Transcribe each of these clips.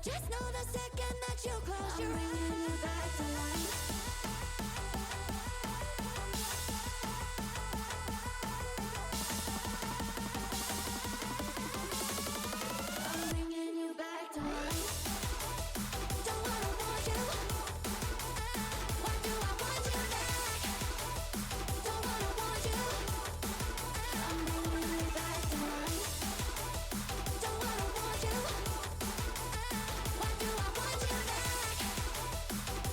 just know the second that you close your eyes, I'm bringing you back to life. I'm bringing you back to life. Don't wanna want you. Why do I want you back? Don't wanna want you. I'm bringing you back to life. Don't wanna want you. Why do I want you back?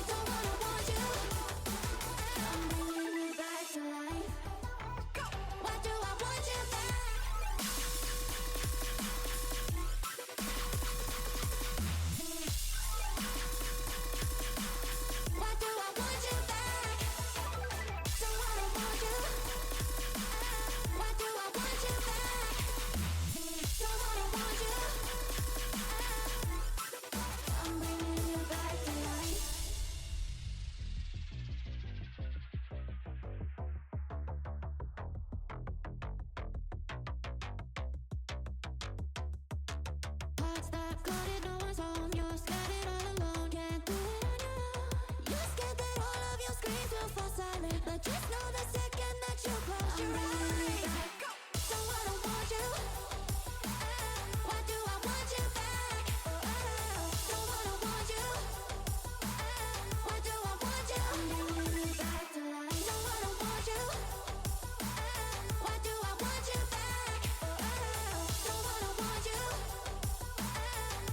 Don't wanna want you. I'm bringing you back to life. Why do I want you back? Why do I want you back? Don't wanna want you. Why do I want you back? Don't wanna want you. I'm bringing you back to life. Hearts that clouded, no one's home. You're scattered all alone, can't do it on your own. You're scared that all of your screams will fall silent, but just know the second that you close your eyes, don't wanna want you. Why do I want you back? Don't wanna want you. Why do I want you? I'm bringing you back to life. Don't wanna want you. Why do I want you back? Don't wanna want you.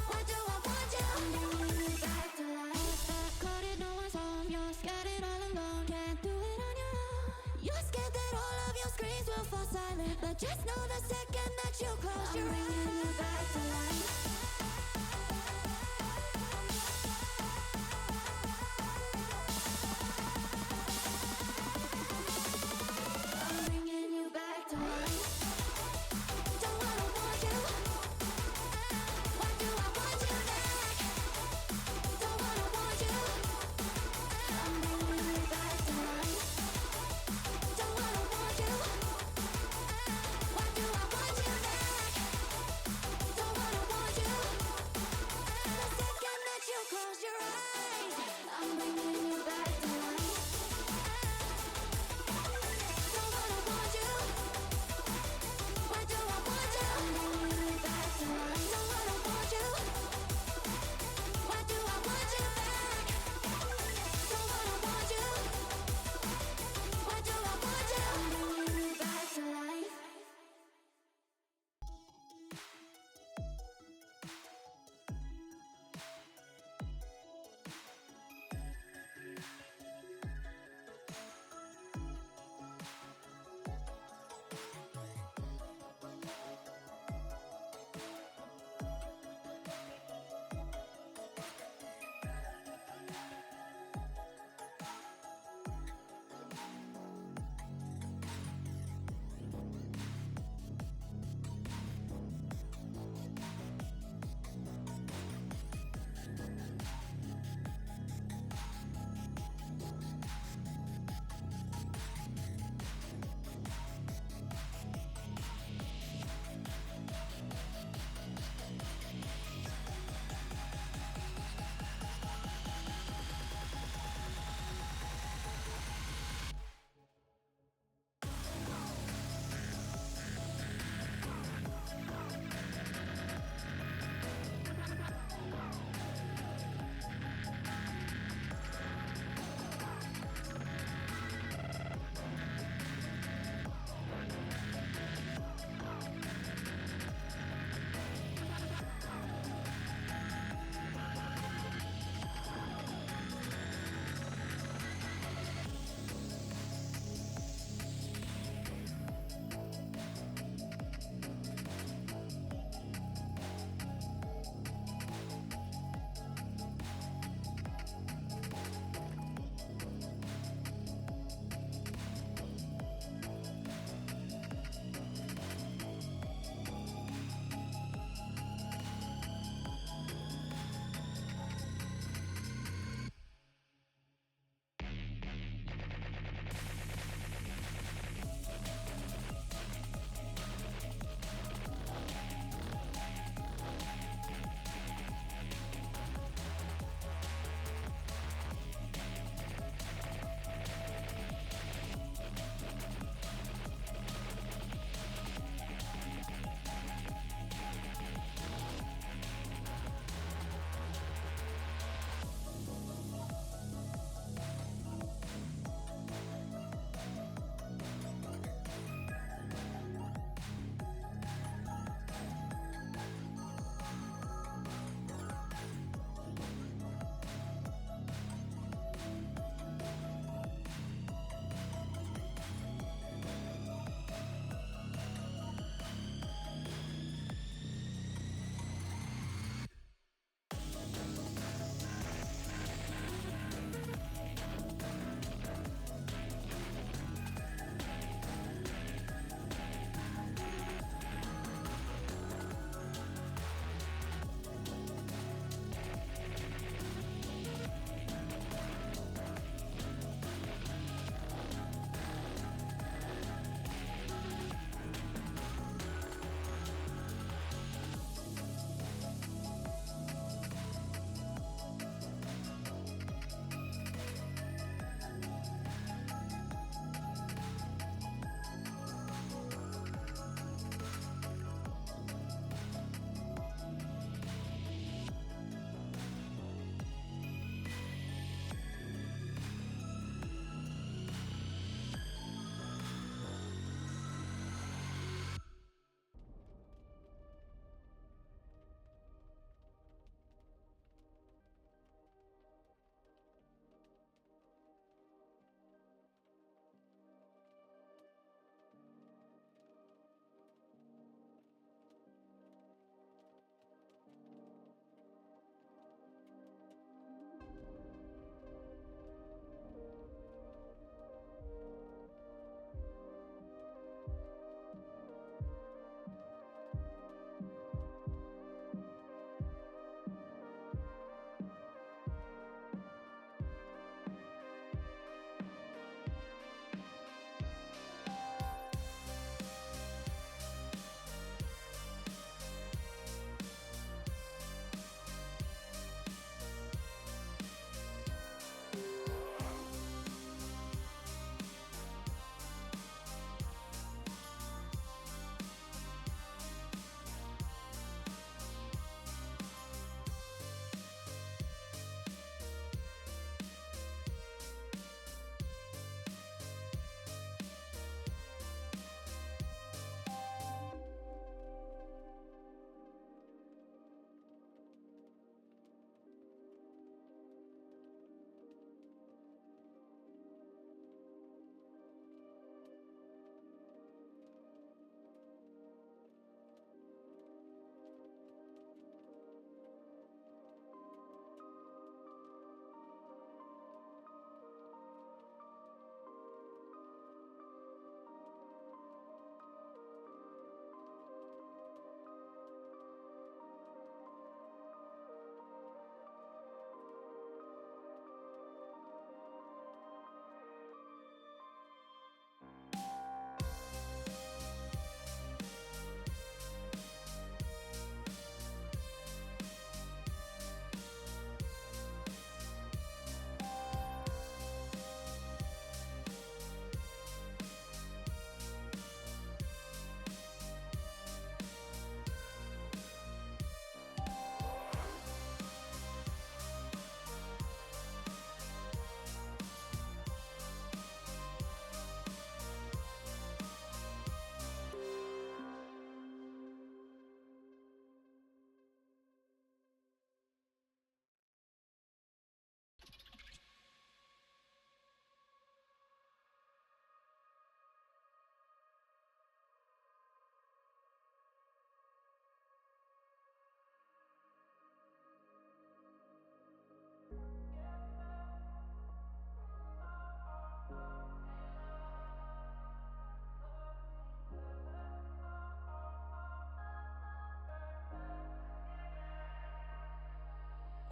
Why do I want you? I'm bringing you back to life. Hearts that clouded, no one's home. You're scattered all alone, can't do it on your own. You're scared that all of your screams will fall silent, but just know the second that you close your eyes, I'm bringing you back to life. I'm bringing you back to life. Don't wanna want you. Why do I want you back? Don't wanna want you. I'm bringing you back to life. Don't wanna want you. Why do I want you back?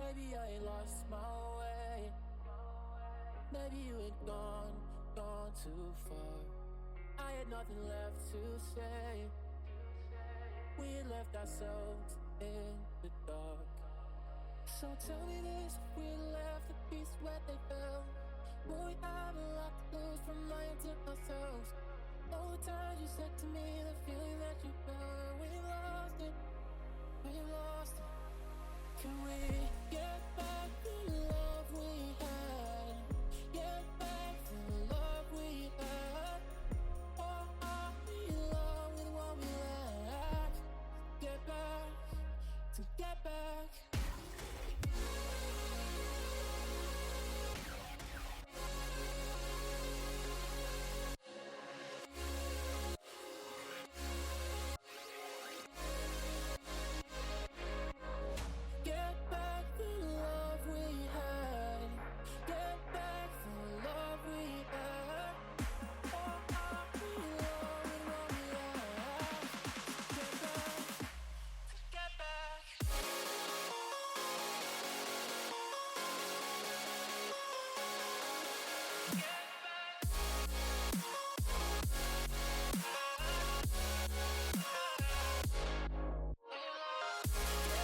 Maybe I ain't lost my way. Maybe you ain't gone too far. I had nothing left to say. We had left ourselves in the dark. So tell me this, if we left the pieces where they fell, will we have a lot to lose from lying to ourselves? All the times you said to me, the feeling that you felt, we lost it, we lost it. Can we get back the love we had? Get back the love we had. Or are we in love with what we lack? Get back, to get back. Get back the love we had. Get back the love we had. Or are we in love with what we lack? Get back, to get back. Get back the love we had. Get back the love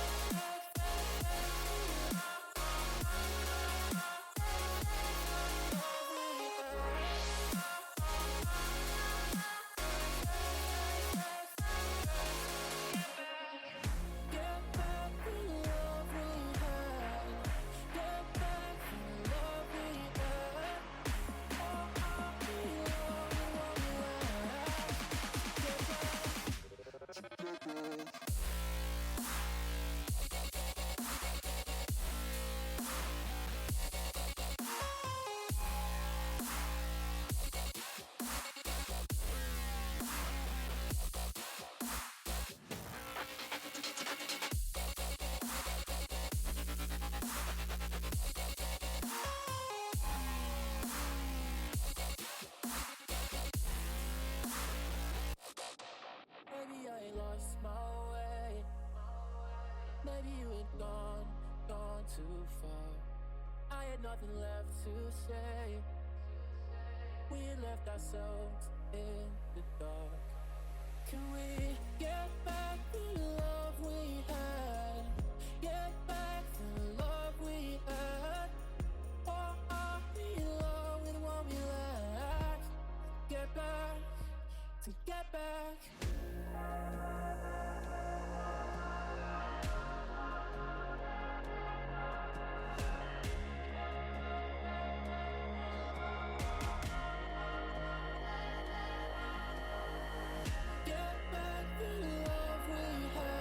we had. Or are we in love with what we lack? Get back, to get back. Maybe I ain't lost my way. Maybe you ain't gone too far. I had nothing left to say. We had left ourselves in the dark. Can we get back the love we had? Get back the love we had. Or are we in love with what we lack? Get back, to get back. Get back the love we had.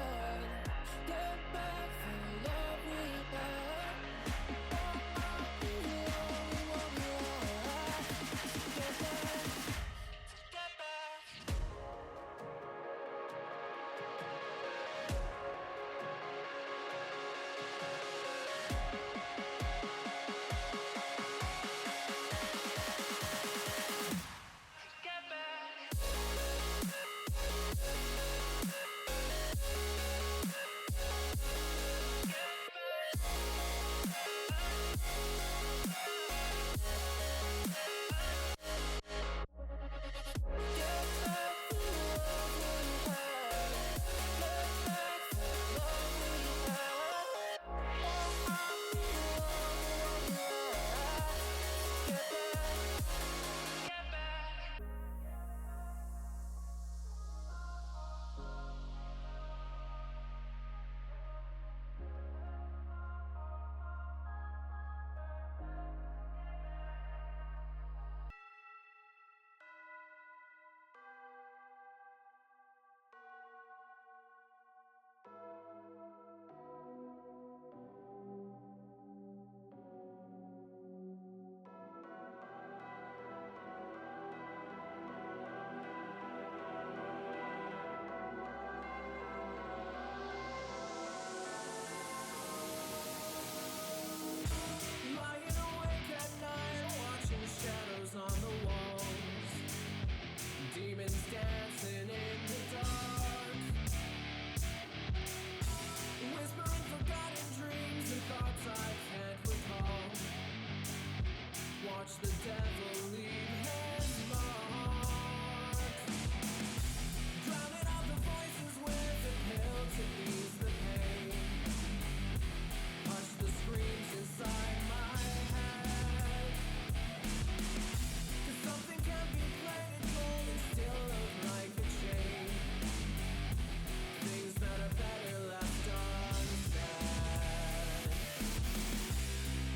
that are better left unsaid.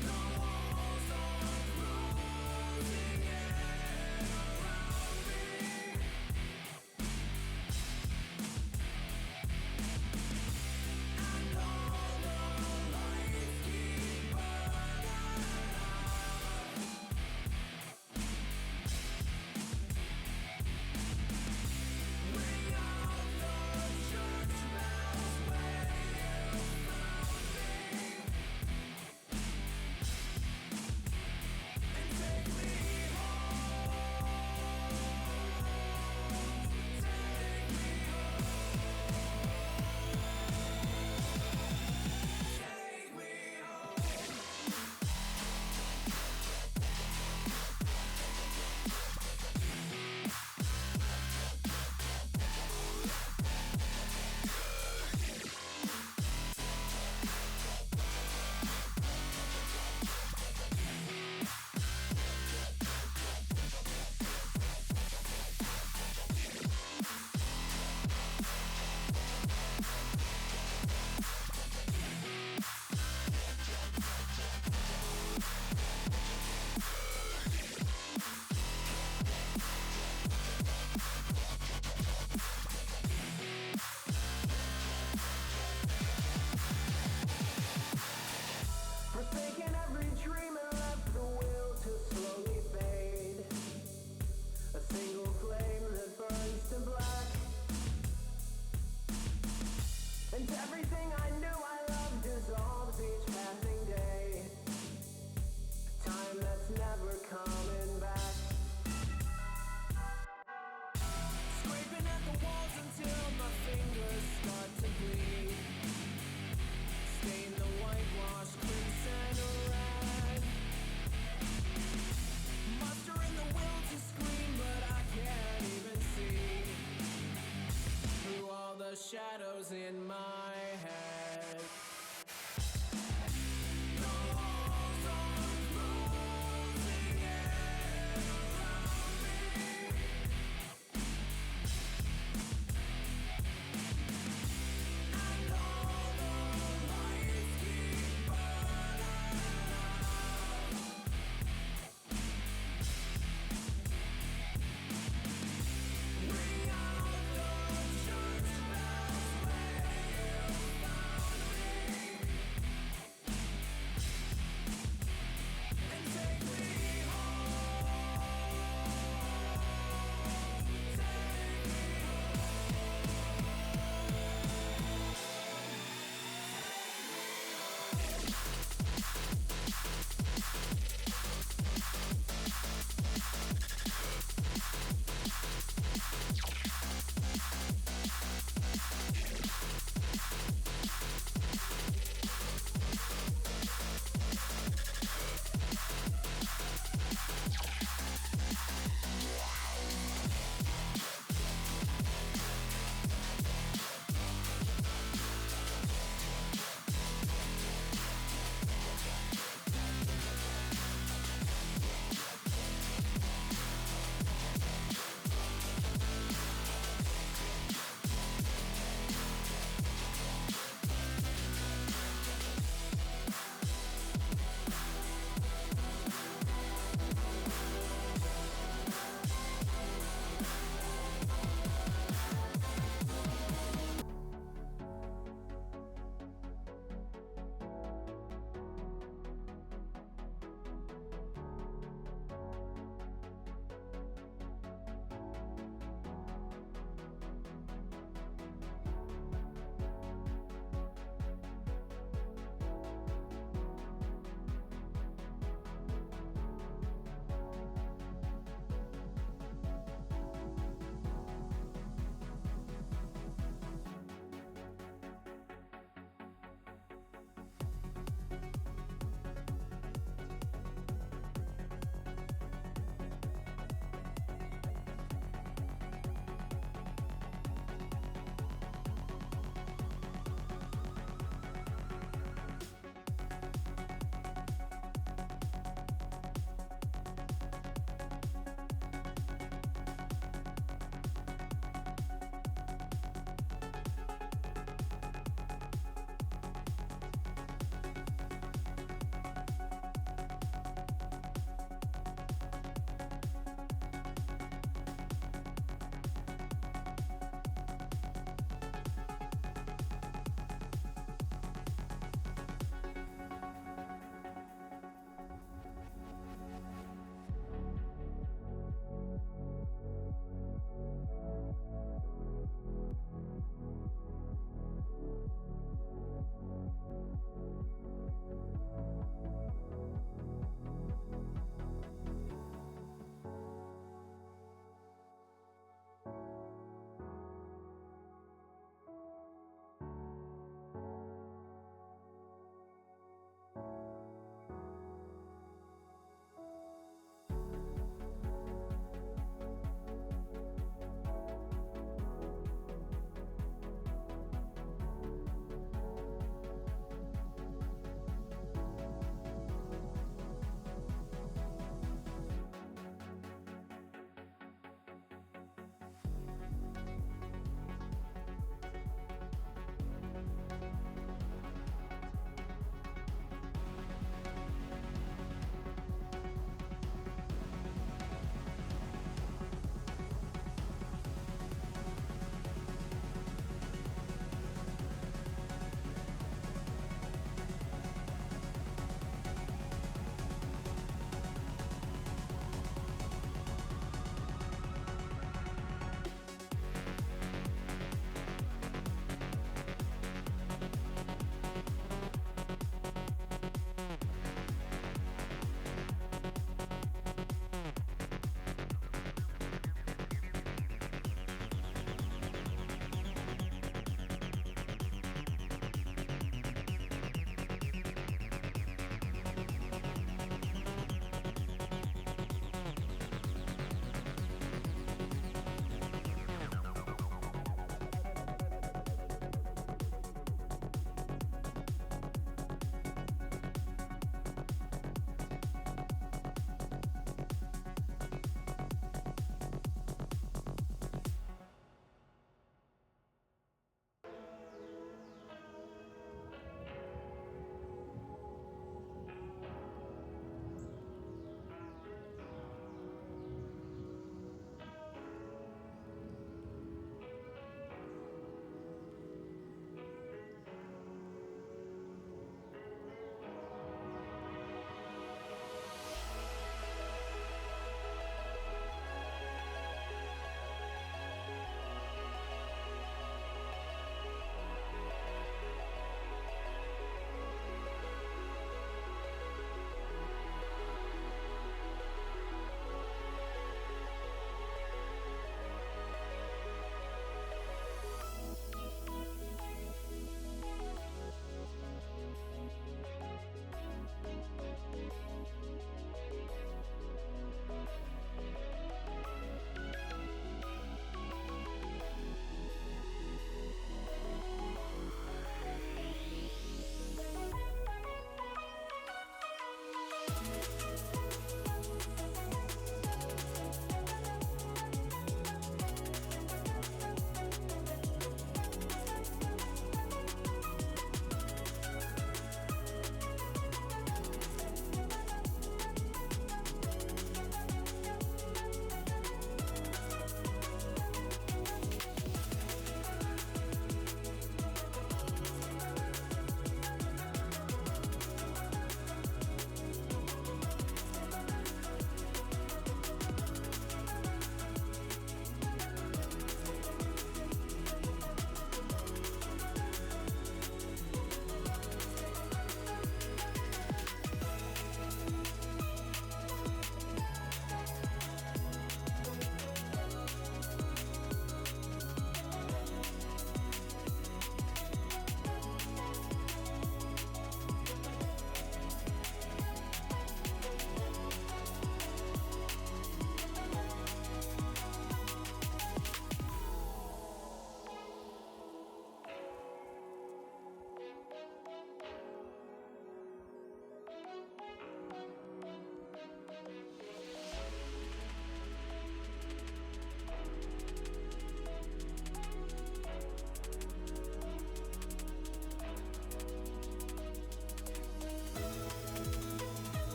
The walls are closing in around me, and all the lights keep burning out. Ring out the church bells where you found me, and take me home, take me home. Forsaken every dream and left the will to slowly fade. A single flame that burns to black. And everything I knew I loved dissolves each passing day. Time that's never coming back. Scraping at the walls until my fingers start to bleed. Stain the whitewash crimson red. Mustering the will to scream, but I can't even see through all the shadows in my head. The walls are closing in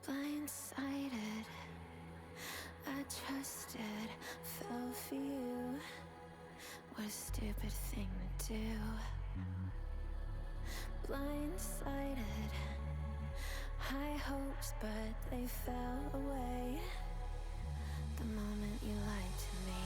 Blindsided, I trusted, fell for you. What a stupid thing to do. Blindsided, high hopes, but they fell away the moment you lied to me.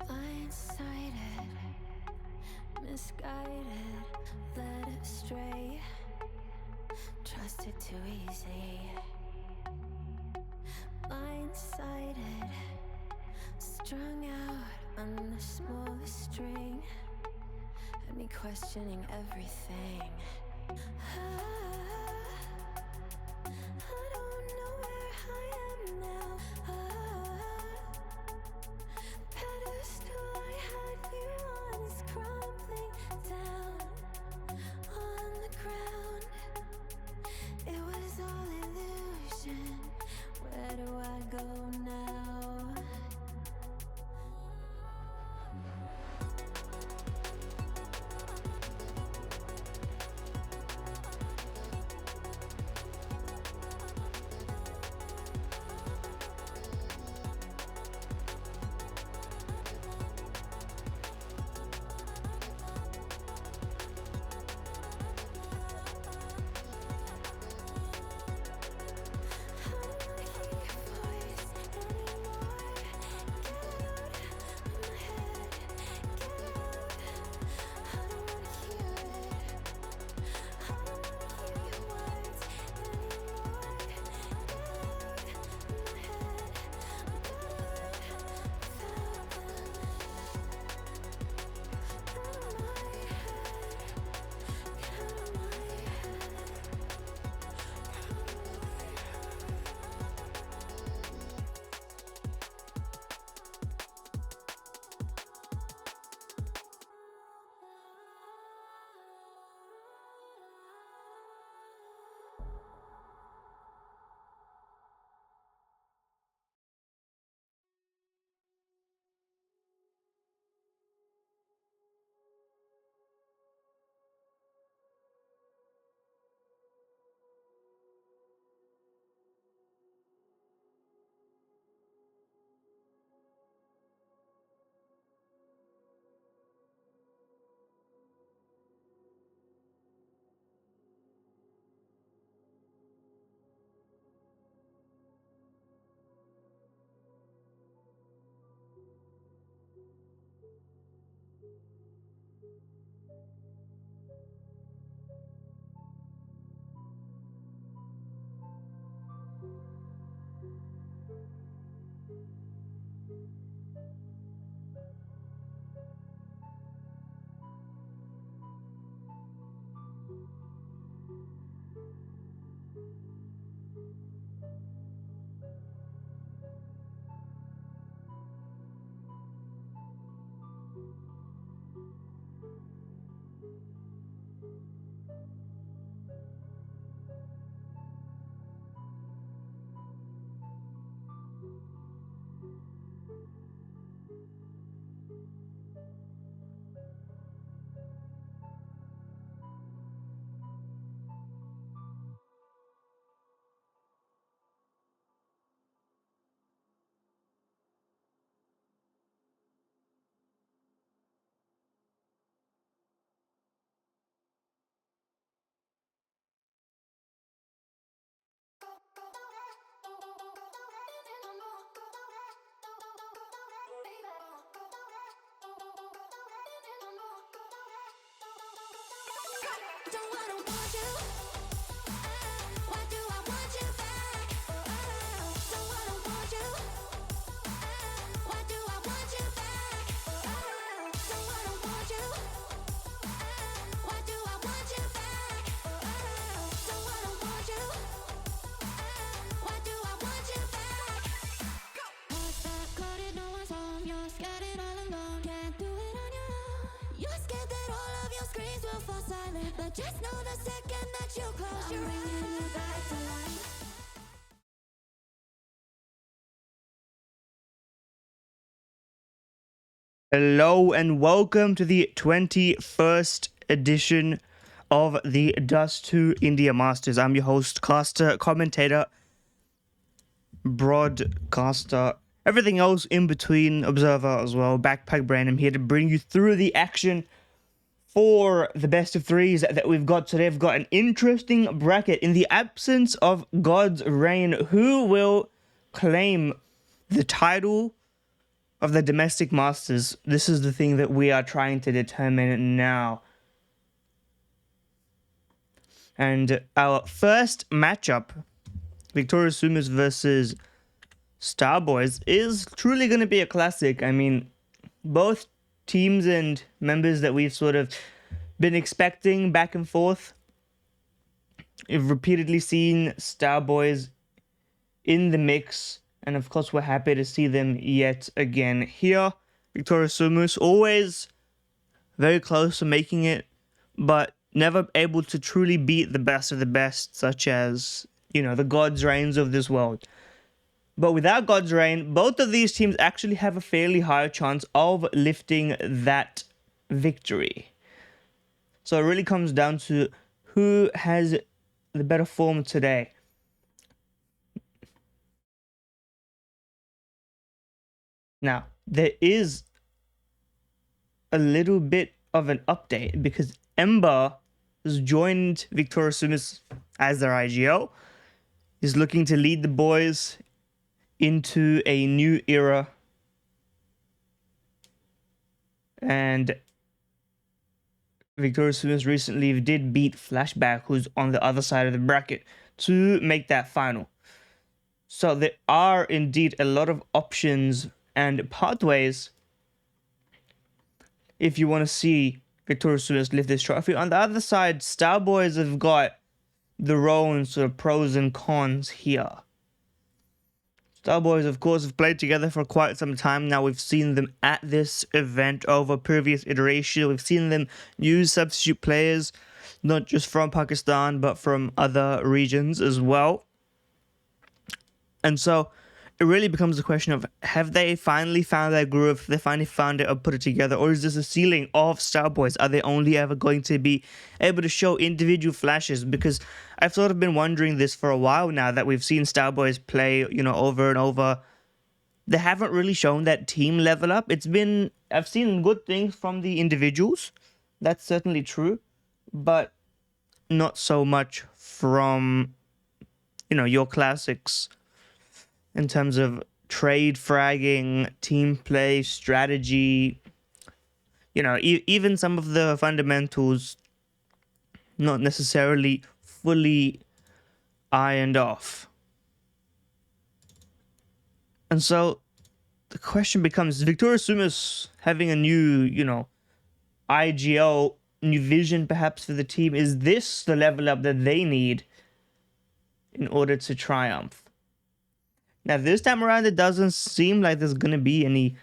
Blindsided, misguided, led astray, trusted too easy. Blindsided, strung out on the smallest string, had me questioning everything. I don't know where I am now. Don't wanna want you. Why do I want you back? Don't wanna want you. Why do I want you back? Don't wanna want you. Why do I want you back? Don't wanna want you. Why do I want you back? Hearts that coded, no one's home. You're scattered all alone. Can't do it on your own. You're scared that all of your screams will fall silent, but just know the second that you close your eyes, I'm bringing you back to life. Hello and welcome to the 21st edition of the Dust2IN Masters. I'm your host, caster, commentator, broadcaster, everything else in between, observer as well, backpackbrain. I'm here to bring you through the action for the best of threes that we've got today. I've got an interesting bracket. In the absence of God's reign, who will claim the title of the domestic masters? This is the thing that we are trying to determine now. And our first matchup, Victorious SUMUS versus Starboys, is truly going to be a classic. I mean, both teams and members that we've sort of been expecting back and forth. We've repeatedly seen Starboys in the mix, and of course we're happy to see them yet again here. Victorious SUMUS always very close to making it, but never able to truly beat the best of the best, such as, you know, the God's reigns of this world. But without God's reign, both of these teams actually have a fairly high chance of lifting that victory. So it really comes down to who has the better form today. Now, there is a little bit of an update because Ember has joined Victorious SUMUS as their IGL. He's looking to lead the boys into a new era. And Victorious SUMUS recently did beat Flshbck, who's on the other side of the bracket, to make that final. So there are indeed a lot of options and pathways if you want to see Victorious SUMUS lift this trophy. On the other side, Starboys have got their own sort of pros and cons here. Starboys, of course, have played together for quite some time now. We've seen them at this event over previous iterations. We've seen them use substitute players, not just from Pakistan, but from other regions as well. And so it really becomes a question of, have they finally found their groove? Have they finally found it or put it together? Or is this a ceiling of Starboys? Are they only ever going to be able to show individual flashes? Because I've sort of been wondering this for a while now, that we've seen Starboys play, you know, over and over. They haven't really shown that team level up. I've seen good things from the individuals. That's certainly true. But not so much from, you know, your classics. In terms of trade fragging, team play, strategy, you know, even some of the fundamentals not necessarily fully ironed off. And so the question becomes, Victoria SUMUS having a new, you know, IGL, new vision perhaps for the team, is this the level up that they need in order to triumph? Now, this time around, it doesn't seem like there's going to be any,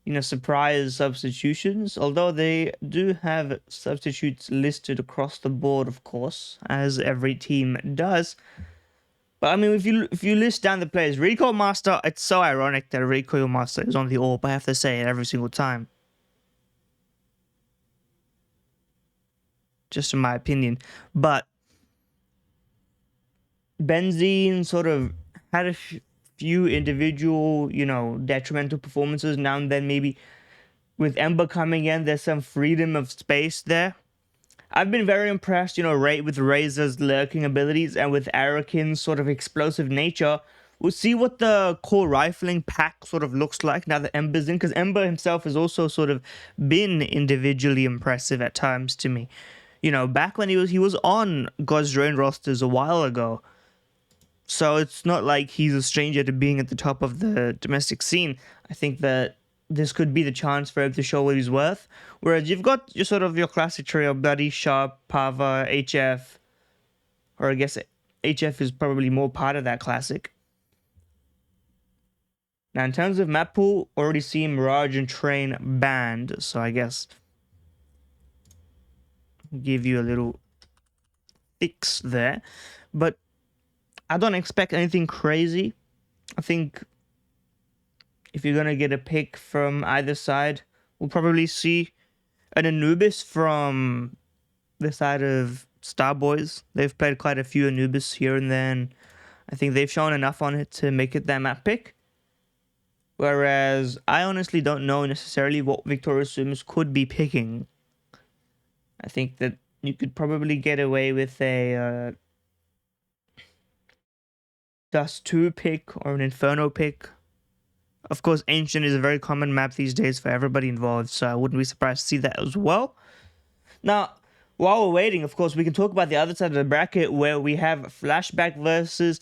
you know, surprise substitutions, although they do have substitutes listed across the board, of course, as every team does. But I mean, if you list down the players, Recoil Master, it's so ironic that Recoil Master is on the AWP. I have to say it every single time. Just in my opinion. But Benzene sort of had a few individual, you know, detrimental performances now and then. Maybe with Ember coming in, there's some freedom of space there. I've been very impressed, you know, with Razor's lurking abilities and with Arakin's sort of explosive nature. We'll see what the core rifling pack sort of looks like now that Ember's in, because Ember himself has also sort of been individually impressive at times to me. You know, back when he was on God's Drone rosters a while ago. So it's not like he's a stranger to being at the top of the domestic scene. I think that this could be the chance for him to show what he's worth. Whereas you've got your sort of your classic trio, Bloody, Sharp, Pava, HF. Or I guess HF is probably more part of that classic. Now in terms of map pool, already seen Mirage and Train banned. So I guess give you a little fix there. But I don't expect anything crazy. I think if you're going to get a pick from either side, we'll probably see an Anubis from the side of Starboys. They've played quite a few Anubis here and then. I think they've shown enough on it to make it their map pick. Whereas I honestly don't know necessarily what Victoria SUMUS could be picking. I think that you could probably get away with a Dust2 pick or an Inferno pick. Of course, Ancient is a very common map these days for everybody involved, so I wouldn't be surprised to see that as well. Now, while we're waiting, of course, we can talk about the other side of the bracket where we have Flshbck versus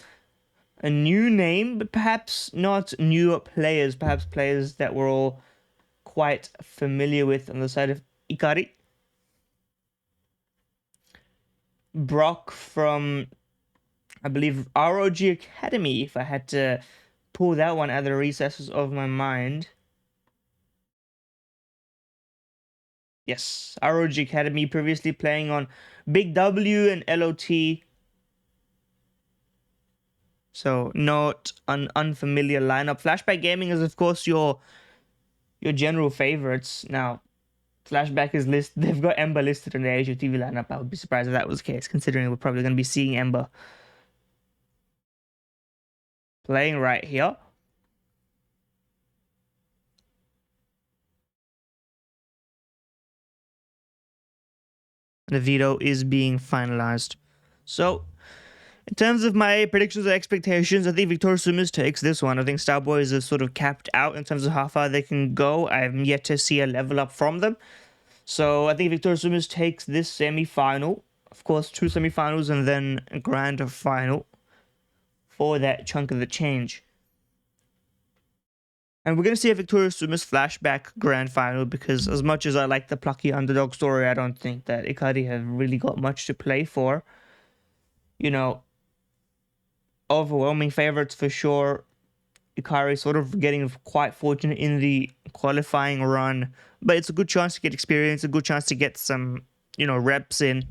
a new name, but perhaps not new players, perhaps players that we're all quite familiar with on the side of iKaRi. Brock from, I believe, ROG Academy, if I had to pull that one out of the recesses of my mind. Yes, ROG Academy, previously playing on Big W and LOT. So not an unfamiliar lineup. Flshbck Gaming is, of course, your general favorites. Now, Flshbck is listed. They've got Ember listed in the Asia TV lineup. I would be surprised if that was the case, considering we're probably going to be seeing Ember playing right here. The veto is being finalized. So, in terms of my predictions and expectations, I think Victoria SUMUS takes this one. I think Starboys is sort of capped out in terms of how far they can go. I've yet to see a level up from them. So I think Victoria SUMUS takes this semi-final. Of course, 2 semi-finals and then a grand final for that chunk of the change. And we're going to see a Victoria SUMUS Flshbck grand final, because as much as I like the plucky underdog story, I don't think that iKaRi have really got much to play for. You know, overwhelming favorites for sure. iKaRi sort of getting quite fortunate in the qualifying run, but it's a good chance to get experience, a good chance to get some, you know, reps in.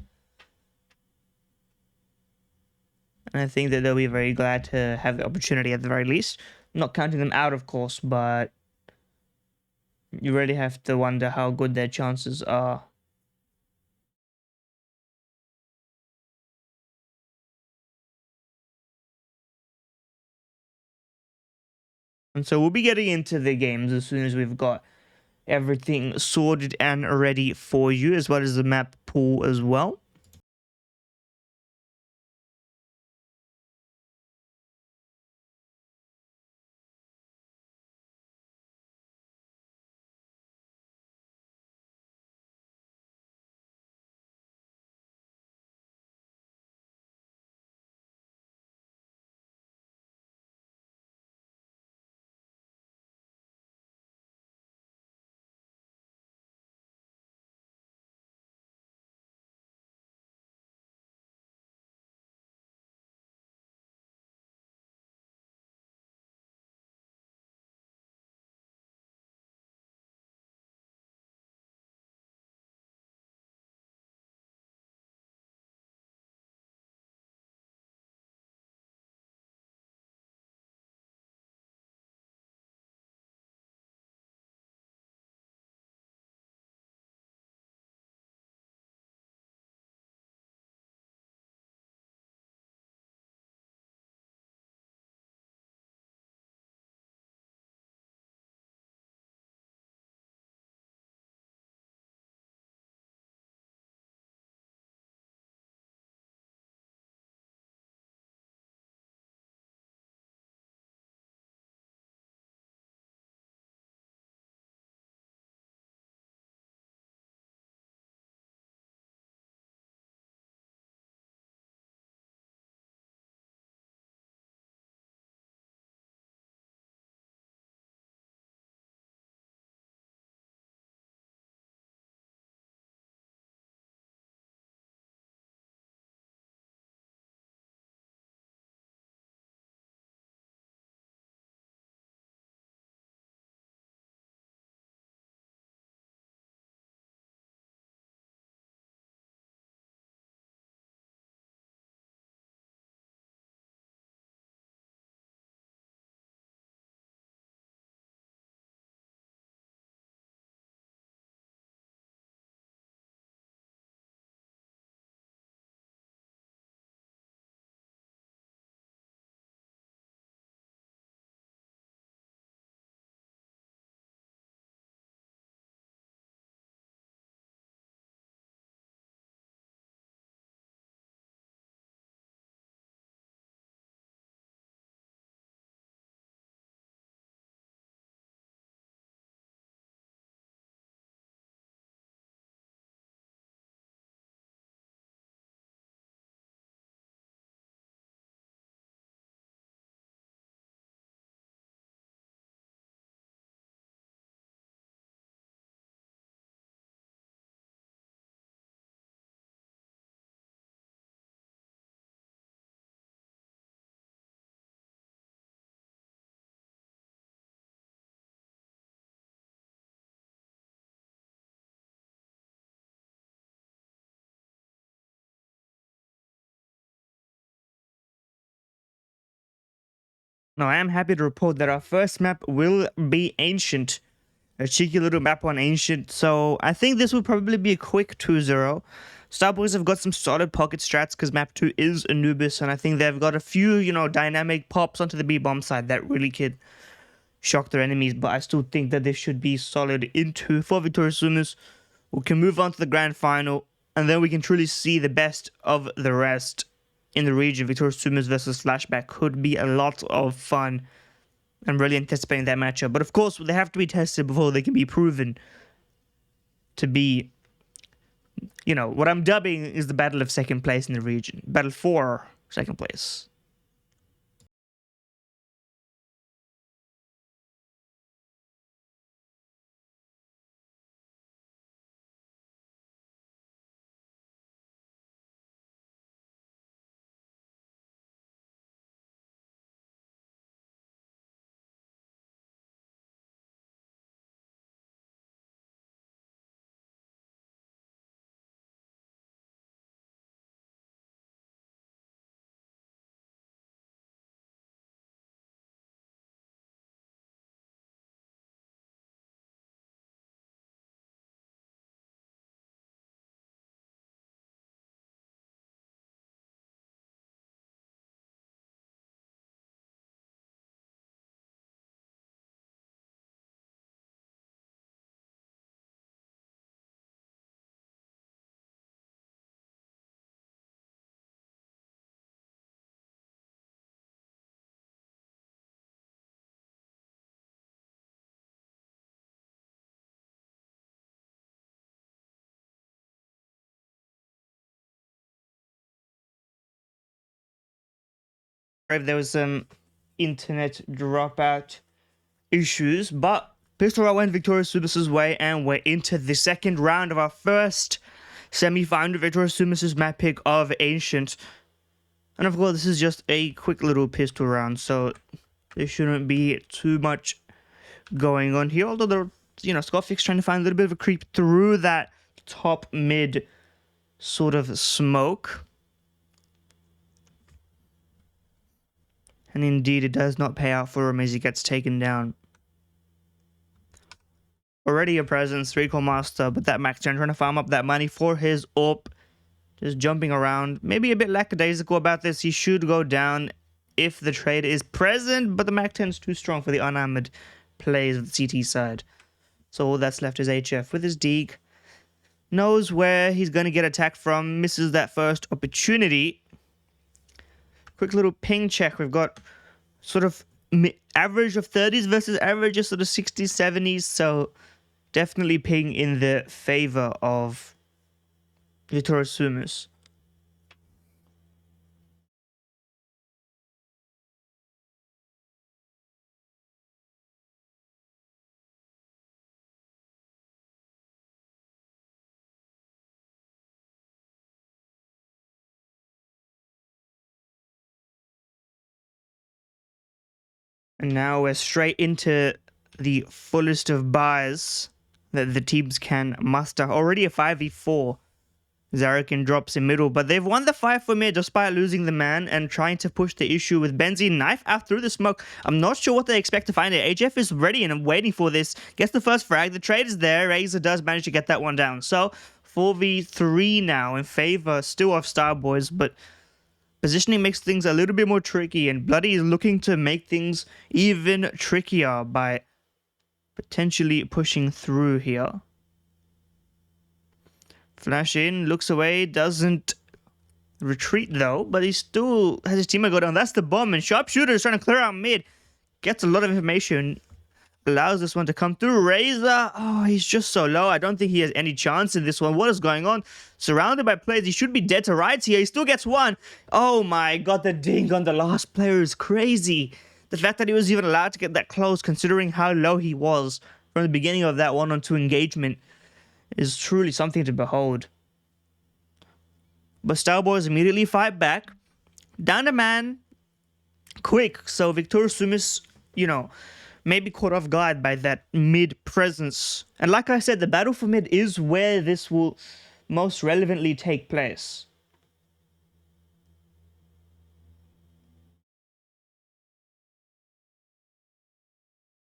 And I think that they'll be very glad to have the opportunity at the very least. Not counting them out, of course, but you really have to wonder how good their chances are. And so we'll be getting into the games as soon as we've got everything sorted and ready for you, as well as the map pool as well. Now, I am happy to report that our first map will be Ancient. A cheeky little map on Ancient, so I think this will probably be a quick 2-0. Starboys have got some solid pocket strats because map 2 is Anubis, and I think they've got a few, dynamic pops onto the B-bomb side that really could shock their enemies, but I still think that this should be solid into for Victorious SUMUS. We can move on to the grand final, and then we can truly see the best of the rest in the region. Victorious SUMUS versus Flshbck could be a lot of fun. I'm really anticipating that matchup. But of course, they have to be tested before they can be proven to be, what I'm dubbing is the battle of second place in the region. Battle for second place. There was some internet dropout issues, but Pistol Rock went Victorious SUMUS' way, and we're into the second round of our first semi-final. Victorious SUMUS' map pick of Ancient. And of course, this is just a quick little pistol round, so there shouldn't be too much going on here. Although, Scottfix trying to find a little bit of a creep through that top mid sort of smoke. And indeed, it does not pay out for him as he gets taken down. Already a presence, 3-core master, but that Max 10 trying to farm up that money for his AWP. Just jumping around. Maybe a bit lackadaisical about this. He should go down if the trade is present, but the Mac 10 is too strong for the unarmored plays of the CT side. So all that's left is HF with his Deke. Knows where he's going to get attacked from. Misses that first opportunity. Quick little ping check. We've got sort of average of 30s versus average of sort of 60s, 70s. So definitely ping in the favor of Victorious SUMUS. And now we're straight into the fullest of buys that the teams can muster. Already a 5v4. Zarakin drops in middle, but they've won the fight for mid despite losing the man and trying to push the issue with Benzine. Knife out through the smoke. I'm not sure what they expect to find it. HF is ready and I'm waiting for this. Gets the first frag. The trade is there. Razor does manage to get that one down. So 4v3 now in favor still of Starboys, but positioning makes things a little bit more tricky, and Bloody is looking to make things even trickier by potentially pushing through here. Flash in, looks away, doesn't retreat though, but he still has his teammate go down. That's the bomb, and Sharpshooter is trying to clear out mid. Gets a lot of information, allows this one to come through. Razor, oh, he's just so low. I don't think he has any chance in this one. What is going on? Surrounded by players, he should be dead to rights here. He still gets one. Oh my god, the ding on the last player is crazy. The fact that he was even allowed to get that close, considering how low he was from the beginning of that 1-on-2 engagement, is truly something to behold. But Starboys immediately fight back. Down a man. Quick. So Victorious SUMUS, maybe caught off guard by that mid presence. And like I said, the battle for mid is where this will most relevantly take place.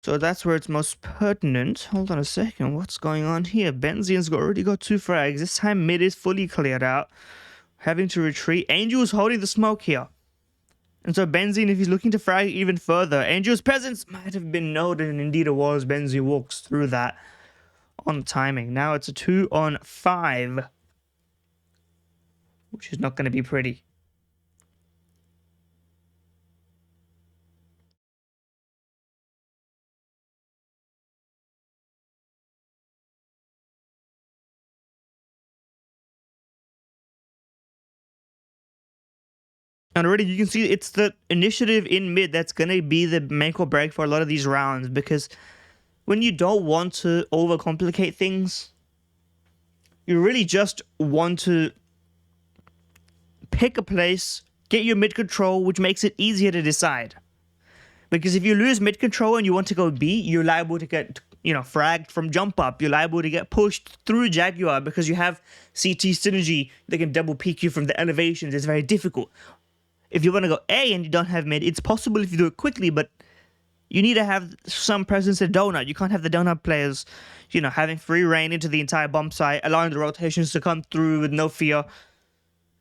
So that's where it's most pertinent. Hold on a second. What's going on here? Benzian's already got 2 frags. This time mid is fully cleared out. Having to retreat. Angel's holding the smoke here. And so Benzine, if he's looking to frag even further, Angel's presence might have been noted, and indeed it was. Benzine walks through that on timing. Now it's a 2-on-5, which is not going to be pretty. And already you can see it's the initiative in mid that's going to be the make or break for a lot of these rounds, because when you don't want to overcomplicate things, you really just want to pick a place, get your mid control, which makes it easier to decide. Because if you lose mid control and you want to go B, you're liable to get, fragged from jump up. You're liable to get pushed through Jaguar because you have CT synergy that can double peek you from the elevations. It's very difficult. If you want to go A and you don't have mid, it's possible if you do it quickly, but you need to have some presence at donut. You can't have the donut players, having free reign into the entire bomb site, allowing the rotations to come through with no fear.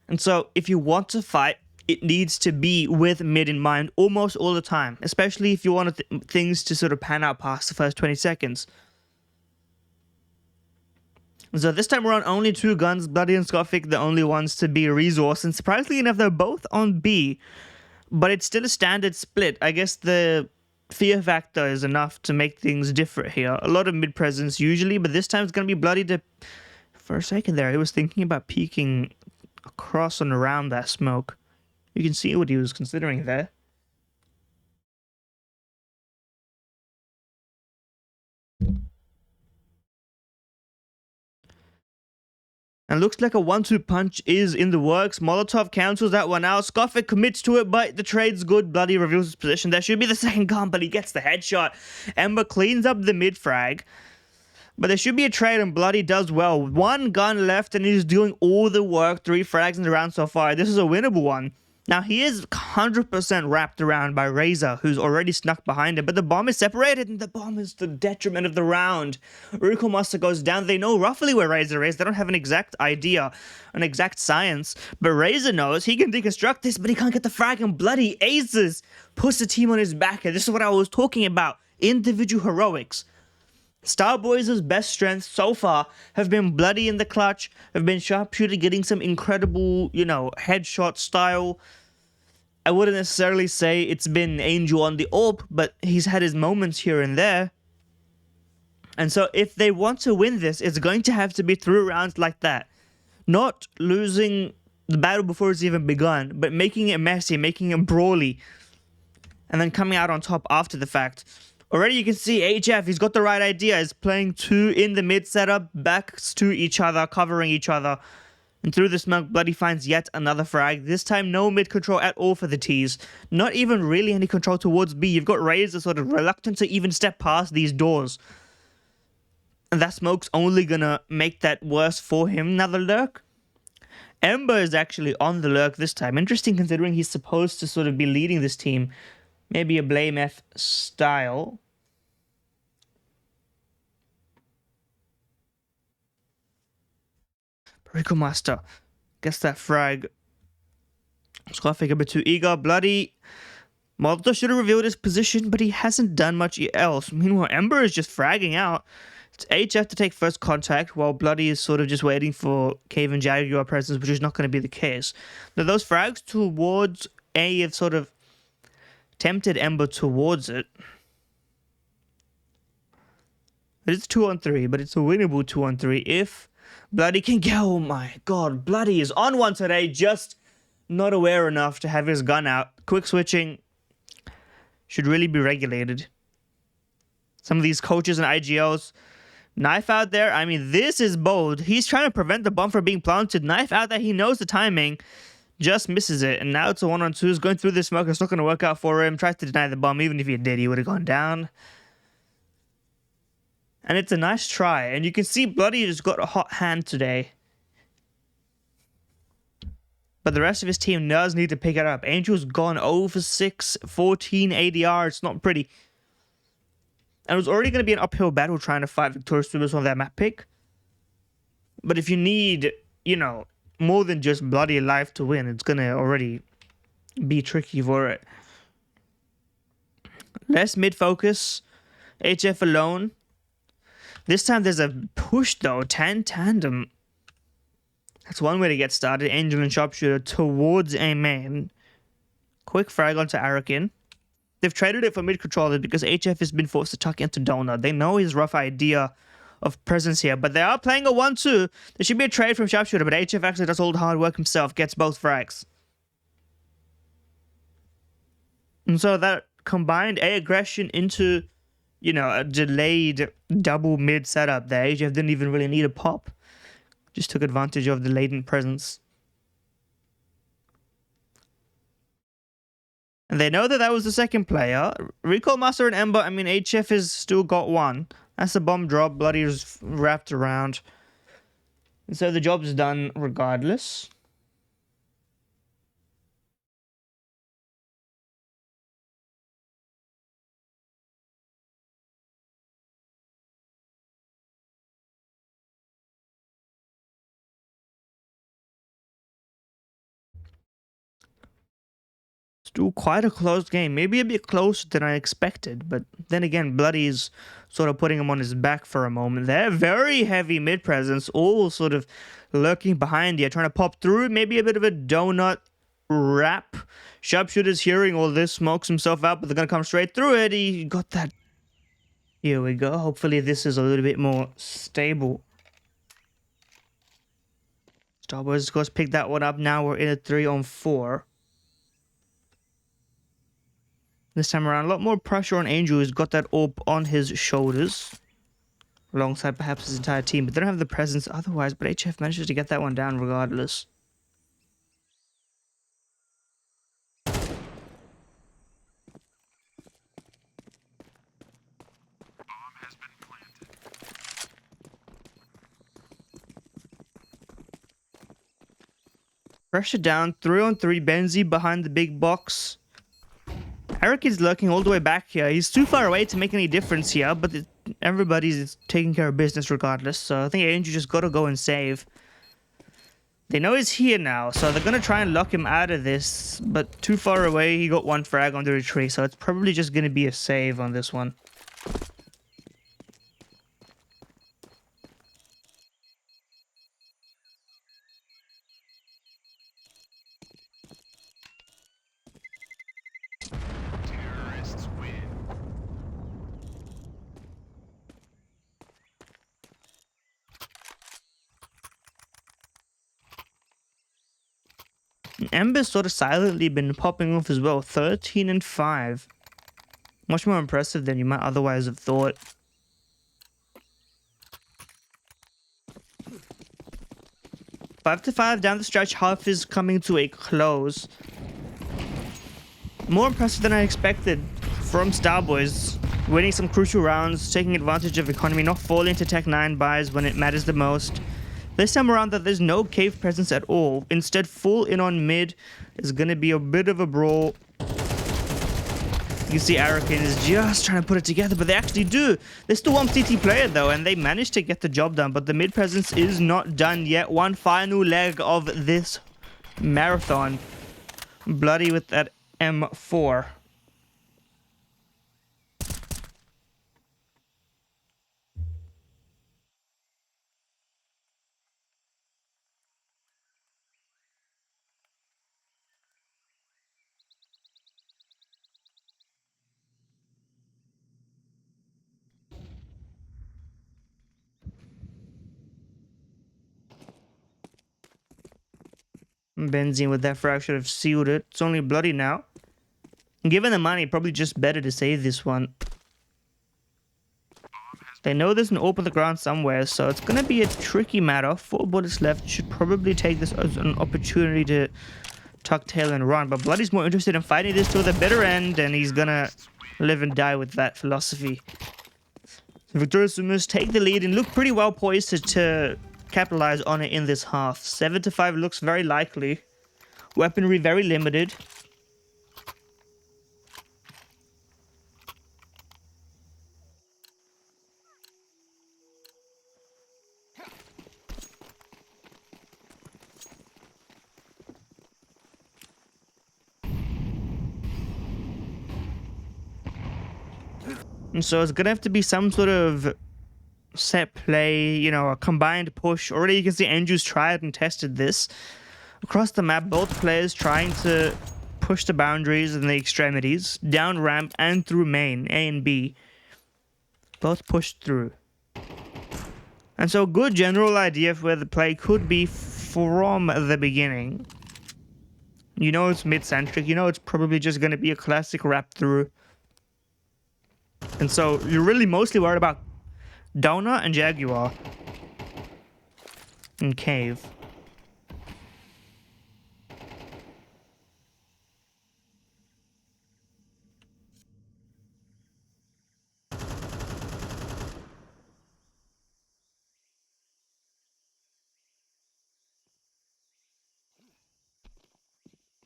And so if you want to fight, it needs to be with mid in mind almost all the time, especially if you want things to sort of pan out past the first 20 seconds. So this time around, only 2 guns, Bloody and Skofik, the only ones to be resourced, and surprisingly enough, they're both on B, but it's still a standard split. I guess the fear factor is enough to make things different here. A lot of mid presence usually, but this time it's going to be Bloody to... For a second there, he was thinking about peeking across and around that smoke. You can see what he was considering there. And looks like a 1-2 punch is in the works. Molotov cancels that one out. Skofik commits to it, but the trade's good. Bloody reveals his position. There should be the second gun, but he gets the headshot. Ember cleans up the mid frag. But there should be a trade, and Bloody does well. 1 gun left, and he's doing all the work. 3 frags in the round so far. This is a winnable one. Now, he is 100% wrapped around by Razor, who's already snuck behind him, but the bomb is separated, and the bomb is the detriment of the round. Uriko Master goes down. They know roughly where Razor is. They don't have an exact idea, an exact science, but Razor knows he can deconstruct this, but he can't get the frag, and Bloody aces, puts the team on his back, and this is what I was talking about. Individual heroics. Starboys' best strengths so far have been Bloody in the clutch, have been Sharpshooter getting some incredible, headshot style. I wouldn't necessarily say it's been Angel on the AWP, but he's had his moments here and there. And so if they want to win this, it's going to have to be through rounds like that. Not losing the battle before it's even begun, but making it messy, making it brawly, and then coming out on top after the fact. Already you can see HF, he's got the right idea. He's playing 2 in the mid setup, backs to each other, covering each other. And through the smoke, Bloody finds yet another frag. This time, no mid control at all for the T's. Not even really any control towards B. You've got Razor sort of reluctant to even step past these doors. And that smoke's only gonna make that worse for him. Now the lurk. Ember is actually on the lurk this time. Interesting considering he's supposed to sort of be leading this team. Maybe a Blame F style. Rico Master gets that frag. Skofik a bit too eager. Bloody. Molotov should have revealed his position, but he hasn't done much else. Meanwhile, Ember is just fragging out. It's HF to take first contact, while Bloody is sort of just waiting for Cave and Jaguar presence, which is not going to be the case. Now, those frags towards A have sort of tempted Ember towards it. It's 2-on-3, but it's a winnable 2-on-3 if Bloody can get... Oh my god, Bloody is on one today, just not aware enough to have his gun out. Quick switching should really be regulated. Some of these coaches and IGLs. Knife out there, I mean, this is bold. He's trying to prevent the bomb from being planted. Knife out there, he knows the timing. Just misses it, and now it's a 1-on-2. He's going through the smoke. It's not going to work out for him. Tries to deny the bomb. Even if he did, he would have gone down. And it's a nice try. And you can see Bloody has got a hot hand today. But the rest of his team does need to pick it up. Angel's gone 0 for 6, 14 ADR. It's not pretty. And it was already going to be an uphill battle trying to fight Victorious SUMUS on that map pick. But if you need, you know, more than just bloody life to win, it's going to already be tricky for it. Less mid focus. HF alone. This time there's a push though. Tandem. That's one way to get started. Angel and Sharpshooter towards a main. Quick frag onto Arakin. They've traded it for mid controller because HF has been forced to tuck into Donut. They know his rough idea of presence here, but they are playing a 1-2. There should be a trade from Sharpshooter, but HF actually does all the hard work himself, gets both frags. And so that combined A aggression into, you know, a delayed double mid setup there. HF didn't even really need a pop. Just took advantage of the latent presence. And they know that that was the second player. Recall Master and Ember, I mean, HF has still got one. That's a bomb drop. Bloody is wrapped around. And so the job's done regardless. Still quite a close game. Maybe a bit closer than I expected. But then again, Bloody's sort of putting him on his back for a moment there. Very heavy mid presence. All sort of lurking behind here. Trying to pop through. Maybe a bit of a donut wrap. Sharpshooter's hearing all this. Smokes himself out. But they're going to come straight through it. He got that. Here we go. Hopefully this is a little bit more stable. Starboys, of course, picked that one up. Now we're in a 3-on-4. This time around, a lot more pressure on Angel, who's got that AWP on his shoulders. Alongside perhaps his entire team, but they don't have the presence otherwise. But HF manages to get that one down regardless. Pressure down, 3-on-3, Benzi behind the big box. Eric is lurking all the way back here. He's too far away to make any difference here, but everybody's taking care of business regardless. So I think Angel just got to go and save. They know he's here now, so they're going to try and lock him out of this. But too far away, he got one frag on the retreat, so it's probably just going to be a save on this one. Ember's sort of silently been popping off as well. 13-5. Much more impressive than you might otherwise have thought. 5-5 down the stretch. Half is coming to a close. More impressive than I expected from Starboys. Winning some crucial rounds, taking advantage of economy, not falling to Tech 9 buys when it matters the most. This time around that there's no cave presence at all. Instead, full in on mid is going to be a bit of a brawl. You see Arakin is just trying to put it together, but they actually do. They still want CT player though, and they managed to get the job done, but the mid presence is not done yet. One final leg of this marathon. Bloody with that M4. Benzene with that frag should have sealed it. It's only Bloody now. Given the money, probably just better to save this one. They know there's an AWP on the ground somewhere, so it's going to be a tricky matter. 4 bullets left. Should probably take this as an opportunity to tuck tail and run. But Bloody's more interested in fighting this to the bitter end, and he's going to live and die with that philosophy. So Victorious SUMUS take the lead and look pretty well poised to capitalize on it in this half. 7-5 looks very likely. Weaponry very limited. And so it's gonna have to be some sort of set play, you know, a combined push. Already you can see Andrews tried and tested this. Across the map, both players trying to push the boundaries and the extremities, down ramp and through main, A and B. Both pushed through. And so a good general idea of where the play could be from the beginning. You know it's mid-centric, you know it's probably just going to be a classic wrap through. And so you're really mostly worried about Donut and Jaguar. And Cave.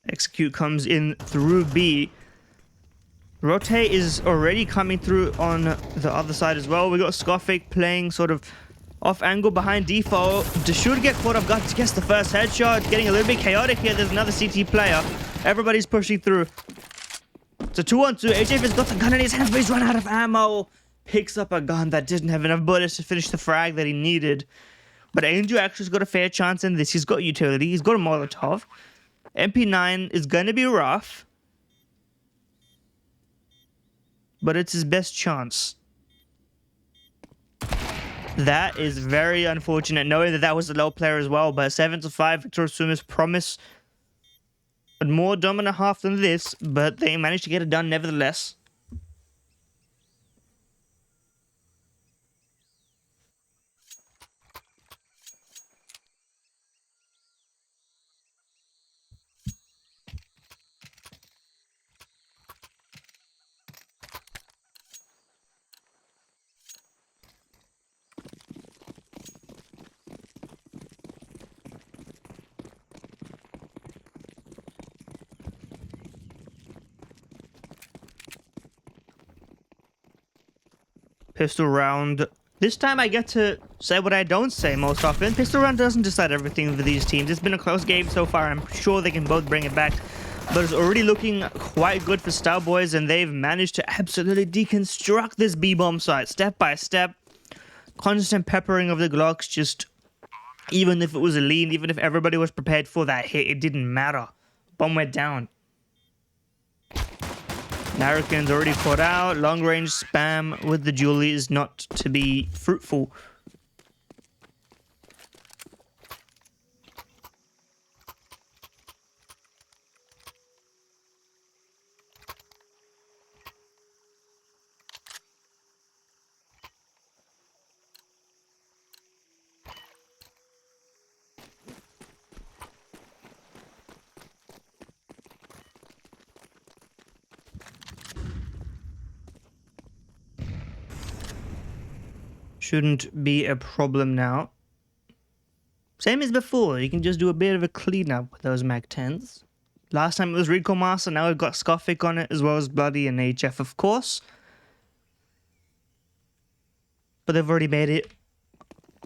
Execute comes in through B. Rotate is already coming through on the other side as well. We got Flshbck playing sort of off angle behind default. Should get caught off guard to guess the first headshot. Getting a little bit chaotic here. There's another CT player. Everybody's pushing through. It's a 2-on-2. AJ has got the gun in his hands, but he's run out of ammo. Picks up a gun that didn't have enough bullets to finish the frag that he needed. But Angel actually's got a fair chance in this. He's got utility. He's got a Molotov. MP9 is going to be rough. But it's his best chance. That is very unfortunate, knowing that that was a low player as well. But 7-5, Victorious SUMUS promise a more dominant half than this, but they managed to get it done nevertheless. Pistol round. This time I get to say what I don't say most often. Pistol round doesn't decide everything for these teams. It's been a close game so far. I'm sure they can both bring it back. But it's already looking quite good for Starboys, and they've managed to absolutely deconstruct this B-bomb site step by step. Constant peppering of the Glocks, just even if it was a lean, even if everybody was prepared for that hit, it didn't matter. Bomb went down. Americans already put out. Long range spam with the Julie is not to be fruitful. Shouldn't be a problem now. Same as before, you can just do a bit of a cleanup with those Mac 10s. Last time it was Recall Master, now we've got Flshbck on it, as well as Bloody and HF, of course. But they've already made it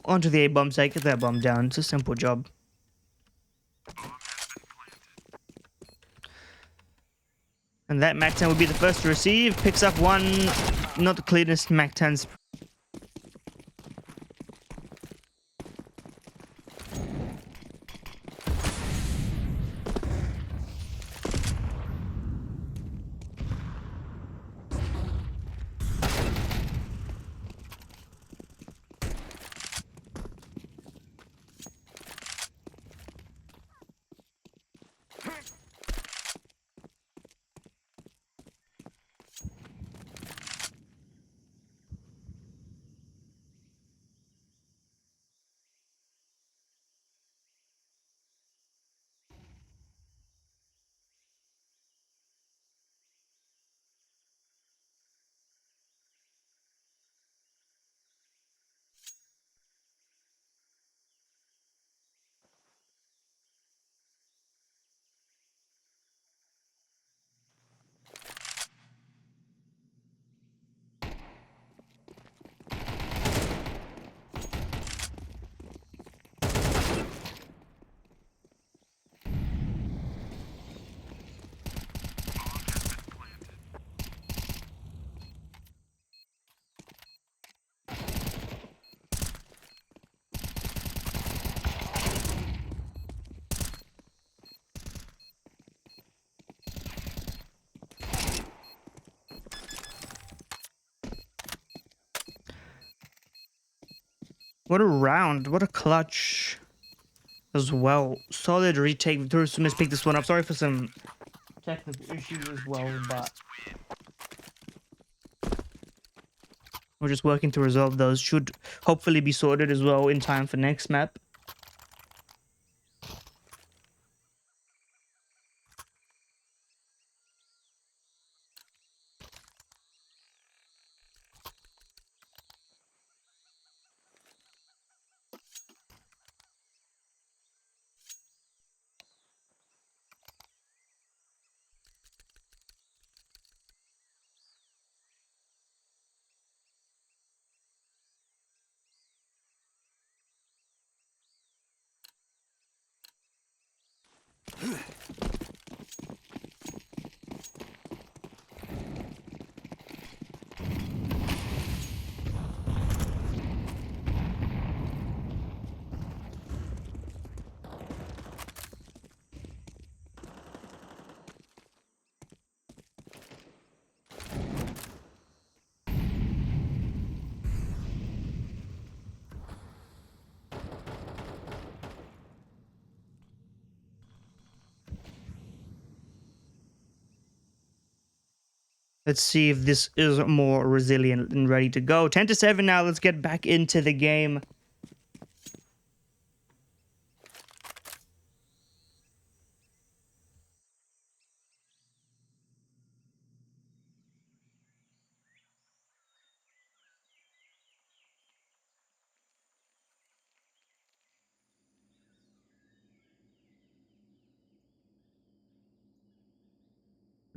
onto the A-bomb site, get that bomb down. It's a simple job. And that Mac 10 will be the first to receive. Picks up one, not the cleanest Mac 10s. What a round. What a clutch as well. Solid retake. Victorious Summers picked this one up. Sorry for some technical issues as well, but we're just working to resolve those. Should hopefully be sorted as well in time for next map. Let's see if this is more resilient and ready to go. 10-7 now. Let's get back into the game.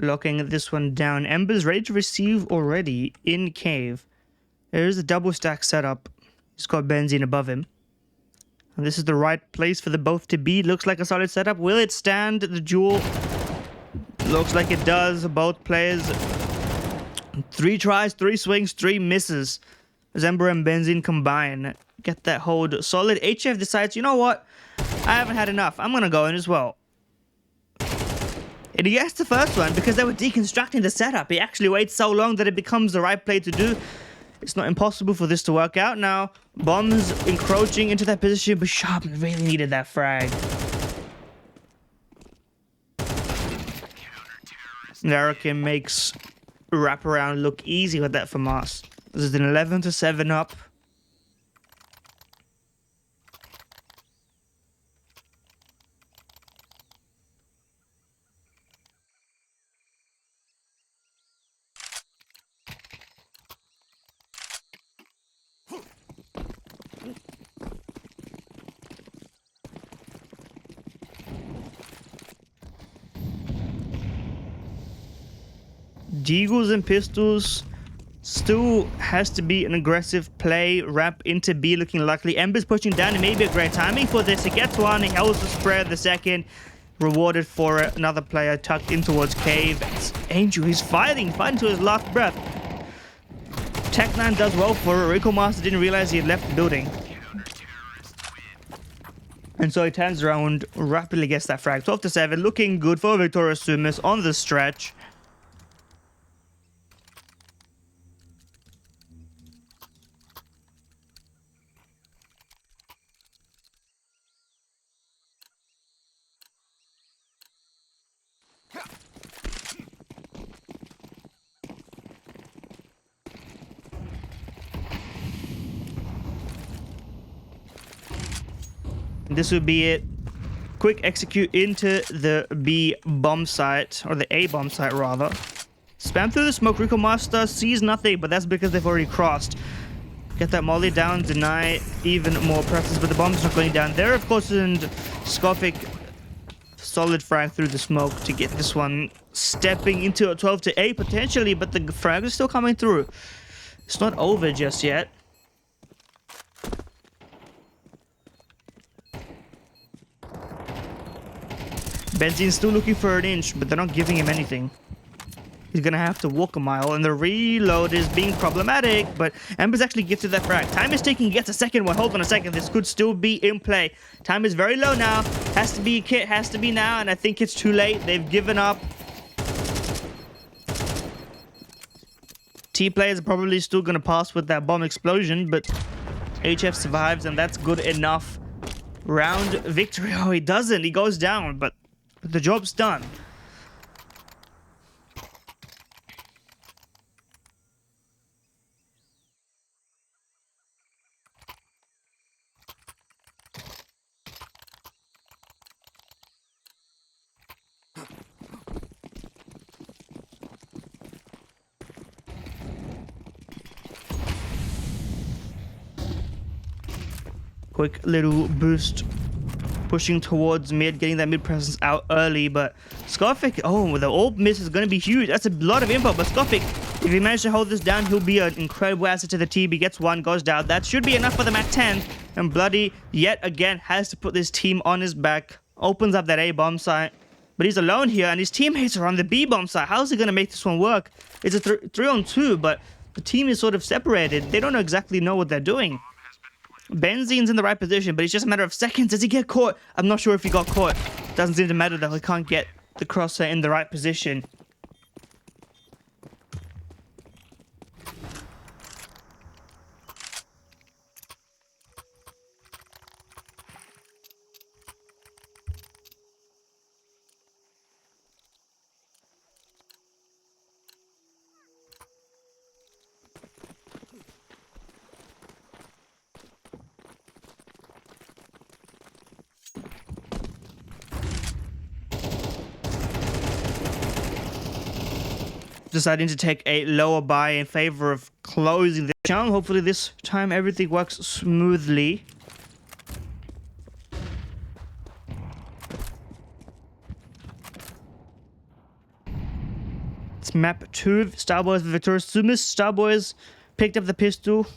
Locking this one down. Ember's ready to receive already in cave. There's a double stack setup. He's got Benzene above him. And this is the right place for the both to be. Looks like a solid setup. Will it stand the duel? Looks like it does. Both players. 3 tries, 3 swings, 3 misses. As Ember and Benzene combine. Get that hold solid. HF decides, you know what? I haven't had enough. I'm going to go in as well. And he gets the first one because they were deconstructing the setup. He actually waits so long that it becomes the right play to do. It's not impossible for this to work out now. Bombs encroaching into that position, but Sharp really needed that frag. Narrakin makes wraparound look easy with that FAMAS. This is an 11-7 up. Deagles and pistols still has to be an aggressive play. Wrap into B looking likely. Ember's pushing down. It may be a great timing for this. He gets one. He holds the spread the second. Rewarded for it. Another player tucked in towards cave. It's Angel. He's fighting to his last breath. Tech9 does well for it. Recall Master didn't realize he had left the building. And so he turns around, rapidly gets that frag. 12-7. Looking good for Victorious SUMUS on the stretch. This would be it. Quick execute into the B bomb site, or the A bomb site rather. Spam through the smoke. Recall Master sees nothing, but that's because they've already crossed. Get that molly down, deny even more presses, but the bomb's not going down there, of course, and Skophic solid frag through the smoke to get this one stepping into a 12-8 potentially, but the frag is still coming through. It's not over just yet. Benzene's still looking for an inch, but they're not giving him anything. He's gonna have to walk a mile, and the reload is being problematic, but Ember's actually gifted that frag. Time is ticking, gets a second one. Hold on a second, this could still be in play. Time is very low now. Has to be a kit, has to be now, and I think it's too late. They've given up. T players are probably still gonna pass with that bomb explosion, but HF survives, and that's good enough. Round victory. Oh, he doesn't. He goes down, but the job's done. Quick little boost, pushing towards mid, getting that mid presence out early, but SUMUS, oh, the ult miss is going to be huge. That's a lot of info, but SUMUS, if he manages to hold this down, he'll be an incredible asset to the team. He gets one, goes down. That should be enough for the Mac 10, and Bloody, yet again, has to put this team on his back, opens up that A-bomb site, but he's alone here, and his teammates are on the B-bomb site. How's he going to make this one work? It's a 3-on-2, but the team is sort of separated. They don't exactly know what they're doing. Benzine's in the right position, but it's just a matter of seconds. Does he get caught? I'm not sure if he got caught. Doesn't seem to matter though. He can't get the crosshair in the right position. Deciding to take a lower buy in favor of closing the channel. Hopefully this time everything works smoothly. It's map 2, Starboys Victorious SUMUS. Starboys picked up the pistol,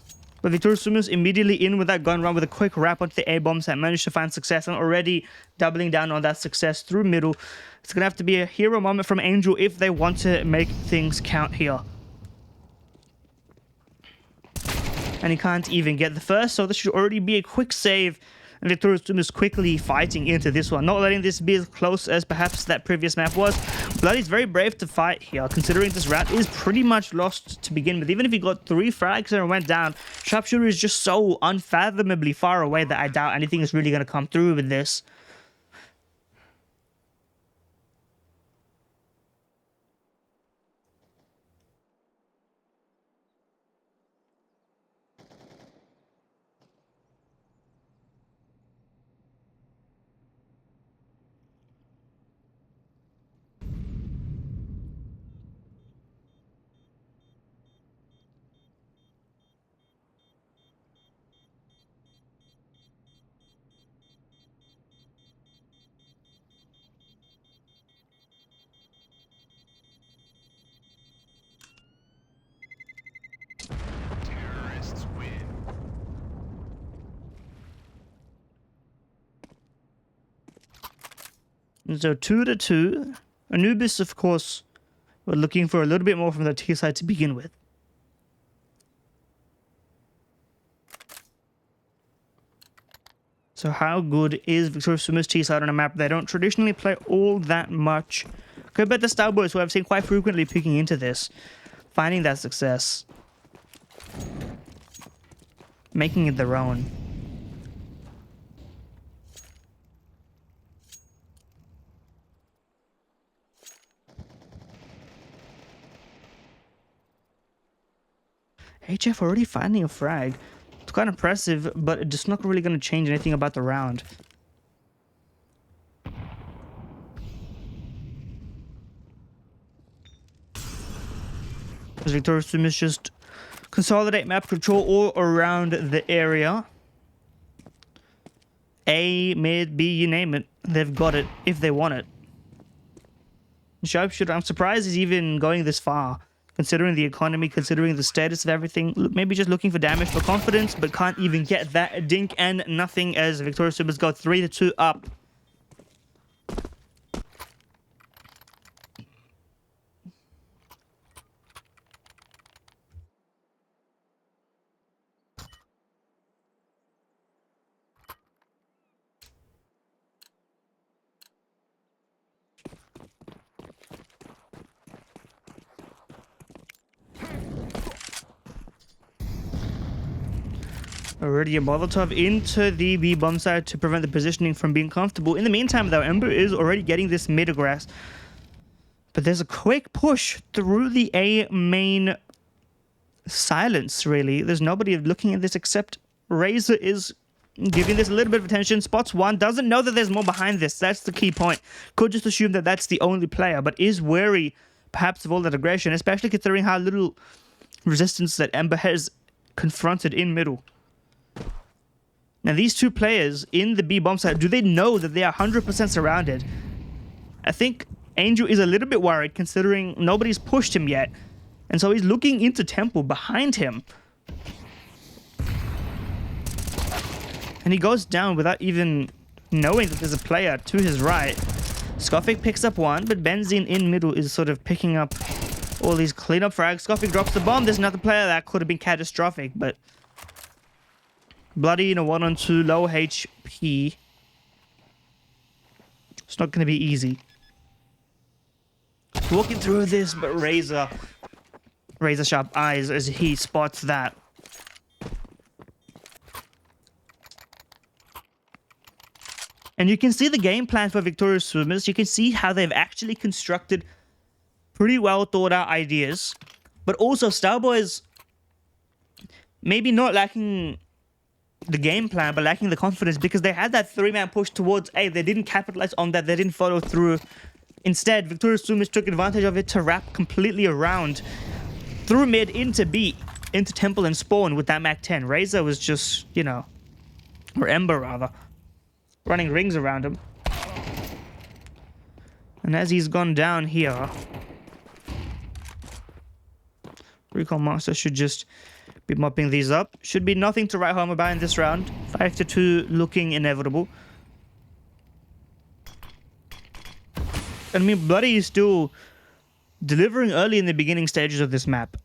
but Victorious SUMUS immediately in with that gun run with a quick wrap onto the A-bombs and managed to find success, and already doubling down on that success through middle. It's going to have to be a hero moment from Angel if they want to make things count here. And he can't even get the first, so this should already be a quick save. And Victorious SUMUS quickly fighting into this one, not letting this be as close as perhaps that previous map was. Bloody's very brave to fight here, considering this round is pretty much lost to begin with. Even if he got 3 frags and went down, Sharpshooter is just so unfathomably far away that I doubt anything is really going to come through with this. So 2-2. Anubis, of course, we're looking for a little bit more from the T side to begin with. So how good is Victorious SUMUS T side on a map they don't traditionally play all that much? Compared to Starboys, who I've seen quite frequently picking into this, finding that success, making it their own. HF already finding a frag. It's quite impressive, but it's just not really going to change anything about the round. As Victorious SUMUS just consolidate map control all around the area. A, mid, B, you name it. They've got it if they want it. Sharpshooter, I'm surprised he's even going this far. Considering the economy, considering the status of everything, maybe just looking for damage for confidence, but can't even get that. Dink and nothing as Victorious SUMUS go 3-2 up. Already a Molotov into the B bomb side to prevent the positioning from being comfortable. In the meantime, though, Ember is already getting this mid grass. But there's a quick push through the A main silence, really. There's nobody looking at this except Razor is giving this a little bit of attention. Spots one, doesn't know that there's more behind this. That's the key point. Could just assume that that's the only player, but is wary, perhaps, of all that aggression, especially considering how little resistance that Ember has confronted in middle. Now, these two players in the B bomb site, do they know that they are 100% surrounded? I think Angel is a little bit worried considering nobody's pushed him yet. And so he's looking into Temple behind him. And he goes down without even knowing that there's a player to his right. Skofik picks up one, but Benzine in middle is sort of picking up all these cleanup frags. Skofik drops the bomb. There's another player that could have been catastrophic, but Bloody in a 1-on-2, low HP. It's not going to be easy. Walking through this, but Razor sharp eyes as he spots that. And you can see the game plan for Victorious Swimmers. You can see how they've actually constructed pretty well thought out ideas. But also Starboys maybe not lacking the game plan, but lacking the confidence because they had that three-man push towards A. They didn't capitalize on that. They didn't follow through. Instead, Victorious Swimmers took advantage of it to wrap completely around through mid into B, into Temple and Spawn with that Mac 10. Razor was just, you know, or Ember rather, running rings around him. And as he's gone down here, Recall Master should just be mopping these up. Should be nothing to write home about in this round. 5-2 looking inevitable. I mean, Bloody is still delivering early in the beginning stages of this map.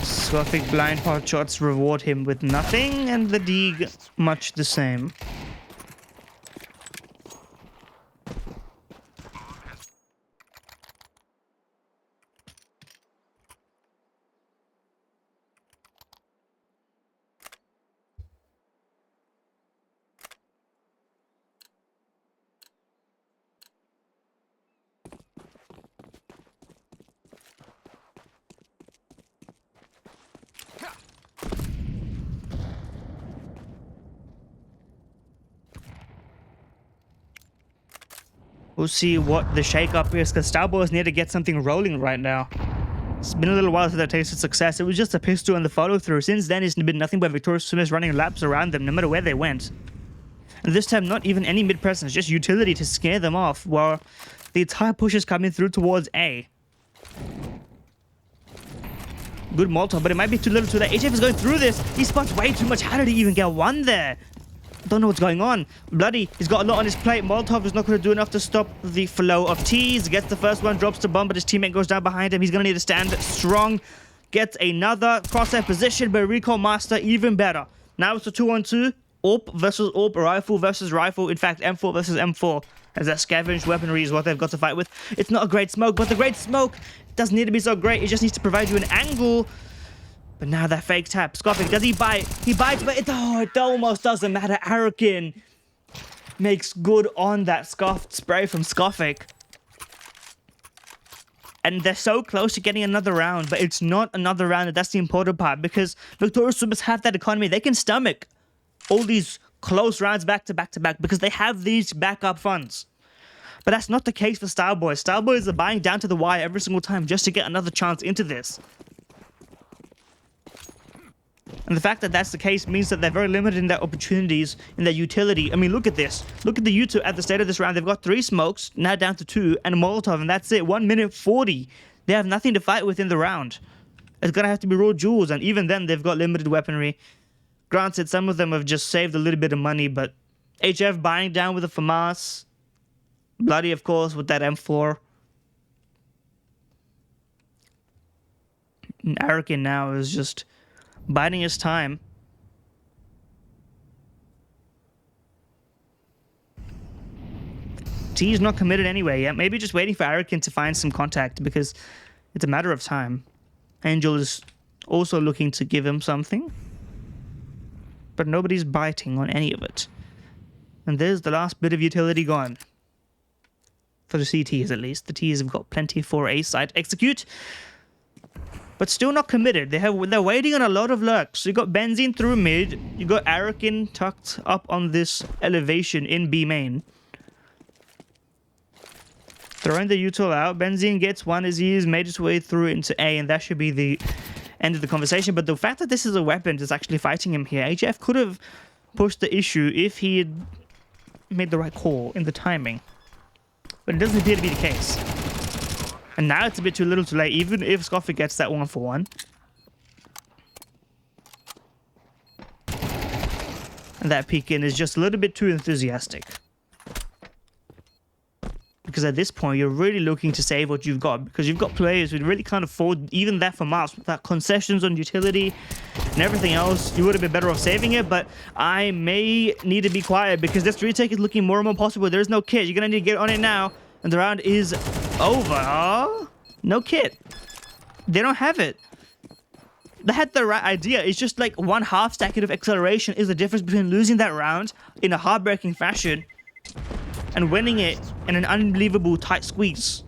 Skofik blind pot shots reward him with nothing, and the Deeg much the same. We'll see what the shake-up is, because Starboys need to get something rolling right now. It's been a little while since they tasted success. It was just a pistol and the follow-through. Since then, it's been nothing but Victorious Swimmers running laps around them, no matter where they went. And this time, not even any mid-presence, just utility to scare them off, while the entire push is coming through towards A. Good Molotov, but it might be too little too late. HF is going through this. He spots way too much. How did he even get one there? Don't know what's going on. Bloody, he's got a lot on his plate. Molotov is not going to do enough to stop the flow of T's. Gets the first one, drops the bomb, but his teammate goes down behind him. He's going to need to stand strong. Gets another crosshair position, but Recall Master even better. Now it's a 2-on-2. AWP versus AWP, rifle versus rifle. In fact, M4 versus M4. As that scavenged weaponry is what they've got to fight with. It's not a great smoke, but the great smoke doesn't need to be so great. It just needs to provide you an angle. But now that fake tap. Skofik, does he bite? He bites, but it almost doesn't matter. Arakin makes good on that scuffed spray from Skofik. And they're so close to getting another round, but it's not another round, and that's the important part, because Victorious Swimmers have that economy. They can stomach all these close rounds back to back to back, because they have these backup funds. But that's not the case for Starboys. Starboys are buying down to the wire every single time just to get another chance into this. And the fact that that's the case means that they're very limited in their opportunities, in their utility. I mean, look at this. Look at the U2 at the start of this round. They've got 3 smokes, now down to 2, and a Molotov, and that's it. 1 minute 40. They have nothing to fight with in the round. It's going to have to be raw jewels, and even then, they've got limited weaponry. Granted, some of them have just saved a little bit of money, but HF buying down with a FAMAS. Bloody, of course, with that M4. And Arakin now is just biding his time. T's not committed anyway yet. Maybe just waiting for Arakin to find some contact because it's a matter of time. Angel is also looking to give him something, but nobody's biting on any of it. And there's the last bit of utility gone. For the CTs at least. The T's have got plenty for a site execute, but still not committed. They're waiting on a lot of lurks. You got Benzene through mid. You got Arakin tucked up on this elevation in B main. Throwing the util out. Benzene gets one as he has made his way through into A, and that should be the end of the conversation. But the fact that this is a weapon that's actually fighting him here, HF could have pushed the issue if he had made the right call in the timing. But it doesn't appear to be the case. And now it's a bit too little too late, even if Scoffer gets that 1-for-1. And that peek in is just a little bit too enthusiastic. Because at this point, you're really looking to save what you've got. Because you've got players who really can't afford even that for miles. Without concessions on utility and everything else, you would have been better off saving it. But I may need to be quiet because this retake is looking more and more possible. There's no kit. You're going to need to get on it now. And the round is over. Oh, no kit. They don't have it. They had the right idea. It's just like 1/2 stack of acceleration is the difference between losing that round in a heartbreaking fashion and winning it in an unbelievable tight squeeze.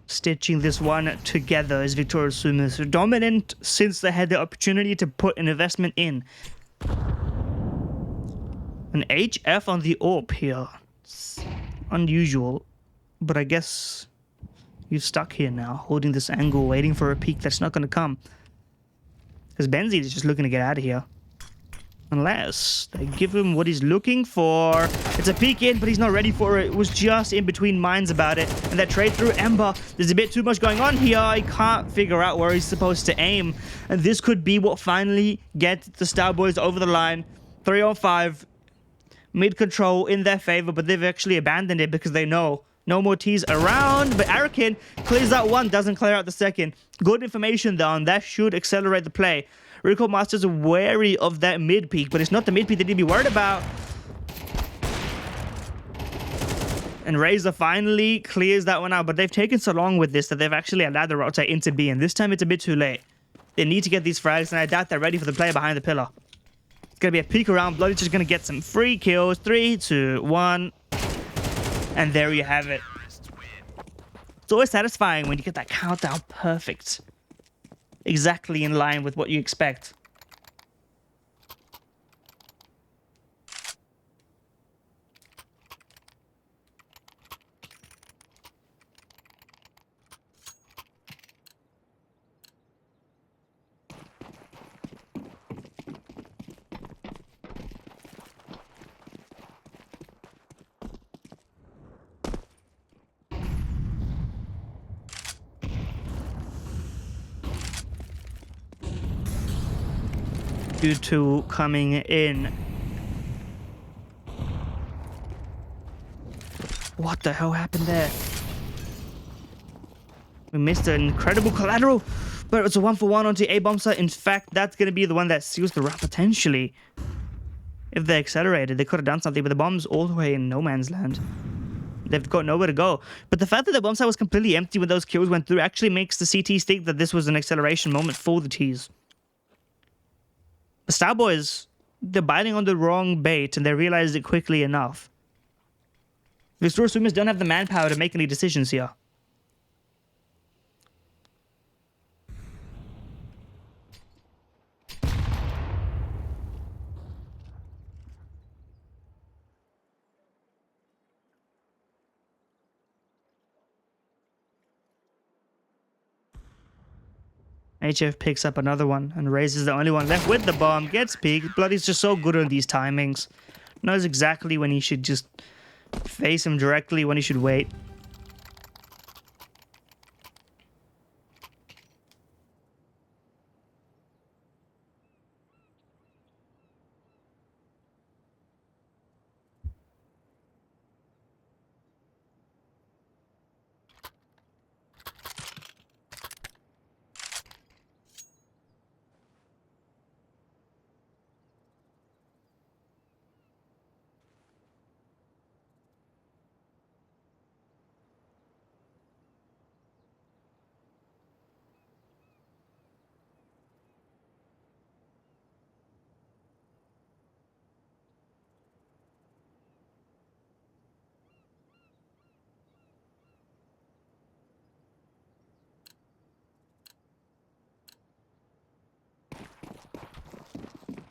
Stitching this one together is Victoria's SUMUS. Dominant since they had the opportunity to put an investment in. An HF on the AWP here. It's unusual, but I guess you're stuck here now, holding this angle, waiting for a peak that's not going to come. Because Benzie is just looking to get out of here. Unless they give him what he's looking for. It's a peek in, but he's not ready for it. It was just in between minds about it. And that trade through Ember. There's a bit too much going on here. He can't figure out where he's supposed to aim. And this could be what finally gets the Starboys over the line. 3-on-5. Mid control in their favor, but they've actually abandoned it because they know no more T's around. But Arakin clears out one, doesn't clear out the second. Good information though, and that should accelerate the play. Recall Masters are wary of that mid peak, but it's not the mid peak they need to be worried about. And Razor finally clears that one out, but they've taken so long with this that they've actually allowed the rotate into B, and this time it's a bit too late. They need to get these frags, and I doubt they're ready for the player behind the pillar. It's going to be a peek around. Bloody just going to get some free kills. 3, 2, 1. And there you have it. It's always satisfying when you get that countdown perfect. Exactly in line with what you expect. U2 coming in. What the hell happened there? We missed an incredible collateral, but it's a 1-for-1 onto A-bomb site. In fact, that's going to be the one that seals the round potentially. If they accelerated, they could have done something, but the bomb's all the way in no man's land. They've got nowhere to go. But the fact that the bomb site was completely empty when those kills went through actually makes the CTs think that this was an acceleration moment for the T's. The Starboys, they're biting on the wrong bait, and they realized it quickly enough. Victoria's SUMUS don't have the manpower to make any decisions here. HF picks up another one, and Razor's the only one left with the bomb. Gets peeked. Bloody's just so good on these timings. Knows exactly when he should just face him directly, when he should wait.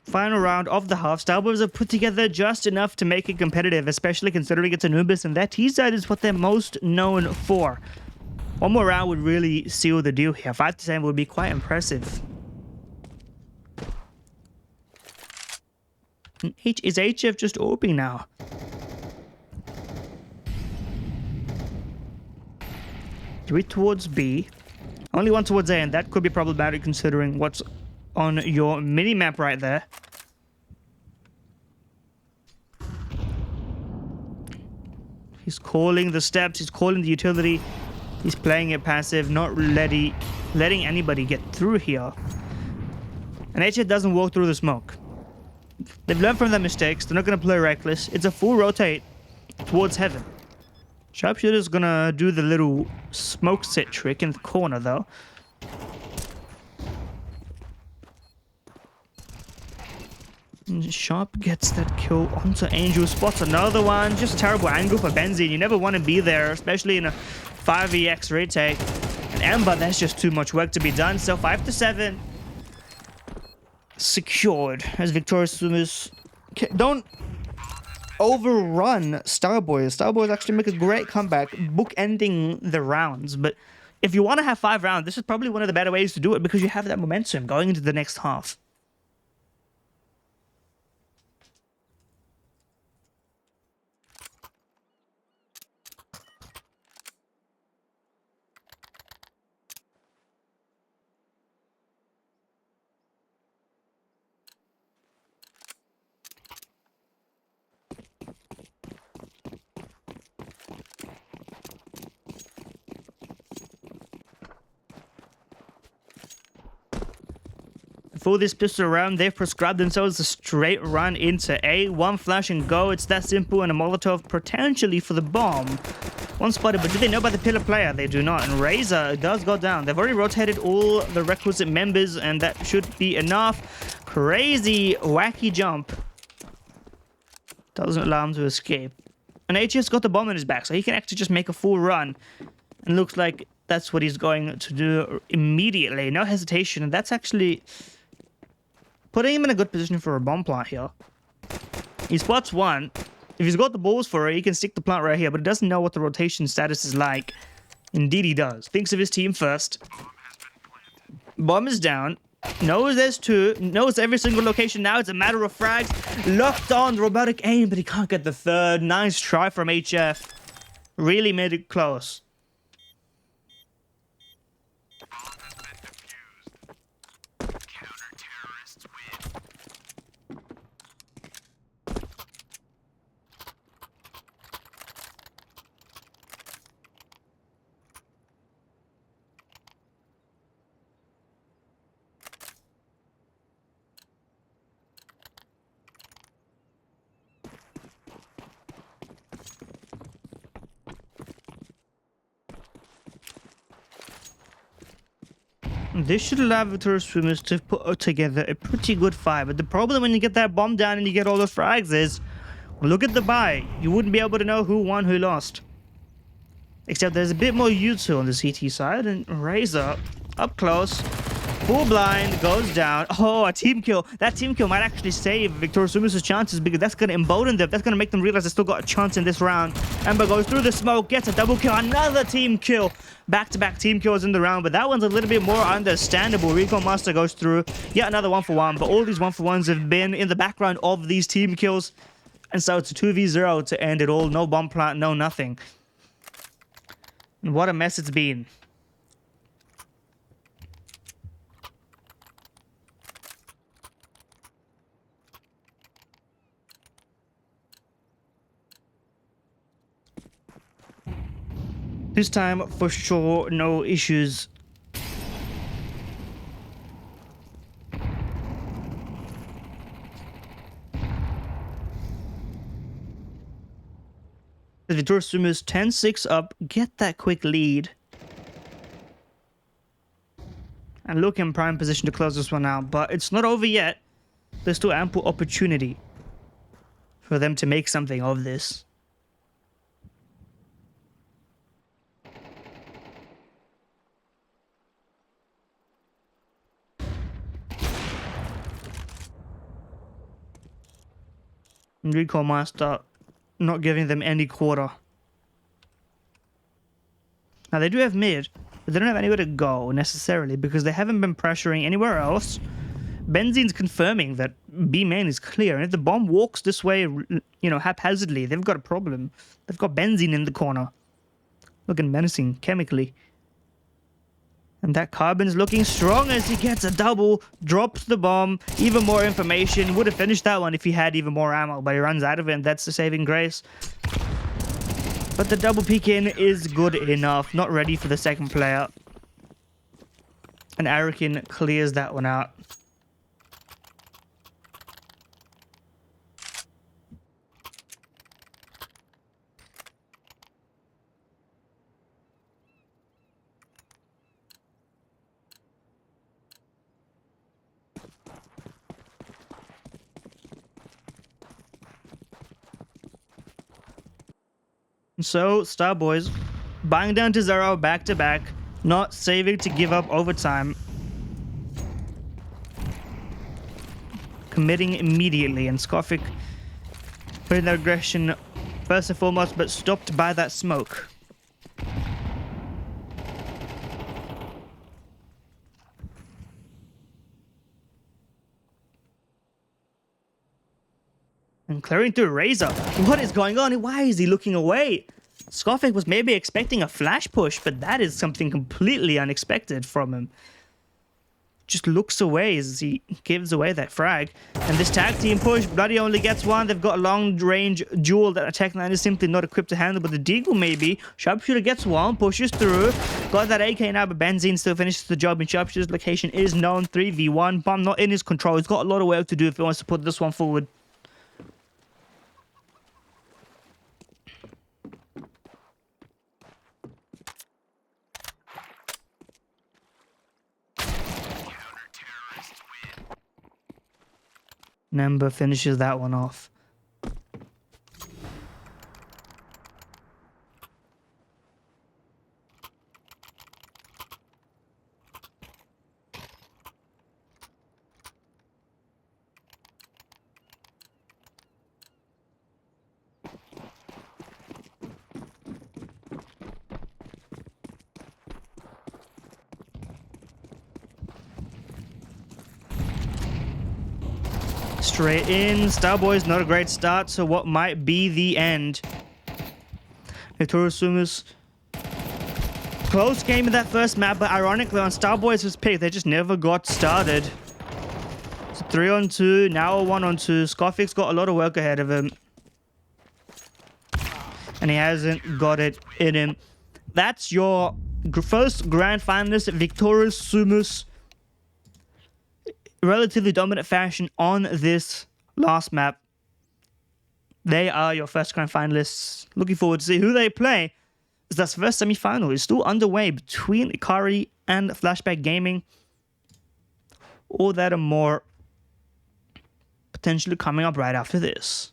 Final round of the half. Starboys have put together just enough to make it competitive, especially considering it's Anubis, and that T-side is what they're most known for. One more round would really seal the deal here. 5-7 would be quite impressive. Is HF just opening now? Three towards B. Only one towards A, and that could be problematic considering what's on your mini-map right there. He's calling the steps, he's calling the utility. He's playing it passive, not letting anybody get through here. And HF doesn't walk through the smoke. They've learned from their mistakes, they're not going to play reckless. It's a full rotate towards heaven. Sharpshooter's gonna do the little smoke sit trick in the corner though. Sharp gets that kill onto Angel, spots another one. Just terrible angle for Benzine. You never want to be there, especially in a 5EX retake. And Ember, that's just too much work to be done. So 5-7. Secured as Victorious SUMUS. Don't overrun Starboys. Starboys actually make a great comeback, bookending the rounds. But if you want to have 5 rounds, this is probably one of the better ways to do it because you have that momentum going into the next half. For this pistol round, they've prescribed themselves a straight run into A. One flash and go. It's that simple, and a Molotov potentially for the bomb. One spotted, but do they know about the pillar player? They do not. And Razor does go down. They've already rotated all the requisite members, and that should be enough. Crazy, wacky jump. Doesn't allow him to escape. And HF's got the bomb in his back, so he can actually just make a full run. And looks like that's what he's going to do immediately. No hesitation, and that's actually putting him in a good position for a bomb plant here. He spots one. If he's got the balls for it, he can stick the plant right here, but he doesn't know what the rotation status is like. Indeed he does. Thinks of his team first. Bomb is down. Knows there's 2. Knows every single location now. It's a matter of frags. Locked on robotic aim, but he can't get the 3rd. Nice try from HF. Really made it close. This should allow Victorious SUMUS to put together a pretty good fight. But the problem when you get that bomb down and you get all those frags is, look at the buy. You wouldn't be able to know who won, who lost. Except there's a bit more U2 on the CT side, and Razor up close. Full blind goes down. Oh, a team kill. That team kill might actually save Victorious SUMUS' chances because that's going to embolden them. That's going to make them realize they still got a chance in this round. Ember goes through the smoke, gets a double kill, another team kill. Back-to-back team kills in the round, but that one's a little bit more understandable. Recon Master goes through yet another 1-for-1, but all these 1-for-1s have been in the background of these team kills. And so it's a 2v0 to end it all. No bomb plant, no nothing. And what a mess it's been. This time, for sure, no issues. The Victorious SUMUS 10-6 up, get that quick lead. And look in prime position to close this one out, but it's not over yet. There's still ample opportunity for them to make something of this. Recall Master not giving them any quarter. Now they do have mid, but they don't have anywhere to go necessarily because they haven't been pressuring anywhere else. Benzine's confirming that B main is clear, and if the bomb walks this way, you know, haphazardly, they've got a problem. They've got Benzine in the corner, looking menacing chemically. And that Carbon's looking strong as he gets a double, drops the bomb. Even more information. Would have finished that one if he had even more ammo, but he runs out of it, and that's the saving grace. But the double peek in is good enough. Not ready for the second player. And Arakin clears that one out. So, Starboys buying down to 0 back-to-back, not saving to give up overtime. Committing immediately, and Skofik putting their aggression first and foremost, but stopped by that smoke. And clearing through Razor. What is going on? Why is he looking away? Skofik was maybe expecting a flash push, but that is something completely unexpected from him. Just looks away as he gives away that frag. And this tag team push, Bloody only gets one. They've got a long-range duel that Attack 9 is simply not equipped to handle, but the Deagle maybe. Sharpshooter gets one, pushes through. Got that AK now, but Benzine still finishes the job, and Sharpshooter's location is known. 3v1. Bomb not in his control. He's got a lot of work to do if he wants to put this one forward. Nemba finishes that one off. Straight in. Starboys, not a great start, so what might be the end? Victorious SUMUS. Close game in that first map, but ironically on Starboys' pick, they just never got started. It's a 3-on-2, now a 1-on-2. Skofik's got a lot of work ahead of him. And he hasn't got it in him. That's your first grand finalist, Victorious SUMUS. Relatively dominant fashion on this last map. They are your first grand finalists. Looking forward to see who they play. As that first semi-final is still underway between iKaRi and Flshbck Gaming. All that and more potentially coming up right after this.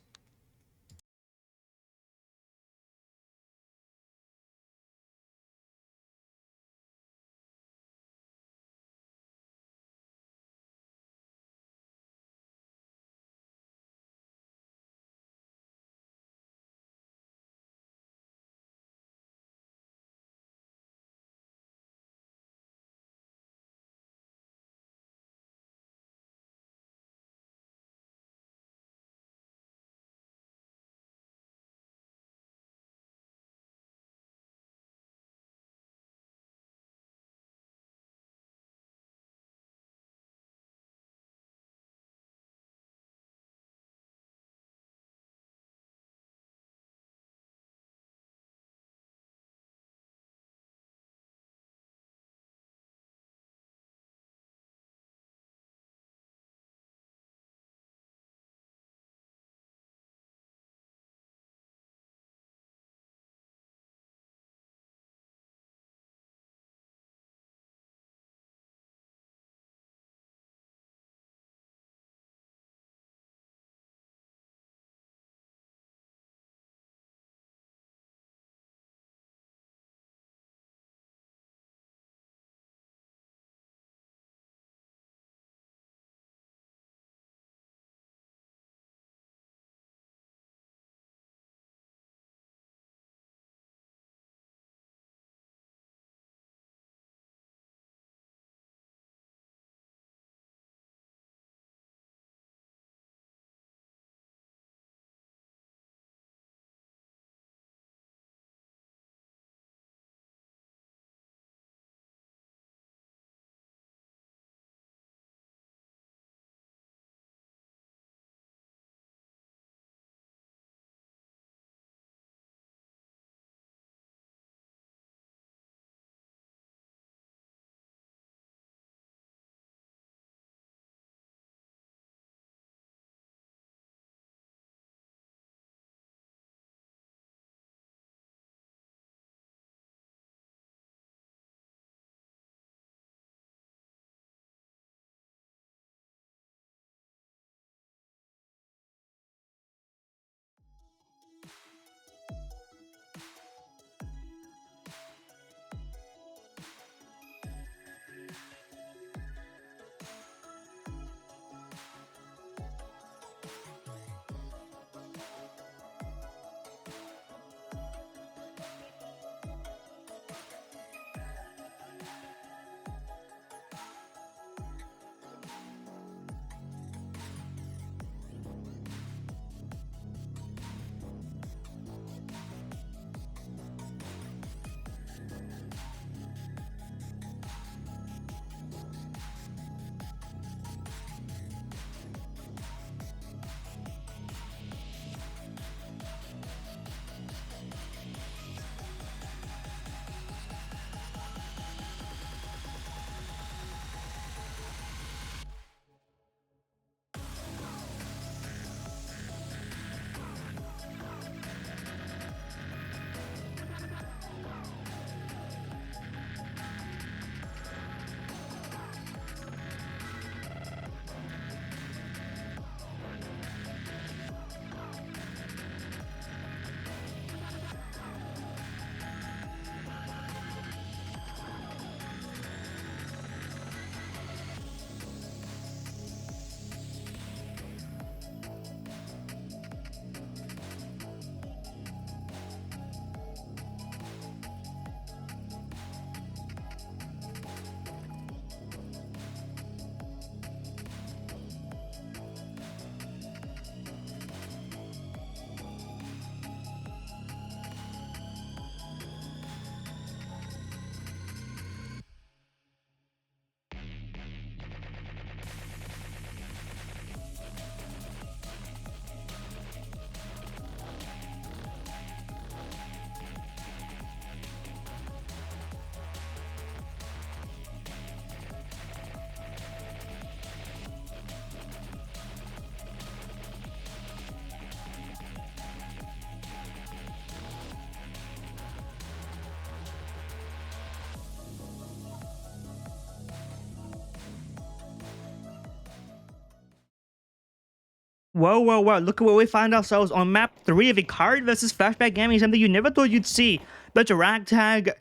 Whoa, whoa, whoa. Look at where we find ourselves on map 3 of iKaRi versus Flshbck Gaming. Something you never thought you'd see. Bunch of ragtag,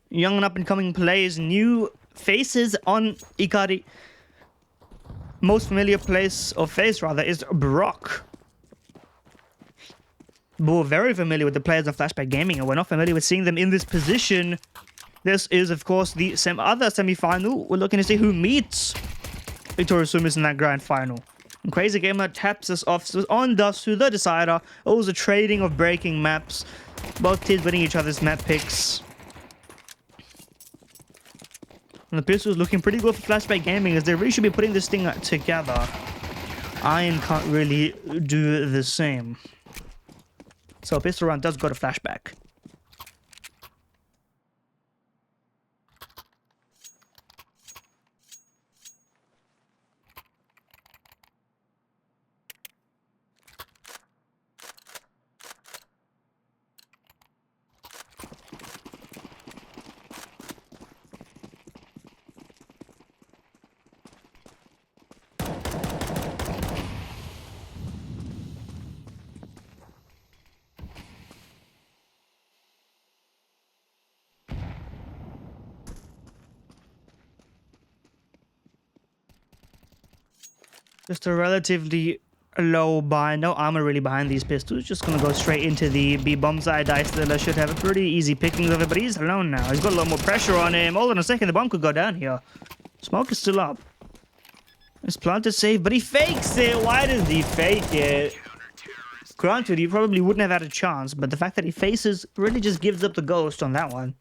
young and up-and-coming players, new faces on iKaRi. Most familiar place, or face rather, is Brock. We're very familiar with the players of Flshbck Gaming, and we're not familiar with seeing them in this position. This is, of course, the other semi-final. We're looking to see who meets Victorious SUMUS in that grand final. And Crazy Gamer taps us off on Dust2, the decider. It was a trading of breaking maps. Both teams winning each other's map picks. And the pistol's looking pretty good for Flshbck Gaming, as they really should be putting this thing together. Iron can't really do the same. So a pistol round does go to Flshbck. Just a relatively low buy. No armor really behind these pistols. Just gonna go straight into the B bomb side. Dust2IN should have a pretty easy pickings of it, but he's alone now. He's got a lot more pressure on him. Hold on a second, the bomb could go down here. Smoke is still up. It's planted safe, but he fakes it. Why does he fake it? Granted, he probably wouldn't have had a chance, but the fact that he faces really just gives up the ghost on that one.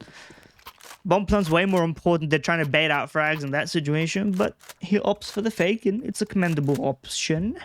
Bomb plant's way more important than trying to bait out frags in that situation, but he opts for the fake, and it's a commendable option.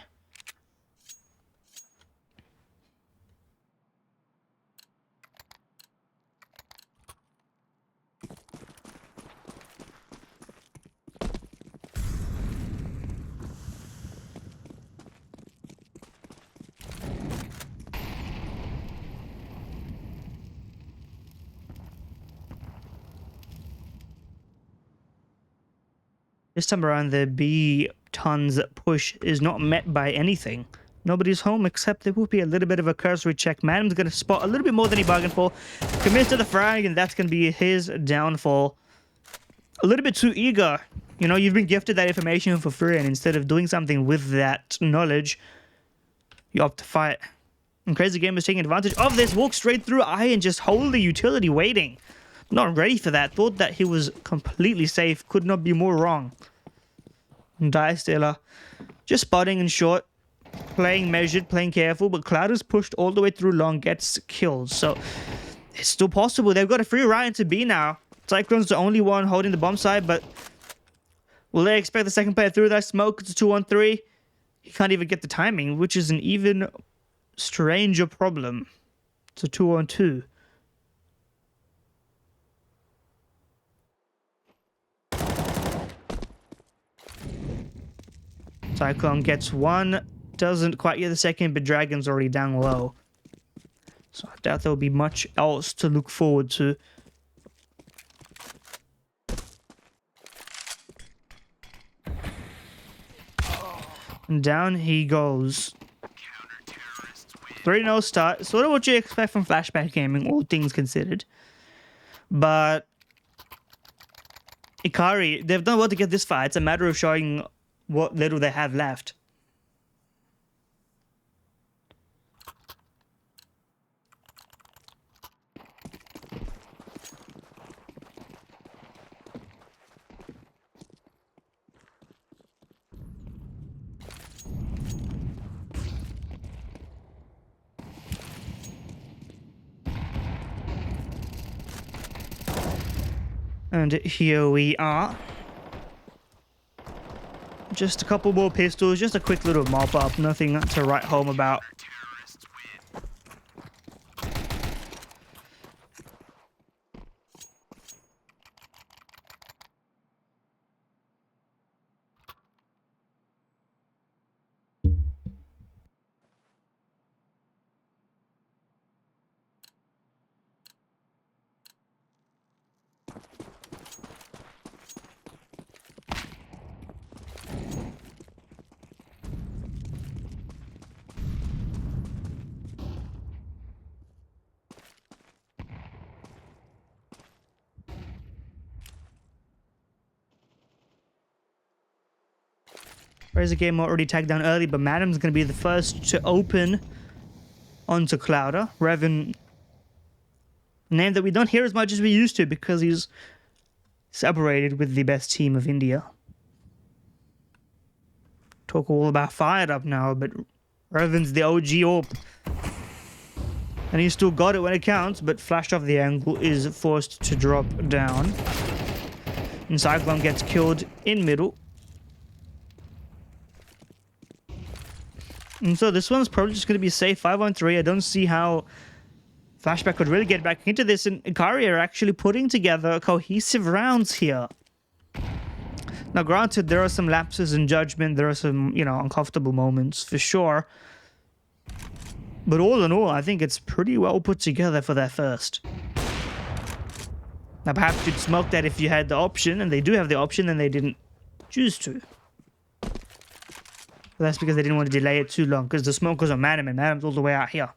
This time around, the B tons push is not met by anything. Nobody's home, except there will be a little bit of a cursory check. Madam's going to spot a little bit more than he bargained for. Commits to the frag, and that's going to be his downfall. A little bit too eager. You know, you've been gifted that information for free, and instead of doing something with that knowledge, you opt to fight. And Crazy Gamer is taking advantage of this. Walks straight through and just hold the utility waiting. Not ready for that. Thought that he was completely safe. Could not be more wrong. And Dust2IN just spotting in short. Playing measured, playing careful. But Cloud is pushed all the way through long. Gets killed. So it's still possible. They've got a free ride into B now. Cyclone's the only one holding the bomb side. But will they expect the second player through that smoke? It's a 2-on-3. He can't even get the timing, which is an even stranger problem. It's a 2-on-2. Cyclone gets one, doesn't quite get the second, but Dragon's already down low. So I doubt there will be much else to look forward to. And down he goes. 3-0 start. Sort of what you expect from Flshbck Gaming, all things considered. But iKaRi, they've done well to get this far. It's a matter of showing what little they have left. And here we are. Just a couple more pistols, just a quick little mop up, nothing to write home about. Razor Game already tagged down early, but Madam's going to be the first to open onto Clouder. Revan, a name that we don't hear as much as we used to because he's separated with the best team of India. Talk all about fired up now, but Revan's the OG AWP. And he still got it when it counts, but flashed off the angle is forced to drop down. And Cyclone gets killed in middle. And so this one's probably just going to be safe 5-on-3. I don't see how Flshbck could really get back into this. And iKaRi are actually putting together cohesive rounds here. Now, granted, there are some lapses in judgment. There are some, uncomfortable moments for sure. But all in all, I think it's pretty well put together for their first. Now, perhaps you'd smoke that if you had the option, and they do have the option, and they didn't choose to. But that's because they didn't want to delay it too long, because the smoke was on Madam, and Madam's all the way out here.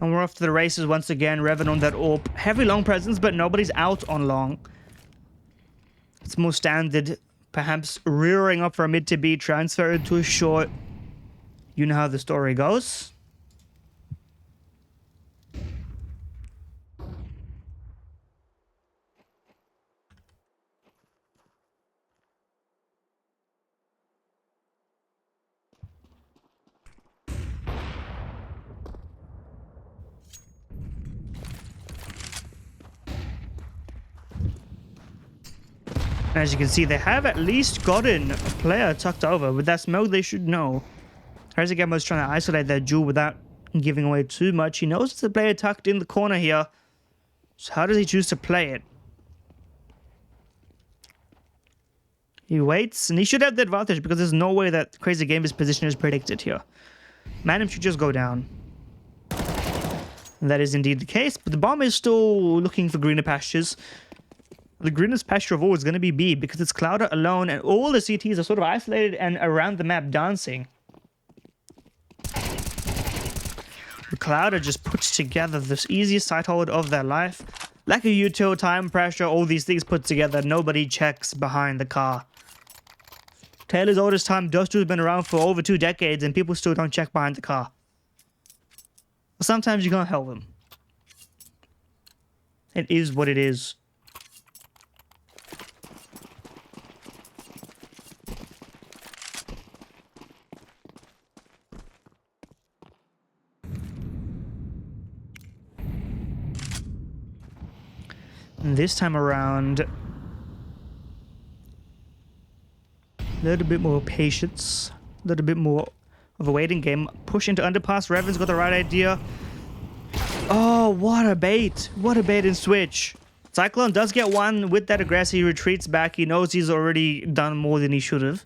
And we're off to the races once again. Revan on that AWP. Heavy long presence, but nobody's out on long. It's more standard. Perhaps rearing up for a mid to B, transfer into a short. You know how the story goes. As you can see, they have at least gotten a player tucked over. With that smoke, they should know. Flshbck was trying to isolate that jewel without giving away too much. He knows it's a player tucked in the corner here. So how does he choose to play it? He waits, and he should have the advantage because there's no way that Crazy Gamer's position is predicted here. Madam should just go down. And that is indeed the case, but the bomb is still looking for greener pastures. The greenest pasture of all is going to be B because it's Clouder alone and all the CTs are sort of isolated and around the map dancing. The Clouder just puts together this easiest side hold of their life. Lack of util, time pressure, all these things put together. Nobody checks behind the car. Taylor's oldest time, Dust2 has been around for over 2 decades and people still don't check behind the car. But sometimes you can't help them. It is what it is. And this time around, a little bit more patience, a little bit more of a waiting game. Push into underpass. Revan's got the right idea. Oh, what a bait. What a bait and switch. Cyclone does get one with that aggressive. He retreats back. He knows he's already done more than he should have.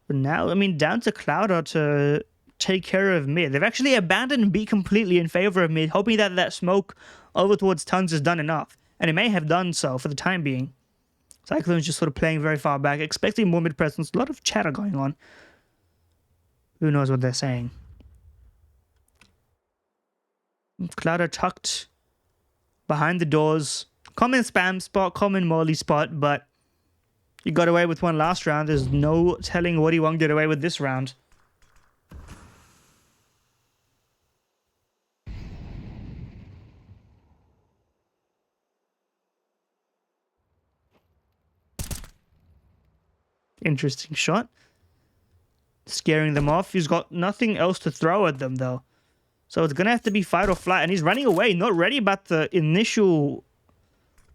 But now, I mean, down to Clouder to take care of mid. They've actually abandoned B completely in favor of mid, hoping that that smoke over towards Tons has done enough. And it may have done so for the time being. Cyclone's just sort of playing very far back, expecting more mid presence. A lot of chatter going on. Who knows what they're saying. Clouder tucked behind the doors. Common spam spot, common molly spot, but he got away with one last round. There's no telling what he won't get away with this round. Interesting shot. Scaring them off. He's got nothing else to throw at them, though. So it's going to have to be fight or flight. And he's running away, not ready about the initial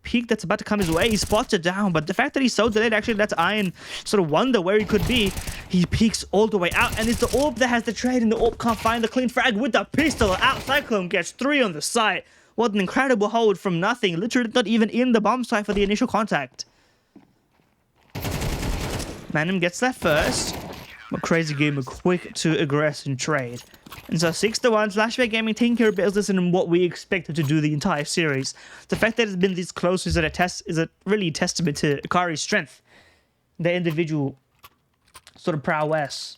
peak that's about to come his way. He spots it down, but the fact that he's so delayed actually lets Iron sort of wonder where he could be. He peeks all the way out, and it's the Orb that has the trade, and the Orb can't find the clean frag with the pistol out. Cyclone gets 3 on the site. What an incredible hold from nothing. Literally not even in the bomb site for the initial contact. Manum gets that first. But Crazy Gamer quick to aggress and trade. And so 6-1, Flshbck Gaming taking care of business in what we expected to do the entire series. The fact that it's been this close is a really testament to iKaRi's strength. Their individual sort of prowess.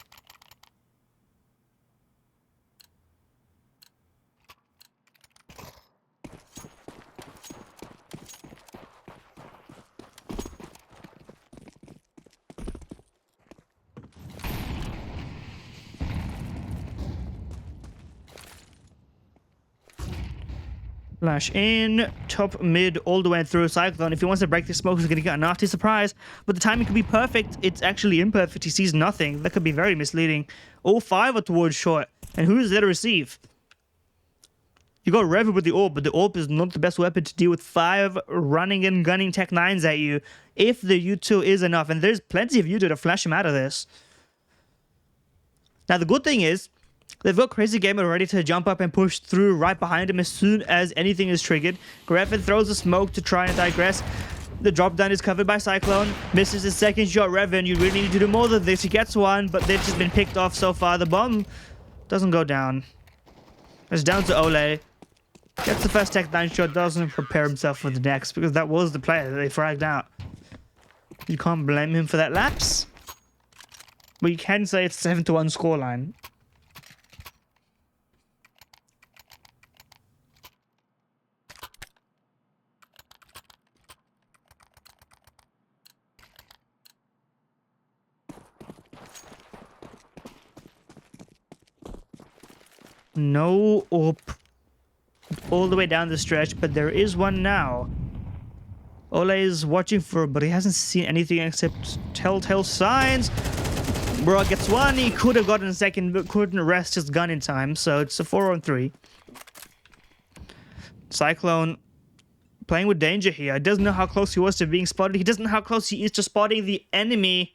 Flash in, top, mid, all the way through Cyclone. If he wants to break the smoke, he's going to get a nasty surprise. But the timing could be perfect. It's actually imperfect. He sees nothing. That could be very misleading. All 5 are towards short. And who is there to receive? You got Revan with the Orb, but the Orb is not the best weapon to deal with 5 running and gunning Tech 9s at you. If the U2 is enough. And there's plenty of U2 to flash him out of this. Now, the good thing is, they've got Crazy Gamer ready to jump up and push through right behind him as soon as anything is triggered. Revan throws a smoke to try and digress. The drop down is covered by Cyclone. Misses his second shot. Revan, you really need to do more than this. He gets one, but they've just been picked off so far. The bomb doesn't go down. It's down to Ole. Gets the first Tech 9 shot. Doesn't prepare himself for the next because that was the player that they fragged out. You can't blame him for that lapse. But you can say it's 7-1 scoreline. No Orb all the way down the stretch, but there is one now. Ole is watching for it, but he hasn't seen anything except telltale signs. Bro gets one. He could have gotten a second, but couldn't rest his gun in time, so it's a 4-on-3. Cyclone playing with danger here. He doesn't know how close he was to being spotted. He doesn't know how close he is to spotting the enemy.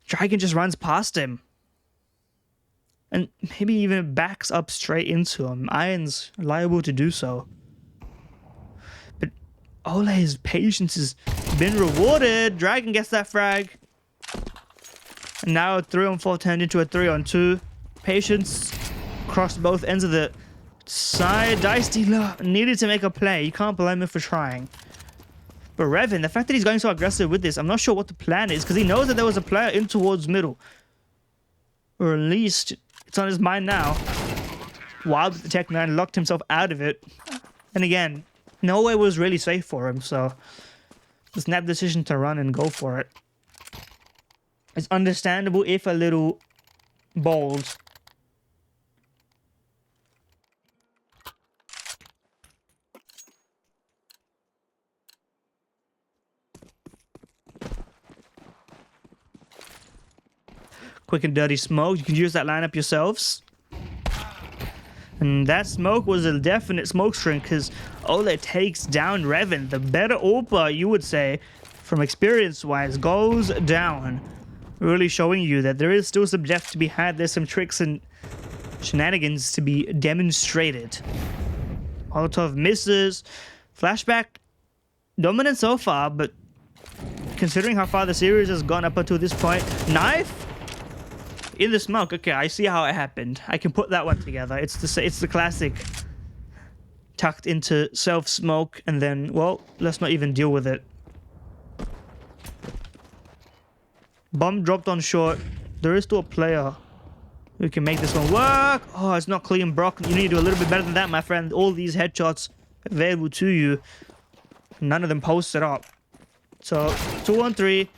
Dragon just runs past him. And maybe even backs up straight into him. Iron's liable to do so. But Ole's patience has been rewarded. Dragon gets that frag. And now a 3-on-4 turned into a 3-on-2. Patience crossed both ends of the side. Dice Dealer needed to make a play. You can't blame him for trying. But Revan, the fact that he's going so aggressive with this, I'm not sure what the plan is. Because he knows that there was a player in towards middle. Or at least it's on his mind now. Wild the Tech 9 locked himself out of it. And again, nowhere was really safe for him, so the snap decision to run and go for it. It's understandable if a little bold. Quick and dirty smoke. You can use that lineup yourselves. And that smoke was a definite smoke string because Ole takes down Revan. The better Orpa, you would say, from experience-wise, goes down. Really showing you that there is still some depth to be had. There's some tricks and shenanigans to be demonstrated. Molotov misses. Flshbck dominant so far, but considering how far the series has gone up until this point, knife in the smoke. Okay, I see how it happened. I can put that one together. It's the classic tucked into self-smoke and then, well, let's not even deal with it. Bomb dropped on short. There is still a player who can make this one work. Oh, it's not clean, Brock. You need to do a little bit better than that, my friend. All these headshots available to you. None of them posted up. So, 2-on-3.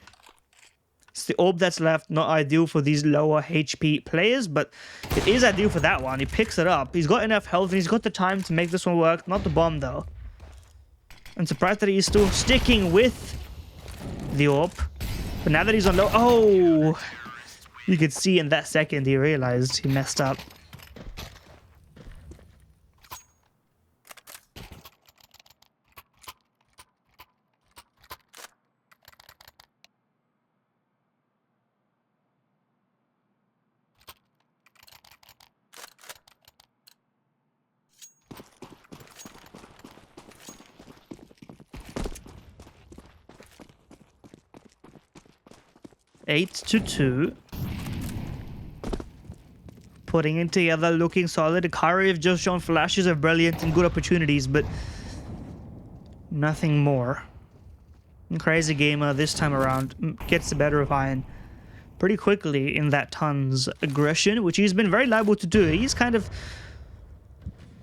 It's the Orb that's left. Not ideal for these lower HP players, but it is ideal for that one. He picks it up. He's got enough health and he's got the time to make this one work. Not the bomb, though. I'm surprised that he's still sticking with the Orb. But now that he's on low, oh, you could see in that second he realized he messed up. Eight to 2. Putting it together, looking solid. iKaRi have just shown flashes of brilliant and good opportunities, but nothing more. And Crazy Gamer this time around gets the better of Iron pretty quickly in that Tun's aggression, which he's been very liable to do. He's kind of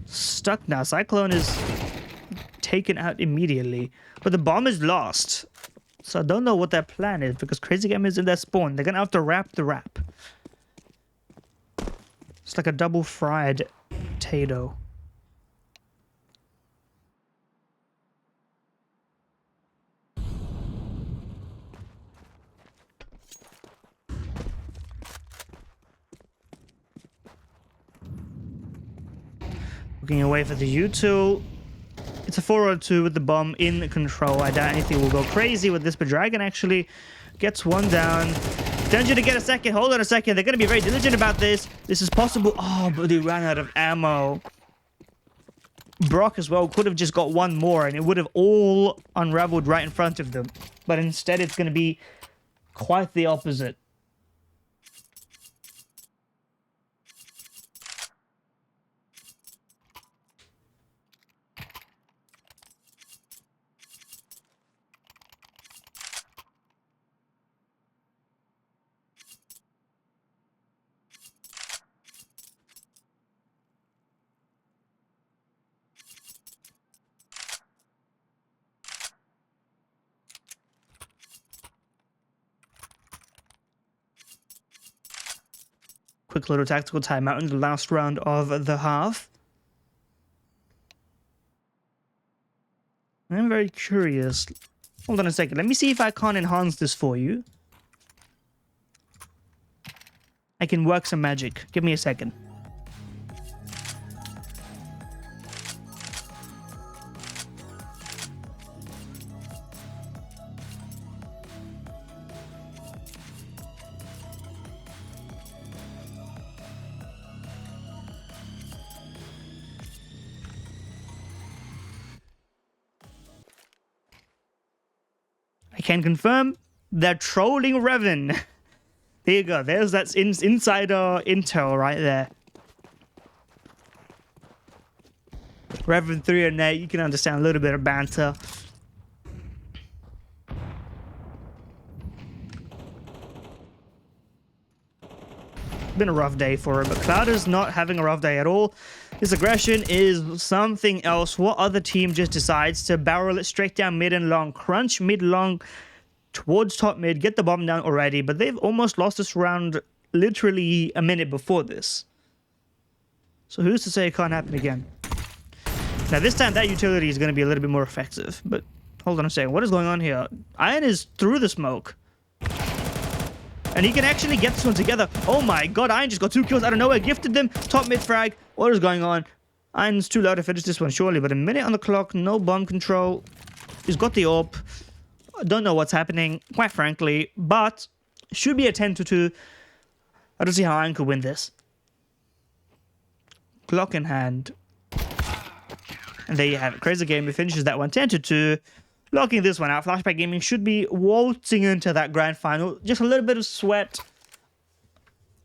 stuck now. Cyclone is taken out immediately, but the bomb is lost. So I don't know what their plan is, because Crazy Gamer is in their spawn. They're gonna have to wrap the wrap. It's like a double fried potato. Looking away for the U-tool. It's a 4-on-2 with the bomb in control. I doubt anything will go crazy with this, but Dragon actually gets one down. Danger to get a second. Hold on a second. They're going to be very diligent about this. This is possible. Oh, but they ran out of ammo. Brock as well could have just got one more, and it would have all unraveled right in front of them. But instead, it's going to be quite the opposite. Quick little tactical timeout in the last round of the half. I'm very curious. Hold on a second. Let me see if I can't enhance this for you. I can work some magic. Give me a second. I can confirm they're trolling Revan. There you go. There's that insider intel right there. Revan 3 and 8, you can understand a little bit of banter. Been a rough day for him, but Cloud is not having a rough day at all. His aggression is something else. What other team just decides to barrel it straight down mid and long, crunch mid long towards top mid, get the bomb down already, but they've almost lost this round literally a minute before this. So who's to say it can't happen again? Now this time that utility is going to be a little bit more effective, but hold on a second. What is going on here? Iron is through the smoke. And he can actually get this one together. Oh my god, Iron just got 2 kills out of nowhere. Gifted them. Top mid frag. What is going on? Iron's too low to finish this one, surely. But a minute on the clock. No bomb control. He's got the AWP. I don't know what's happening, quite frankly. But should be a 10 to 2. I don't see how Iron could win this. Clock in hand. And there you have it. Crazy Gamer finishes that one 10 to 2. Locking this one out. Flshbck Gaming should be waltzing into that grand final. Just a little bit of sweat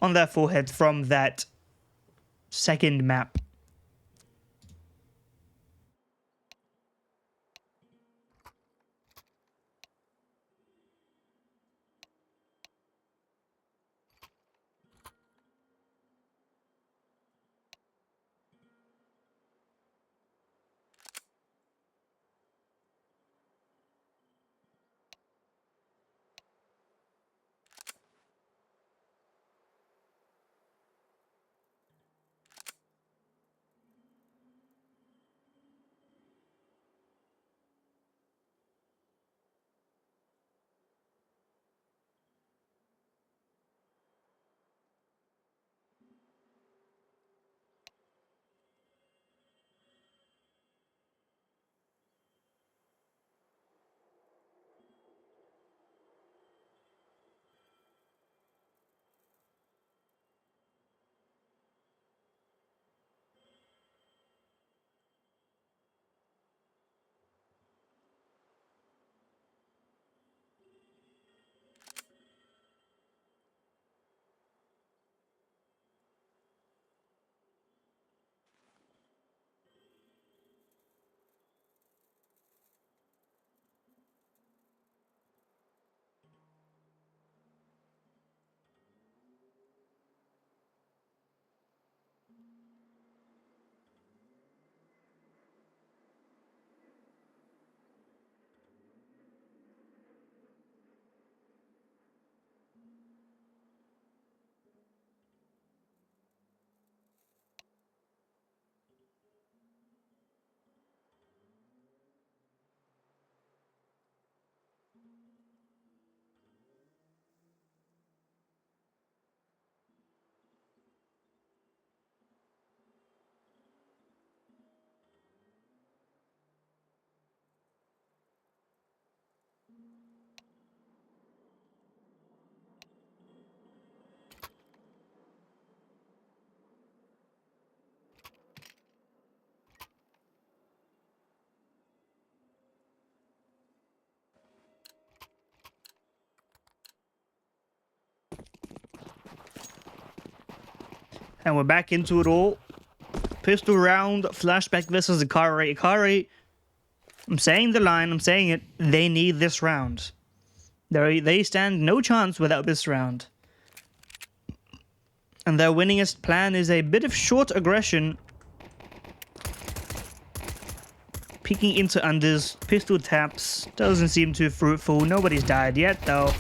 on their foreheads from that second map. And we're back into it all. Pistol round, Flshbck versus iKaRi. iKaRi, I'm saying the line, I'm saying it, they need this round. They stand no chance without this round. And their winningest plan is a bit of short aggression. Peeking into unders, pistol taps, doesn't seem too fruitful. Nobody's died yet though.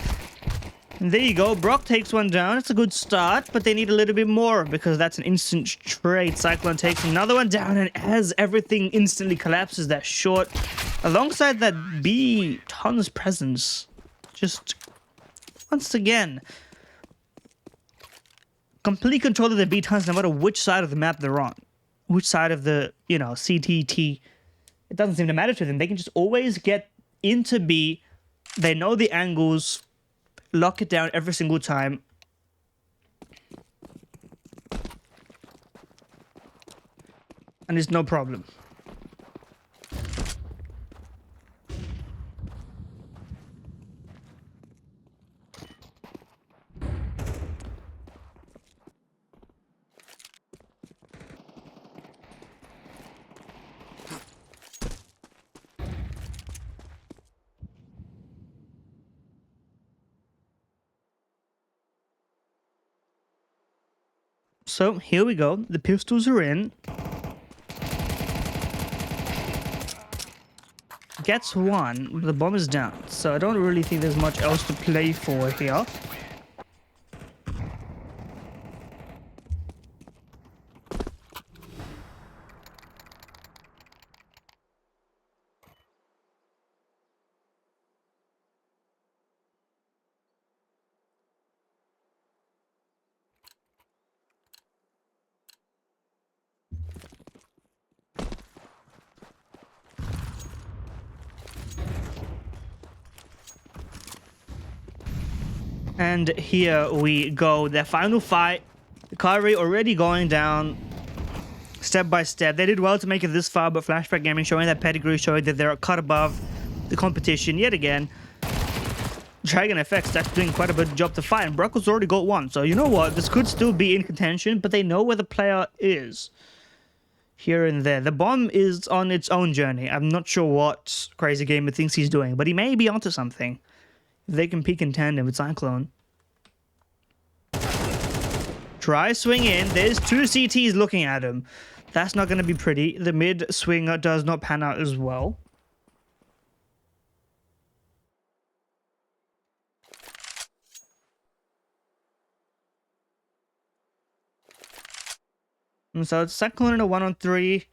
And there you go, Brock takes one down. It's a good start, but they need a little bit more because that's an instant trade. Cyclone takes another one down, and as everything instantly collapses, that short, alongside that B tons presence, just once again, complete control of the B tons no matter which side of the map they're on. Which side of the, you know, CTT. It doesn't seem to matter to them. They can just always get into B. They know the angles. Lock it down every single time. And it's no problem. So here we go. The pistols are in. Gets one. The bomb is down. So I don't really think there's much else to play for here. And here we go. Their final fight. iKaRi already going down step by step. They did well to make it this far, but Flshbck Gaming showing that pedigree, showing that they're a cut above the competition yet again. Dragon FX, that's doing quite a good job to fight, and Brockle's already got one. So you know what? This could still be in contention, but they know where the player is. Here and there. The bomb is on its own journey. I'm not sure what Crazy Gamer thinks he's doing, but he may be onto something. They can peek in tandem with Cyclone. Try swing in. There's two CTs looking at him. That's not going to be pretty. The mid swing does not pan out as well. And so it's Cyclone in a 1-on-3.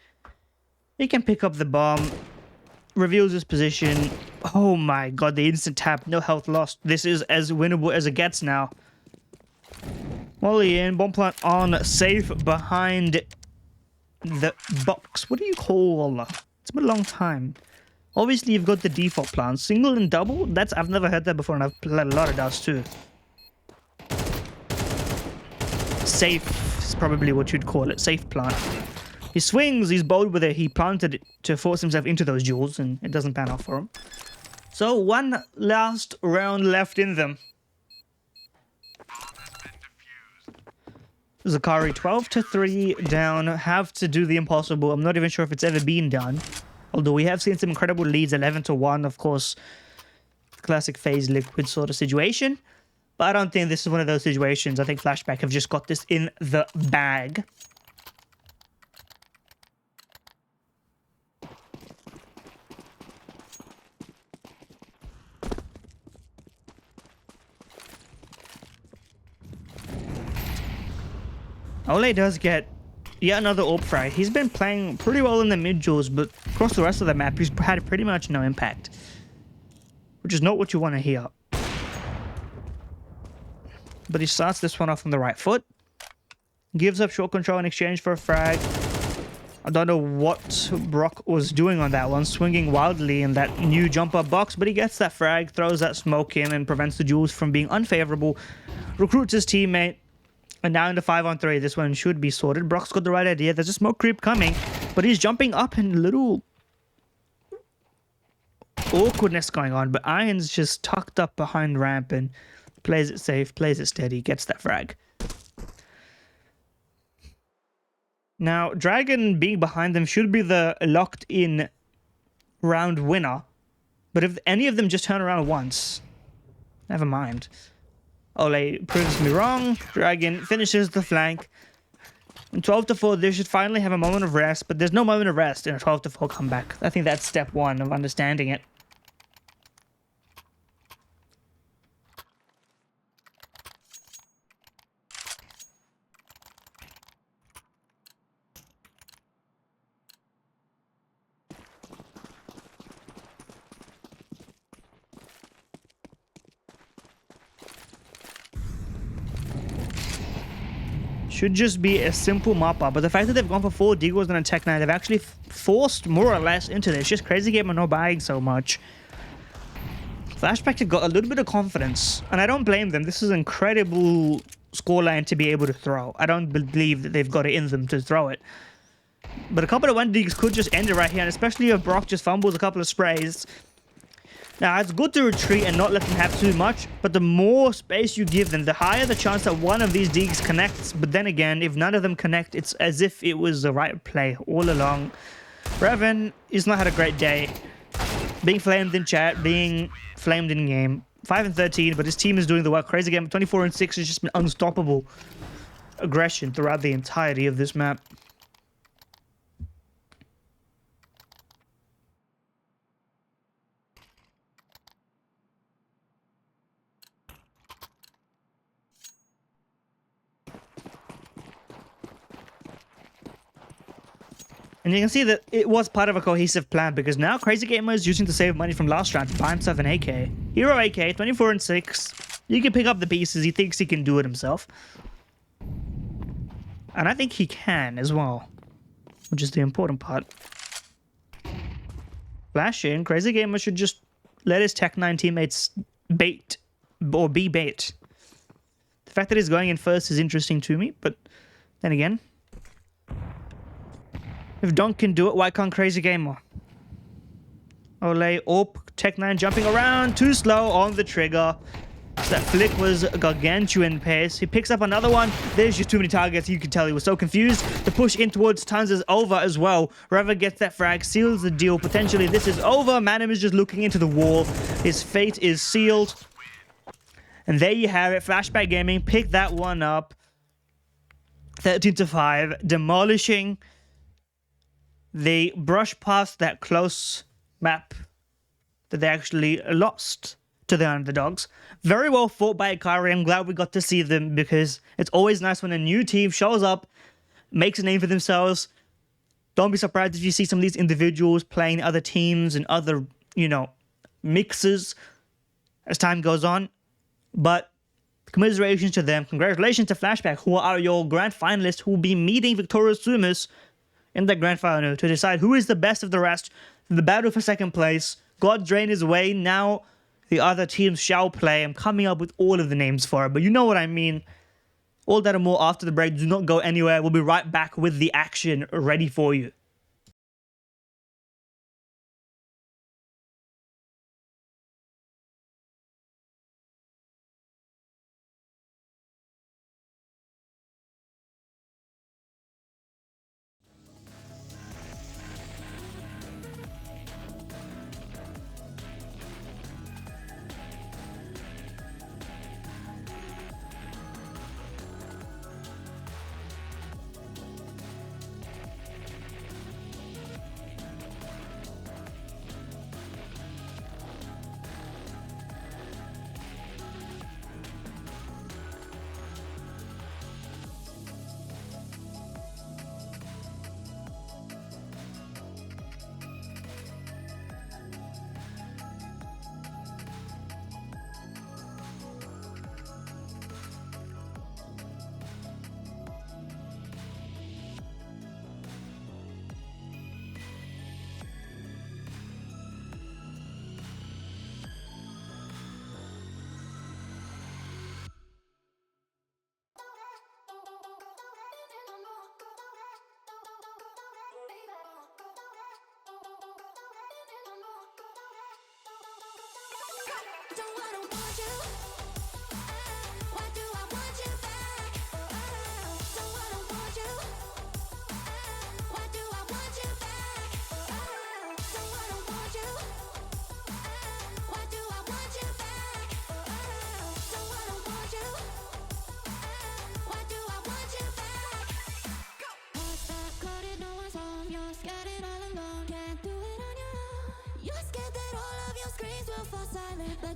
He can pick up the bomb. Reveals his position. Oh my god, the instant tap, no health lost. This is as winnable as it gets now. Molly in, bomb plant on, safe behind the box. What do you call? It's been a long time. Obviously, you've got the default plant. Single and double? I've never heard that before, and I've played a lot of Dust too. Safe is probably what you'd call it. Safe plant. He swings, he's bold with it. He planted it to force himself into those jewels, and it doesn't pan out for him. So, one last round left in them. iKaRi 12-3 down. Have to do the impossible. I'm not even sure if it's ever been done. Although we have seen some incredible leads, 11-1, of course. Classic phase liquid sort of situation. But I don't think this is one of those situations. I think Flshbck have just got this in the bag. Ole does get yet another AWP frag. He's been playing pretty well in the mid-jewels, but across the rest of the map, he's had pretty much no impact. Which is not what you want to hear. But he starts this one off on the right foot. Gives up short control in exchange for a frag. I don't know what Brock was doing on that one, swinging wildly in that new jump-up box, but he gets that frag, throws that smoke in, and prevents the jewels from being unfavorable. Recruits his teammate. And now into 5-on-3, this one should be sorted. Brock's got the right idea. There's a smoke creep coming, but he's jumping up and little awkwardness going on. But Iron's just tucked up behind ramp and plays it safe, plays it steady, gets that frag. Now, Dragon being behind them should be the locked-in round winner. But if any of them just turn around once, never mind. Ole proves me wrong. Dragon finishes the flank. In 12-4, they should finally have a moment of rest, but there's no moment of rest in a 12-4 comeback. I think that's step one of understanding it. Should just be a simple mop-up, but the fact that they've gone for 4 deagles and a Tech 9, they've actually forced more or less into this. Just Crazy Gamer not buying so much. Flshbck have got a little bit of confidence, and I don't blame them. This is an incredible scoreline to be able to throw. I don't believe that they've got it in them to throw it. But a couple of 1 deags could just end it right here, and especially if Brock just fumbles a couple of sprays. Now, it's good to retreat and not let them have too much, but the more space you give them, the higher the chance that one of these deags connects. But then again, if none of them connect, it's as if it was the right play all along. Revan has not had a great day. Being flamed in chat, being flamed in game. 5 and 13, but his team is doing the work. Crazy Game 24 and 6 has just been unstoppable aggression throughout the entirety of this map. And you can see that it was part of a cohesive plan, because now Crazy Gamer is using to save money from last round to buy himself an AK. Hero AK, 24 and 6. You can pick up the pieces. He thinks he can do it himself. And I think he can as well, which is the important part. Flash in. Crazy Gamer should just let his Tech 9 teammates bait, or be bait. The fact that he's going in first is interesting to me, but then again, if Donk can do it, why can't Crazy Gamer? Ole, Orp, Tech 9 jumping around, too slow on the trigger. So that flick was gargantuan pace. He picks up another one. There's just too many targets. You can tell he was so confused. The push in towards Tons is over as well. Rever gets that frag, seals the deal. Potentially this is over. Manum is just looking into the wall. His fate is sealed. And there you have it. Flshbck Gaming picked that one up. 13-5. Demolishing. They brushed past that close map that they actually lost to the underdogs. Very well fought by iKaRi. I'm glad we got to see them, because it's always nice when a new team shows up, makes a name for themselves. Don't be surprised if you see some of these individuals playing other teams and other, mixes as time goes on. But commiserations to them. Congratulations to Flshbck, who are your grand finalists, who will be meeting Victorious SUMUS in the grand final to decide who is the best of the rest. The battle for second place. God drained his way. Now the other teams shall play. I'm coming up with all of the names for it, but you know what I mean. All that and more after the break. Do not go anywhere. We'll be right back with the action ready for you.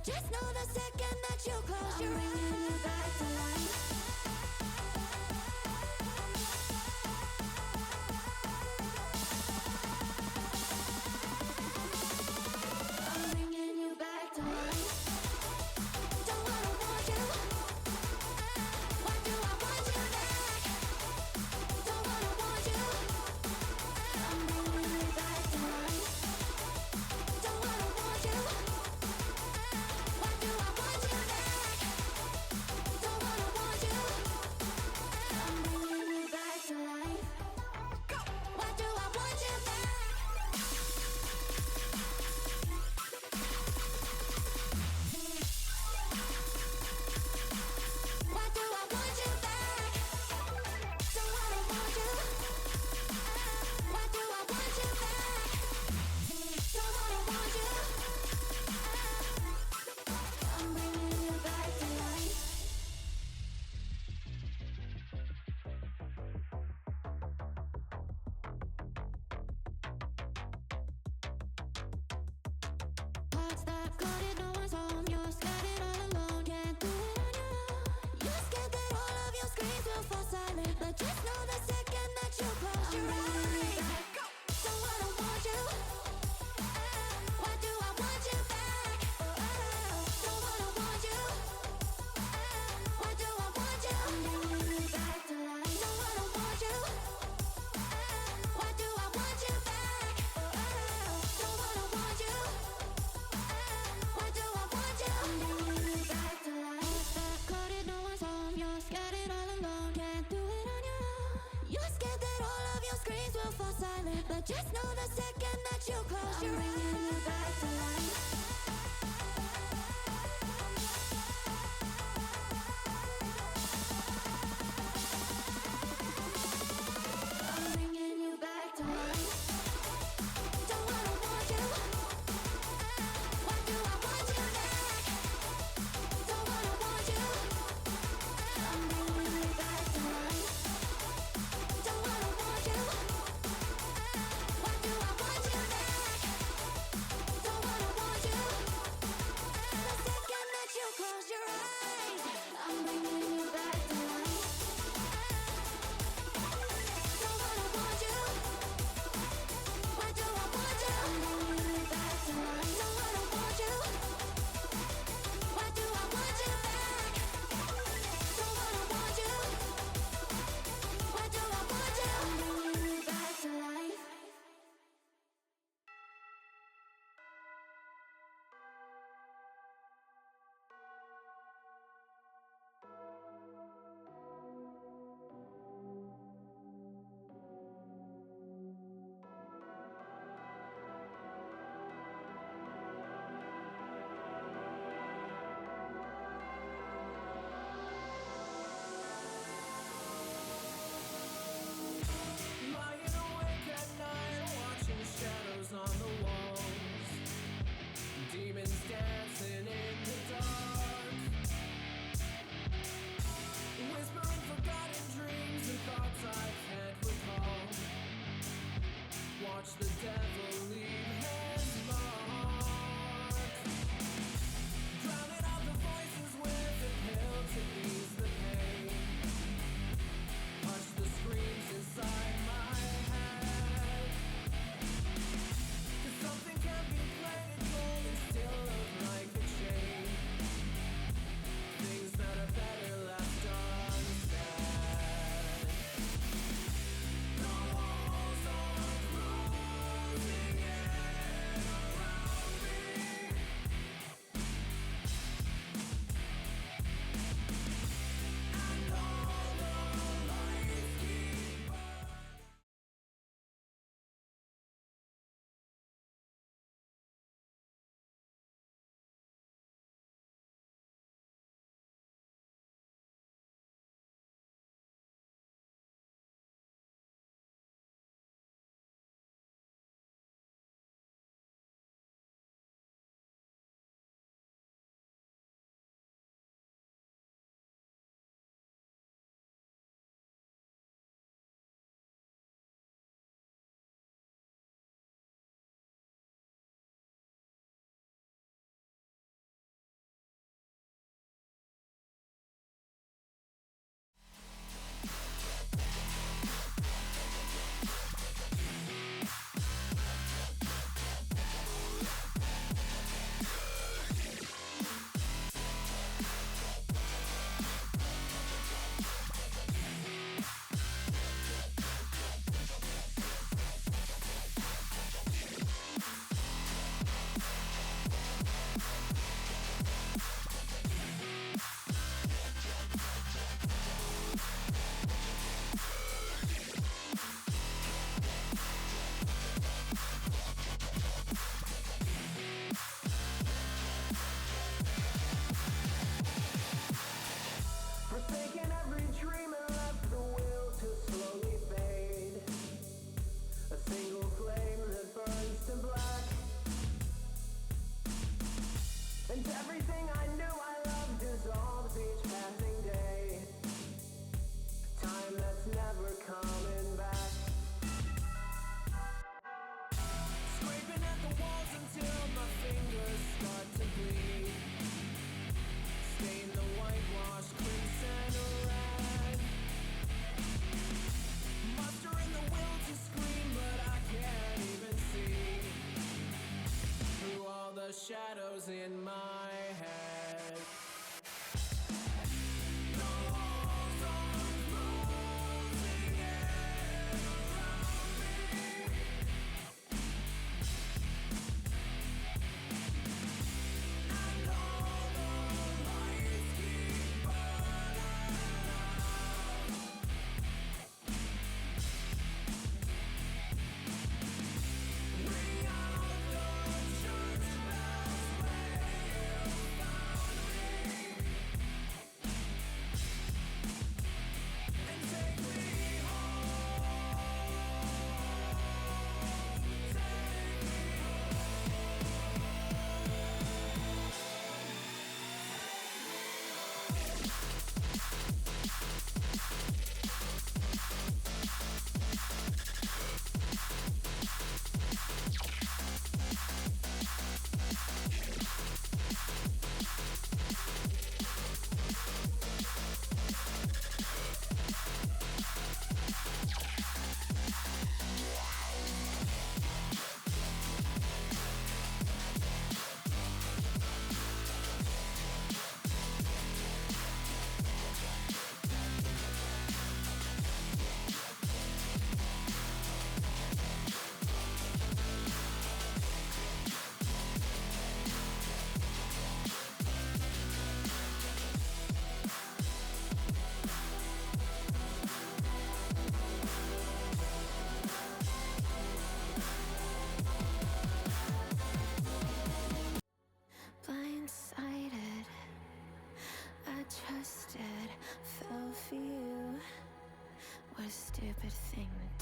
just know the second that you close your eyes, I'm bringing you back to life. I'm bringing you back to life. Don't wanna want you. Why do I want you back? Don't wanna want you. I'm bringing you back to life. Don't wanna want you. Why do I want you back? Don't wanna want you. I'm bringing you back to life. Why do I want you back? Why do I want you back? Don't wanna want you. Why do I want you back? Don't wanna want you. I'm bringing you back to life. Hearts that coded, no one's home. You're scattered all alone, can't do it on your own. You're scared that all of your screams will fall silent, but just know the second that you close your eyes, don't wanna want you. Why do I want you back? Don't wanna want you. Why do I want you? I'm bringing you back to life. Don't wanna want you. Why do I want you back? Don't wanna want you. Why do I want you? I'm bringing you back to life. That coded, no one's home. You're scattered all alone, can't do it on your own. You're scared that all of your screams will fall silent, but just know the second that you close your eyes, I'm bringing you back to life. I'm bringing you back to life. Don't wanna want you. Why do I want you back? Don't wanna want you. I'm bringing you back to life. Don't wanna want you. Why do I want you back? Don't wanna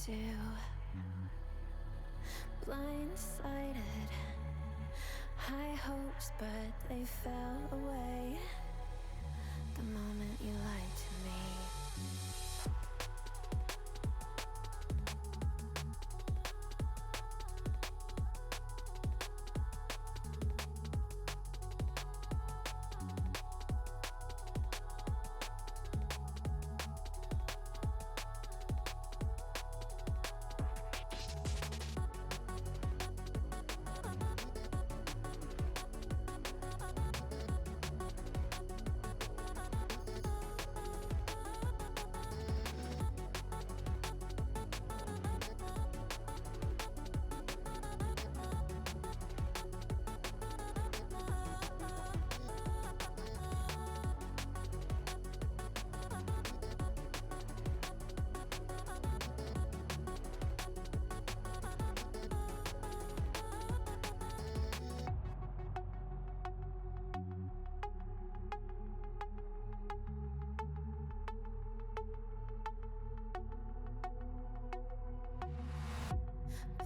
do. Blindsided, high hopes, but they fell away the moment you lied to me.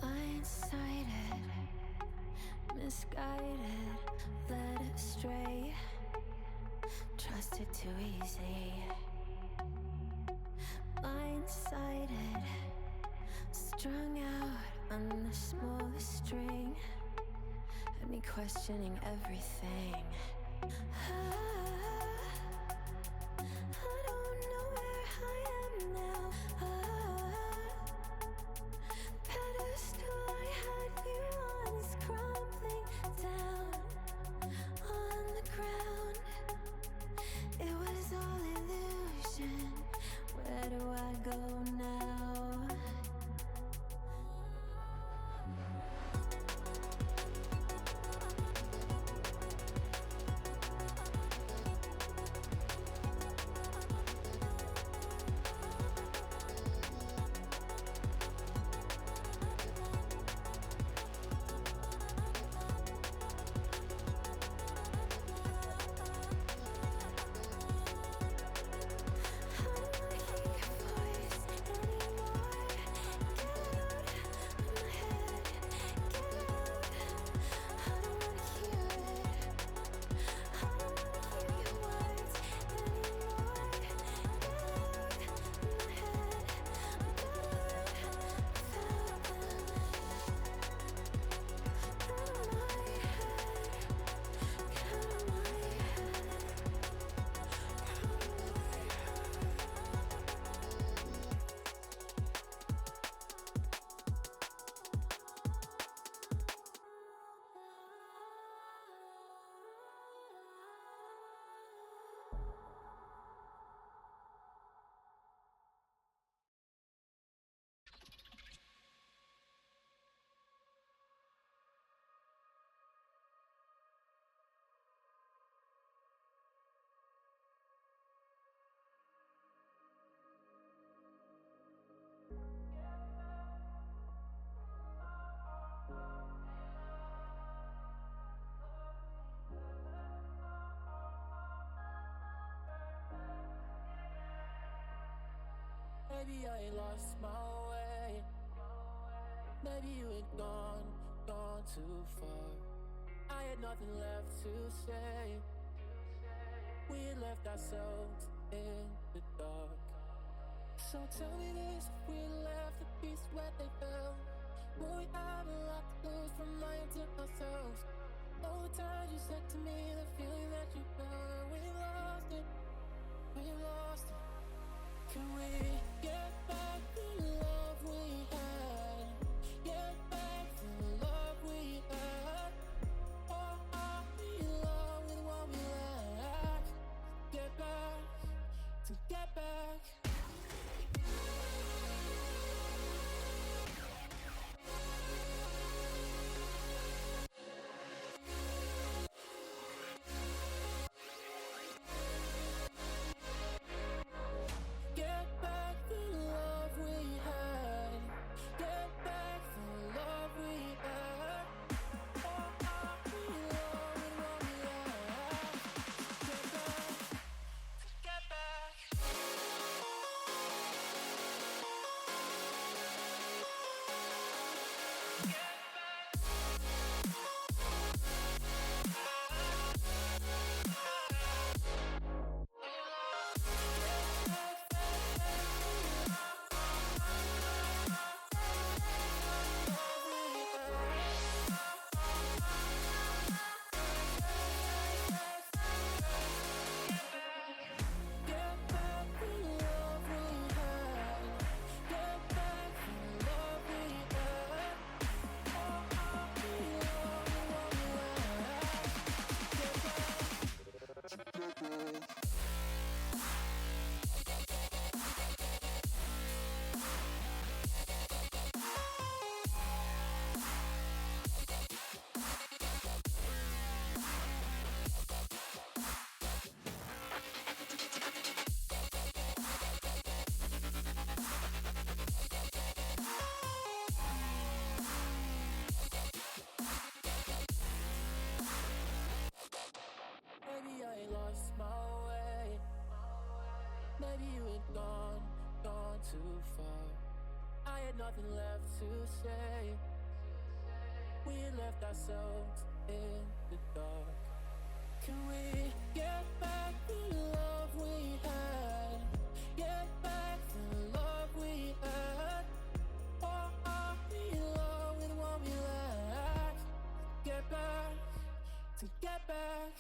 Blindsided, misguided, led astray, trusted too easy. Blindsided, strung out on the smallest string, had me questioning everything. I don't know where I am now. Pedestal I had you on is crumbling down on the ground. It was all illusion. Where do I go now? Maybe I lost my way. Maybe you had gone too far. I had nothing left to say. We had left ourselves in the dark. So tell me this, if we left the piece where they fell, will we have a lot to lose from lying to ourselves? All the times you said to me, the feeling that you felt, we lost it, we lost it. Can we get back the love we had? Get back the love we had? Or are we in love with what we lack? Get back, to get back. Get back Maybe you had gone too far. I had nothing left to say. We had left ourselves in the dark. Can we get back the love we had? Get back the love we had. Or are we alone with what we lack? Get back, to get back.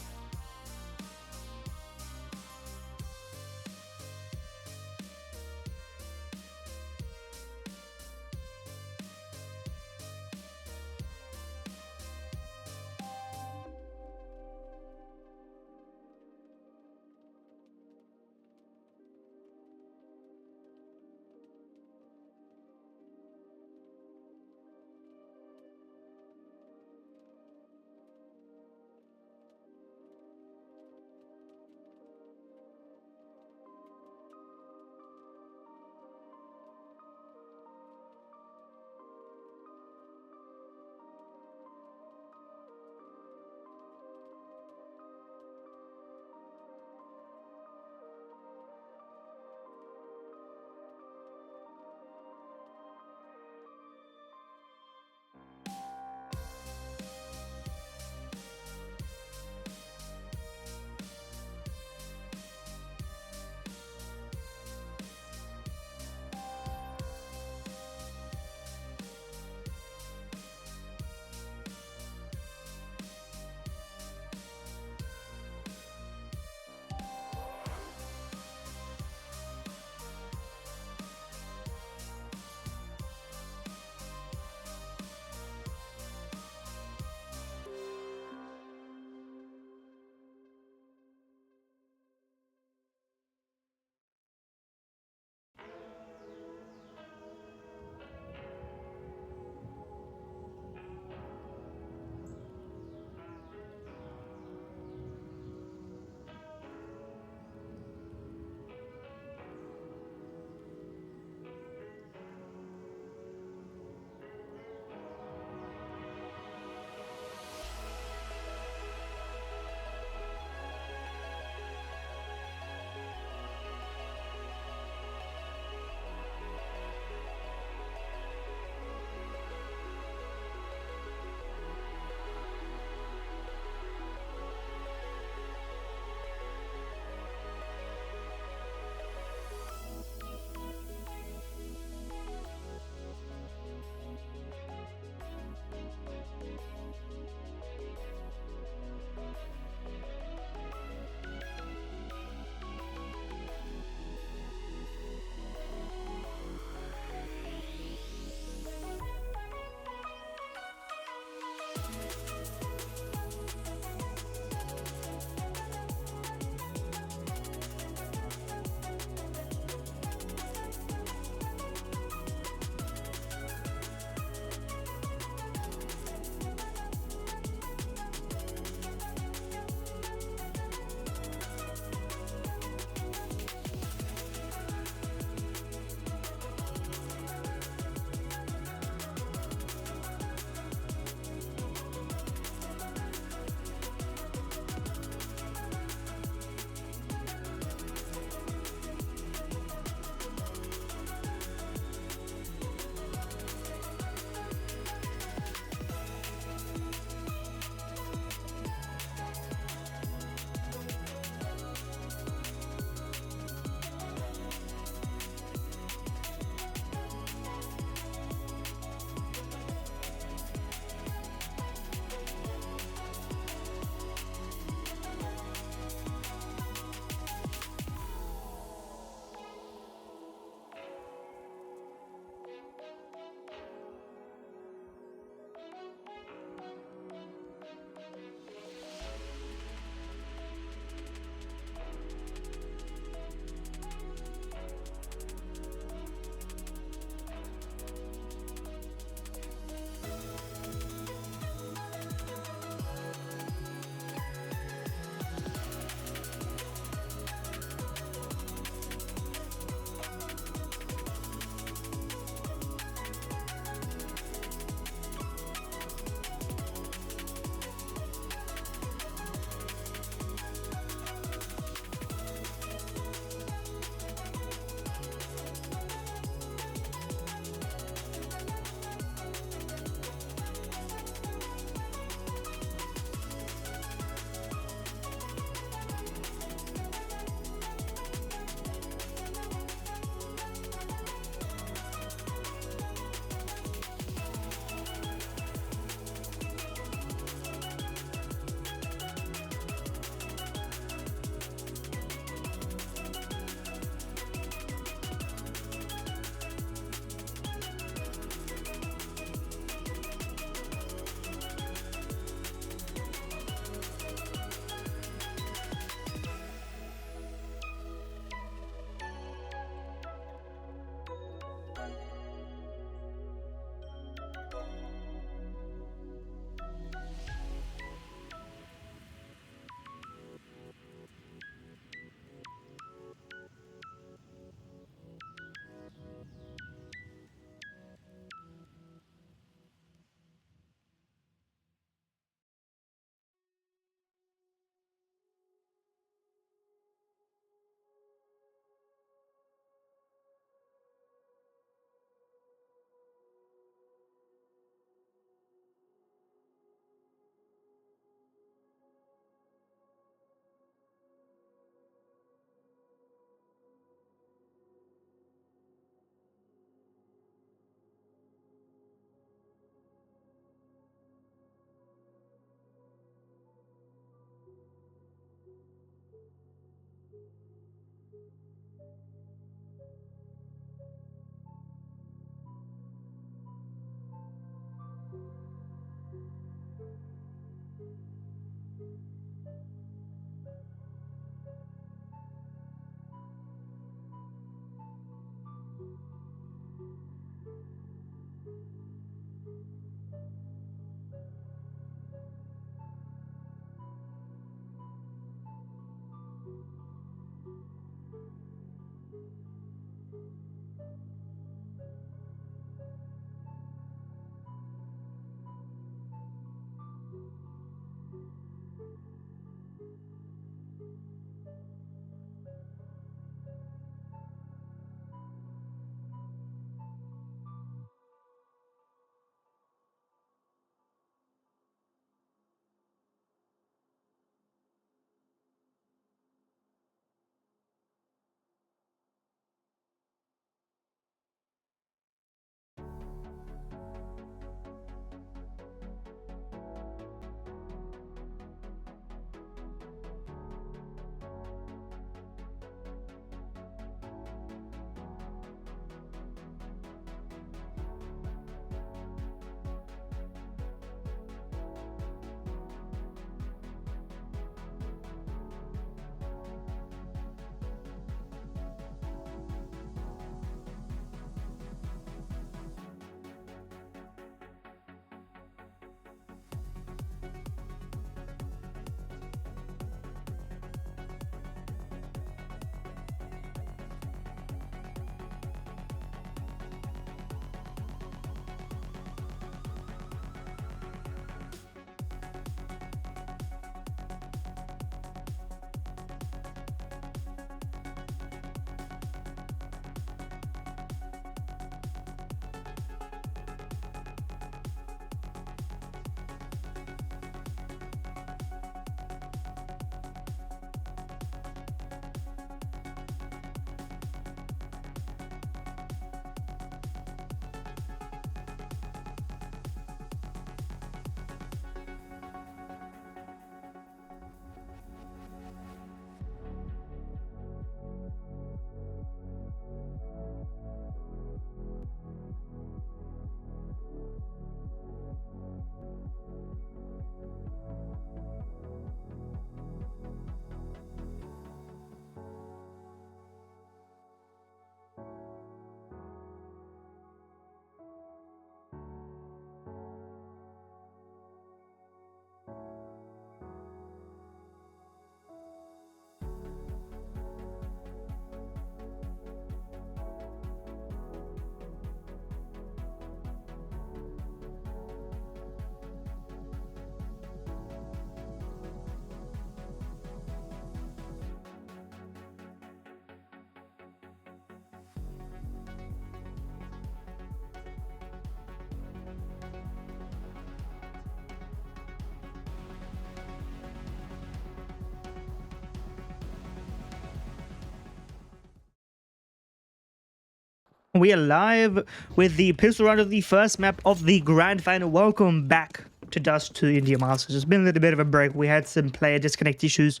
We are live with the pistol round of the first map of the grand final. Welcome back to Dust2IN Masters. It's been a little bit of a break. We had some player disconnect issues.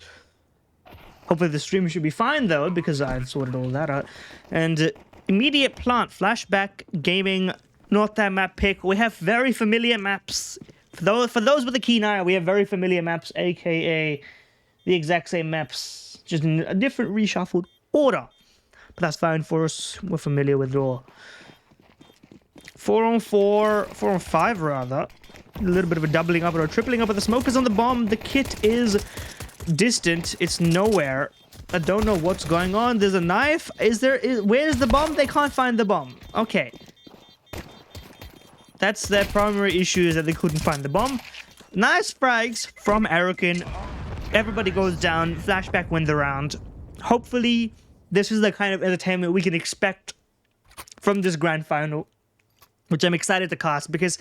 Hopefully the stream should be fine though, because I've sorted all that out. And immediate plant, Flshbck Gaming, not that map pick. We have very familiar maps. For those with a keen eye, we have very familiar maps, aka the exact same maps, just in a different reshuffled order. But that's fine for us. We're familiar with it all. 4 on 5 rather. A little bit of a doubling up or a tripling up of the smokers on the bomb. The kit is distant. It's nowhere. I don't know what's going on. There's a knife. Where's the bomb? They can't find the bomb. Okay. That's their primary issue, is that they couldn't find the bomb. Nice frags from Arakin. Everybody goes down. Flshbck win the round. Hopefully, this is the kind of entertainment we can expect from this grand final, which I'm excited to cast, because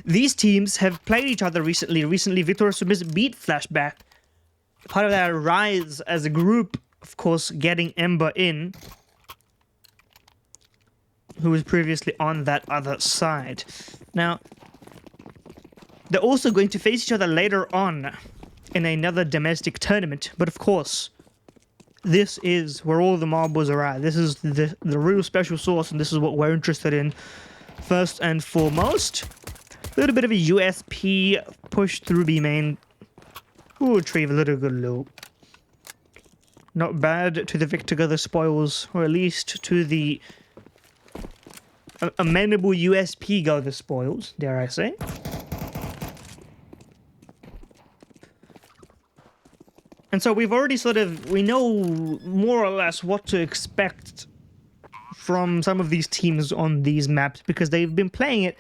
these teams have played each other recently. Recently, SUMUS beat Flshbck. Part of that rise as a group, of course, getting Ember in, who was previously on that other side. Now, they're also going to face each other later on in another domestic tournament, but of course, this is where all the marbles are at. This is the real special sauce, and this is what we're interested in first and foremost. A little bit of a USP push through B main. We'll retrieve a little good loot. Not bad to the victor go the spoils, or at least to the amenable USP go the spoils, dare I say. And so we've already we know more or less what to expect from some of these teams on these maps because they've been playing it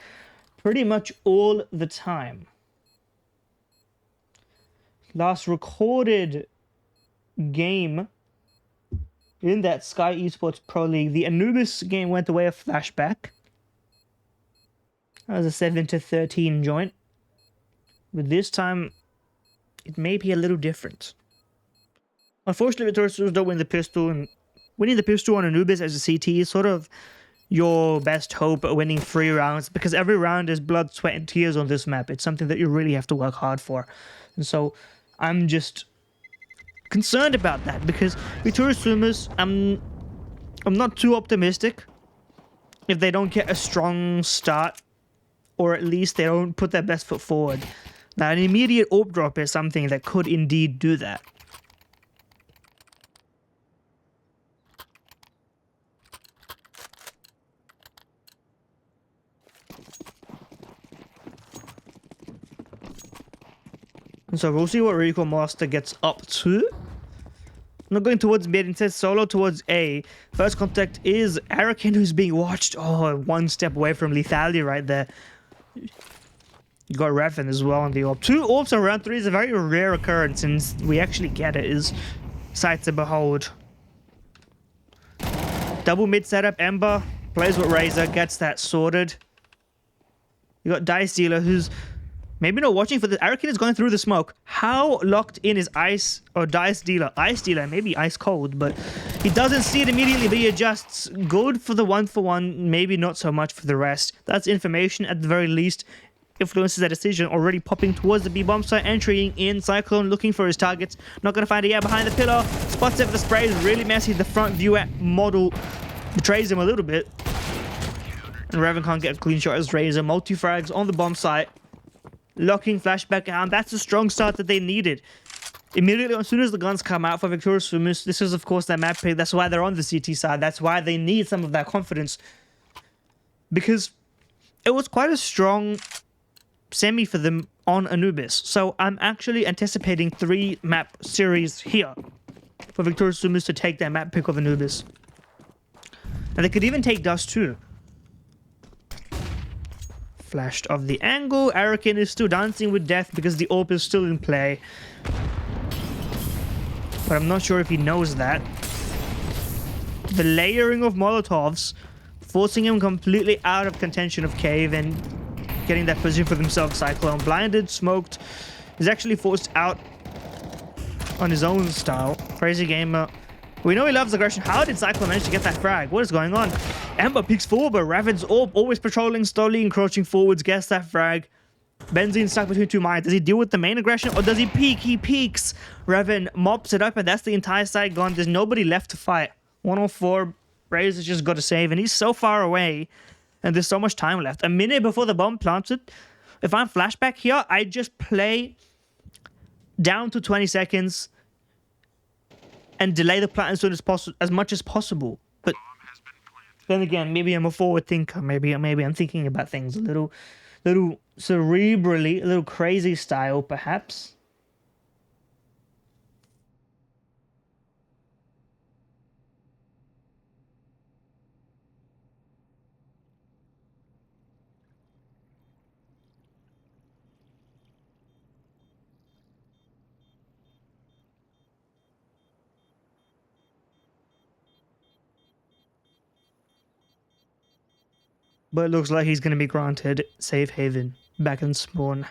pretty much all the time. Last recorded game in that Sky Esports Pro League, the Anubis game went the way of Flshbck. That was a 7-13 joint. But this time, it may be a little different. Unfortunately, Victorious don't win the pistol, and winning the pistol on Anubis as a CT is sort of your best hope at winning 3 rounds, because every round is blood, sweat, and tears on this map. It's something that you really have to work hard for. And so, I'm just concerned about that, because Victorious SUMUS, I'm not too optimistic if they don't get a strong start, or at least they don't put their best foot forward. Now, an immediate AWP drop is something that could indeed do that. And so we'll see what Rico Master gets up to. Not going towards mid, instead solo towards A. First contact is Arakin, who's being watched. Oh, 1 step away from lethality right there. You got Revan as well on the AWP. 2 AWPs on round 3 is a very rare occurrence, and we actually get it, is sight to behold. Double mid setup, Ember plays with Razor, gets that sorted. You got Dice Dealer, who's maybe not watching for the Arakin is going through the smoke. How locked in is Ice or Dice Dealer? Ice Dealer, maybe ice cold, but he doesn't see it immediately, but he adjusts. Good for the 1-for-1, maybe not so much for the rest. That's information at the very least. Influences that decision. Already popping towards the B-bomb site, entering in. Cyclone looking for his targets. Not going to find it yet. Behind the pillar. Spots it for the spray. Is really messy. The front view model betrays him a little bit. And Revan can't get a clean shot as Razor. Multi-frags on the bomb site. Locking Flshbck out. That's a strong start that they needed. Immediately, as soon as the guns come out for Victorious SUMUS, this is, of course, their map pick. That's why they're on the CT side. That's why they need some of that confidence. Because it was quite a strong semi for them on Anubis. So I'm actually anticipating 3 map series here for Victorious SUMUS to take their map pick of Anubis. And they could even take Dust too. Flashed off the angle. Arakin is still dancing with death because the AWP is still in play. But I'm not sure if he knows that. The layering of Molotovs forcing him completely out of contention of cave and getting that position for themselves. Cyclone blinded, smoked, is actually forced out on his own style. Crazy gamer. We know he loves aggression. How did Cyclone manage to get that frag? What is going on? Ember peeks forward, but Raven's AWP always patrolling, slowly encroaching forwards, gets that frag. Benzine stuck between 2 mines. Does he deal with the main aggression or does he peek? He peeks. Raven mops it up and that's the entire side gone. There's nobody left to fight. 104. Razor's just got to save and he's so far away. And there's so much time left. A minute before the bomb planted. If I'm Flshbck here, I just play down to 20 seconds and delay the plant as much as possible. But then again, maybe I'm a forward thinker. Maybe I'm thinking about things a little cerebrally, a little crazy style, perhaps. But it looks like he's going to be granted safe haven back in spawn.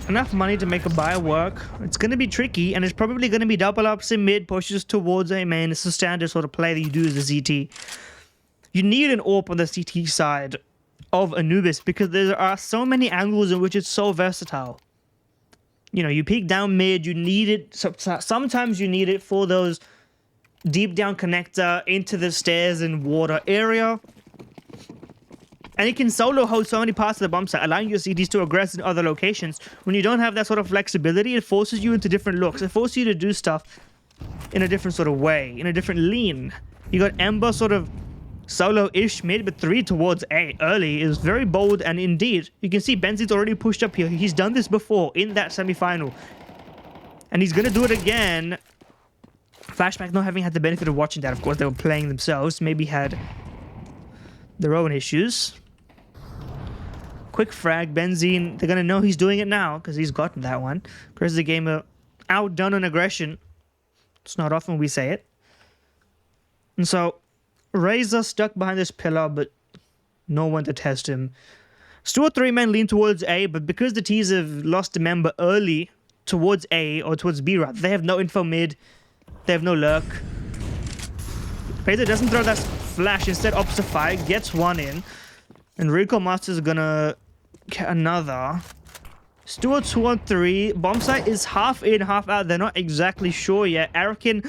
Enough money to make a buy work. It's going to be tricky, and it's probably going to be double ups in mid, pushes towards A main. It's a standard sort of play that you do as a CT. You need an AWP on the CT side of Anubis because there are so many angles in which it's so versatile. You know, you peek down mid, you need it. Sometimes you need it for those deep down connector into the stairs and water area. And it can solo hold so many parts of the bomb site, allowing your CTs to aggress in other locations. When you don't have that sort of flexibility, it forces you into different looks. It forces you to do stuff in a different sort of way, in a different lean. You got Ember sort of solo-ish mid, but 3 towards A early is very bold, and indeed, you can see Benzi's already pushed up here. He's done this before in that semi-final. And he's gonna do it again. Flshbck not having had the benefit of watching that, of course, they were playing themselves, maybe had their own issues. Quick frag, Benzine, they're gonna know he's doing it now, because he's gotten that one. Crazy Gamer outdone on aggression. It's not often we say it. And so, Razor stuck behind this pillar, but no one to test him. Still a 3-man lean towards A, but because the T's have lost a member early towards A, or towards B rather, they have no info mid, they have no lurk. Razor doesn't throw that flash, instead opts to fire, gets one in. And Rico Masters is gonna get another. Still a 2-on-3. Bomb site is half in, half out. They're not exactly sure yet. Arakin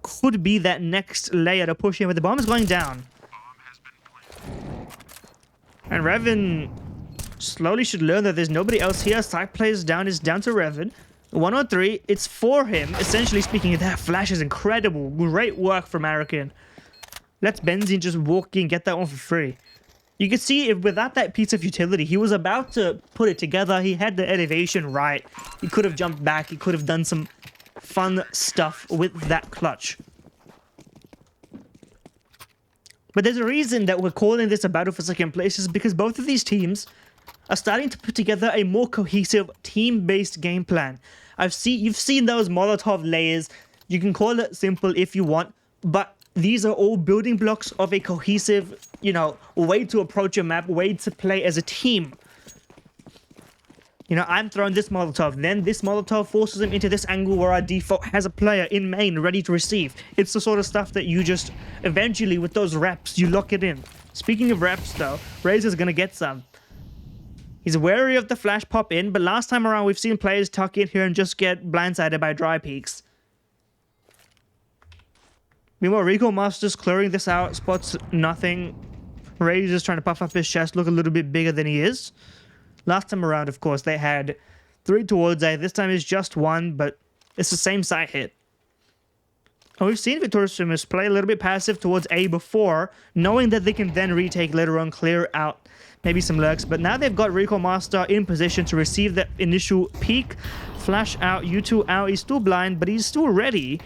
could be that next layer to push in, but the bomb is going down. And Revan slowly should learn that there's nobody else here. Side plays down is down to Revan. 1-on-3, it's for him. Essentially speaking, that flash is incredible. Great work from Arakin. Let's Benzine just walk in, get that one for free. You can see if without that piece of utility, he was about to put it together. He had the elevation right. He could have jumped back. He could have done some fun stuff with that clutch. But there's a reason that we're calling this a battle for second place, is because both of these teams are starting to put together a more cohesive team-based game plan. You've seen those Molotov layers. You can call it simple if you want, but these are all building blocks of a cohesive, you know, way to approach a map, way to play as a team. You know, I'm throwing this Molotov, then this Molotov forces him into this angle where our default has a player in main ready to receive. It's the sort of stuff that you just, eventually with those reps, you lock it in. Speaking of reps though, Razor's gonna get some. He's wary of the flash pop in, but last time around we've seen players tuck in here and just get blindsided by dry peaks. Meanwhile, Rico Masters clearing this out, spots nothing. Razor's trying to puff up his chest, look a little bit bigger than he is. Last time around, of course, they had 3 towards A. This time it's just 1, but it's the same side hit. And we've seen Victorious SUMUS play a little bit passive towards A before, knowing that they can then retake later on, clear out maybe some lurks. But now they've got Rico Master in position to receive that initial peak. Flash out, U2 out. He's still blind, but he's still ready.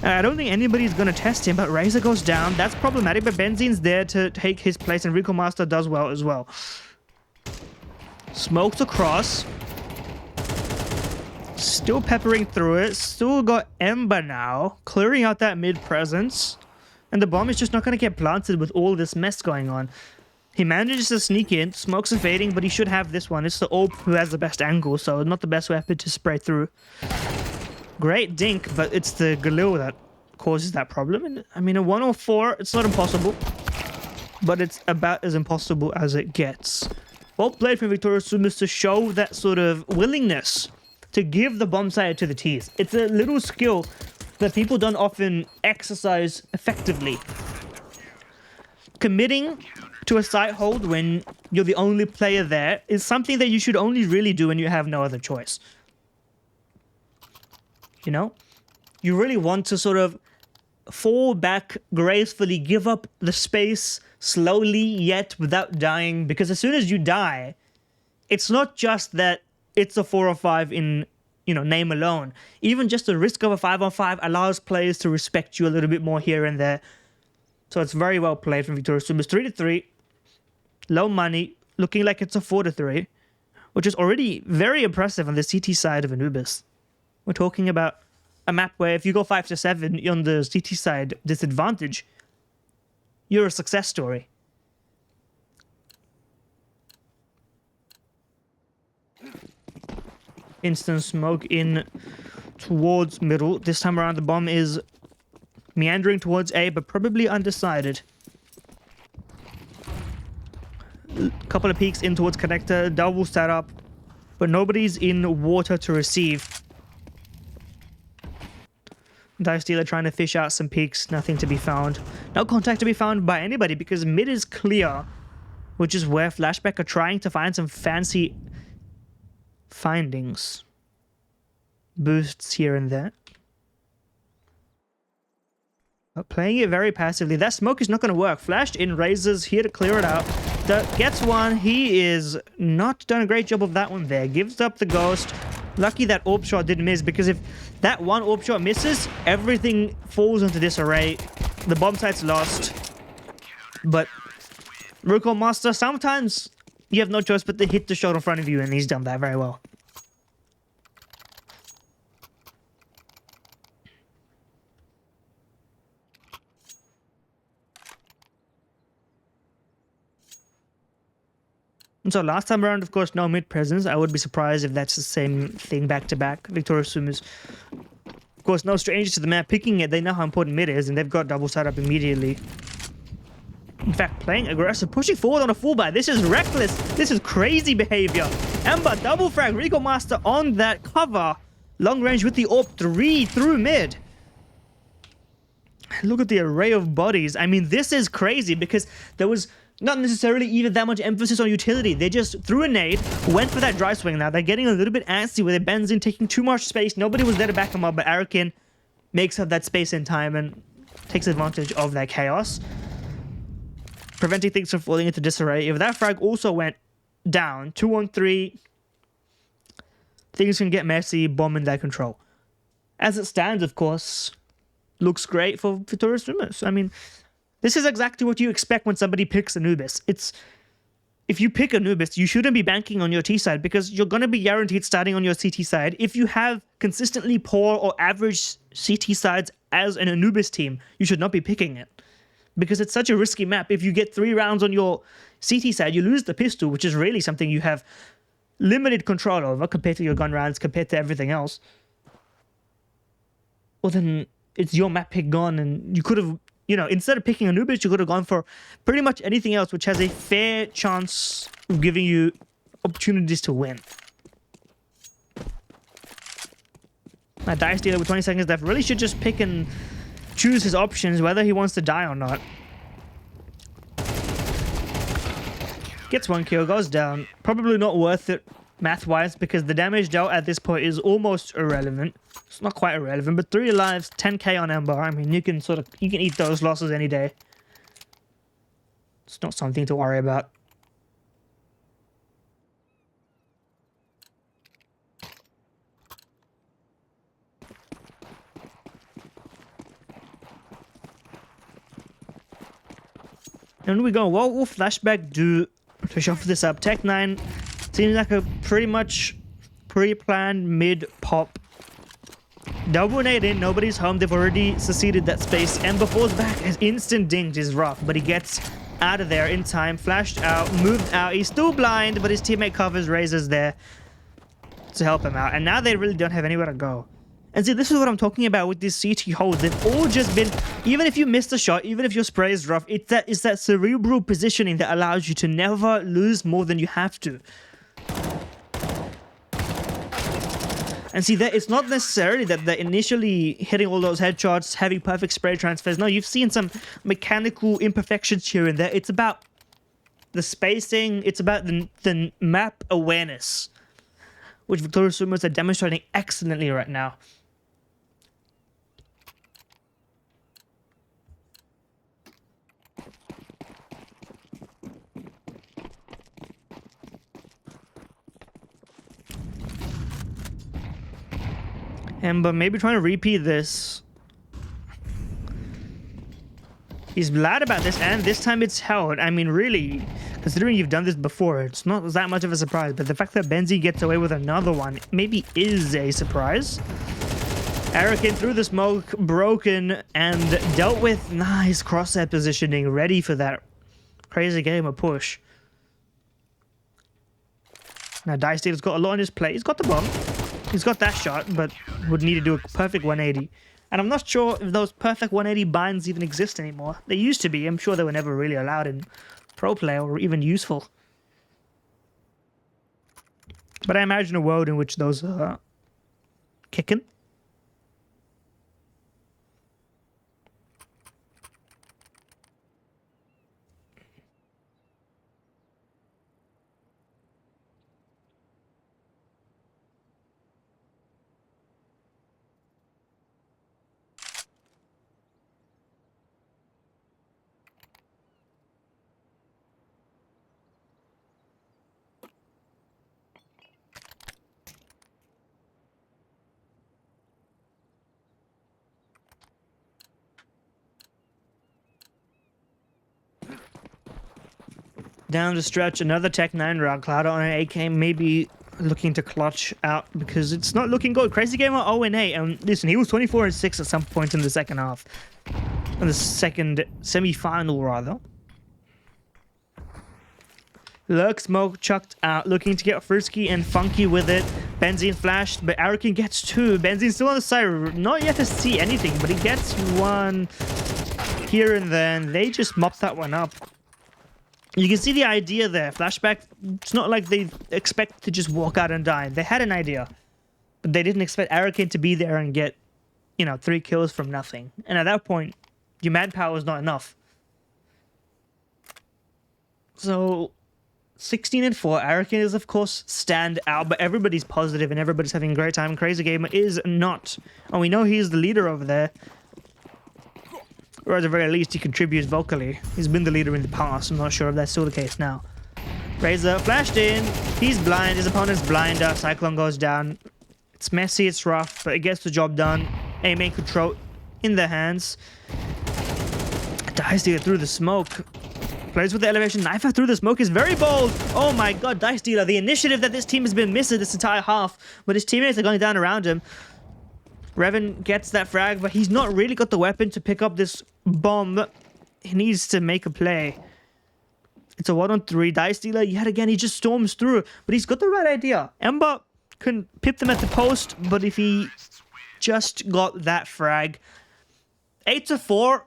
I don't think anybody's going to test him, but Razor goes down. That's problematic, but Benzine's there to take his place, and Rico Master does well as well. Smokes across. Still peppering through it. Still got Ember now, clearing out that mid presence. And the bomb is just not going to get planted with all this mess going on. He manages to sneak in. Smokes are fading, but he should have this one. It's the AWP who has the best angle, so not the best weapon to spray through. Great dink, but it's the Galil that causes that problem. And I mean, a 104, it's not impossible, but it's about as impossible as it gets. Well played from Victorious SUMUS to show that sort of willingness to give the bomb site to the T's. It's a little skill that people don't often exercise effectively. Committing to a site hold when you're the only player there is something that you should only really do when you have no other choice. You know, you really want to sort of fall back gracefully, give up the space slowly yet without dying, because as soon as you die, it's not just that it's a 4 or 5 in, you know, name alone. Even just the risk of a 5-on-5 allows players to respect you a little bit more here and there. So it's very well played from Victorious SUMUS. 3-3, low money, looking like it's a 4-3, which is already very impressive on the CT side of Anubis. We're talking about a map where if you go 5-7 on the CT side disadvantage, you're a success story. Instant smoke in towards middle. This time around the bomb is meandering towards A, but probably undecided. Couple of peeks in towards connector, double setup. but nobody's in water to receive. Dust2IN trying to fish out some peaks, nothing to be found. No contact to be found by anybody because mid is clear, which is where Flshbck are trying to find some fancy findings. Boosts here and there. But playing it very passively. That smoke is not going to work. Flashed in, Razor's here to clear it out. Gets one. He is not done a great job of that one there. Gives up the ghost. Lucky that AWP shot didn't miss, because if that one AWP shot misses, everything falls into disarray. The bomb site's lost. But Recall Master, sometimes you have no choice but to hit the shot in front of you, and he's done that very well. And so last time around, of course, no mid presence. I would be surprised if that's the same thing back to back. Victorious SUMUS, of course, no strangers to the map. Picking it, they know how important mid is, and they've got double setup immediately. In fact, playing aggressive, pushing forward on a full buy. This is reckless. This is crazy behavior. Ember double frag. Recall Master on that cover. Long range with the AWP 3 through mid. Look at the array of bodies. I mean, this is crazy because there was not necessarily even that much emphasis on utility. They just threw a nade, went for that dry swing. Now they're getting a little bit antsy with it. Benzin taking too much space. Nobody was there to back him up, but Arakin makes up that space in time and takes advantage of that chaos, preventing things from falling into disarray. If that frag also went down, 2-on-3, things can get messy, bomb in their control. As it stands, of course, looks great for Victorious SUMUS. I mean, this is exactly what you expect when somebody picks Anubis. If you pick Anubis, you shouldn't be banking on your T side because you're going to be guaranteed starting on your CT side. If you have consistently poor or average CT sides as an Anubis team, you should not be picking it because it's such a risky map. If you get 3 rounds on your CT side, you lose the pistol, which is really something you have limited control over compared to your gun rounds, compared to everything else. Well, then it's your map pick gone, and you could have, you know, instead of picking Anubis, you could have gone for pretty much anything else which has a fair chance of giving you opportunities to win. Now, Dust2IN with 20 seconds left really should just pick and choose his options, whether he wants to die or not. Gets 1 kill, goes down. Probably not worth it math-wise because the damage dealt at this point is almost irrelevant. It's not quite irrelevant, but 3 lives, 10k on Ember. I mean, you can eat those losses any day. It's not something to worry about. And we go, what will Flshbck do to shuffle this up? Tech 9 seems like a pretty much pre-planned mid-pop. Double nade in, nobody's home. They've already seceded that space. Ember falls back. His instant dinged is rough, but he gets out of there in time. Flashed out, moved out. He's still blind, but his teammate covers, Razor's there to help him out. And now they really don't have anywhere to go. And see, this is what I'm talking about with these CT holds. They've all just been, even if you miss the shot, even if your spray is rough, it's that cerebral positioning that allows you to never lose more than you have to. And see, that it's not necessarily that they're initially hitting all those headshots, having perfect spray transfers. No, you've seen some mechanical imperfections here and there. It's about the spacing. It's about the map awareness, which Victorious SUMUS are demonstrating excellently right now. Ember maybe trying to repeat this. He's glad about this, and this time it's held. I mean, really, considering you've done this before, it's not that much of a surprise. But the fact that Benzi gets away with another one maybe is a surprise. Arakin through the smoke, broken, and dealt with. Nice crosshair positioning, ready for that crazy game of push. Now, Dust2IN's got a lot on his plate. He's got the bomb. He's got that shot, but would need to do a perfect 180. And I'm not sure if those perfect 180 binds even exist anymore. They used to be. I'm sure they were never really allowed in pro play or even useful. But I imagine a world in which those are kicking. Down the stretch, another Tech 9 round. Clouder on an AK, maybe looking to clutch out because it's not looking good. Crazy Gamer 0-8. And listen, he was 24-6 at some point in the second half. In the second semi-final, rather. Lurk smoke chucked out, looking to get frisky and funky with it. Benzene flashed, but Arakin gets two. Benzene's still on the side, not yet to see anything, but he gets one here and then. They just mop that one up. You can see the idea there. Flshbck, it's not like they expect to just walk out and die. They had an idea, but they didn't expect Arakin to be there and get, you know, 3 kills from nothing. And at that point, your manpower is not enough. So 16-4. Arakin is, of course, stand out, but everybody's positive and everybody's having a great time. Crazy Gamer is not. And we know he's the leader over there. Or at the very least, he contributes vocally. He's been the leader in the past. I'm not sure if that's still the case now. Razor flashed in. He's blind. His opponent's blinder. Cyclone goes down. It's messy. It's rough, but it gets the job done. Aiming control in their hands. Dice Dealer through the smoke. Plays with the elevation. Knifer through the smoke is very bold. Oh my god, Dice Dealer. The initiative that this team has been missing this entire half. But his teammates are going down around him. Revan gets that frag, but he's not really got the weapon to pick up this bomb. He needs to make a play. It's a 1-on-3. Dice Dealer, yet again, he just storms through. But he's got the right idea. Ember can pip them at the post, but if he just got that frag. 8-4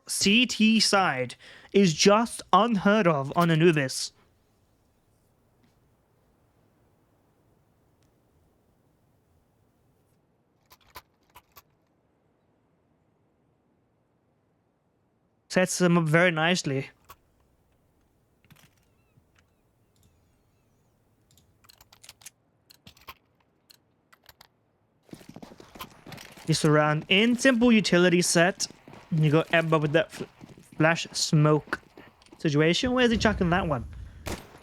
CT side is just unheard of on Anubis. Sets them up very nicely. You surround in simple utility set. You got Ember with that flash smoke situation. Where's he chucking that one?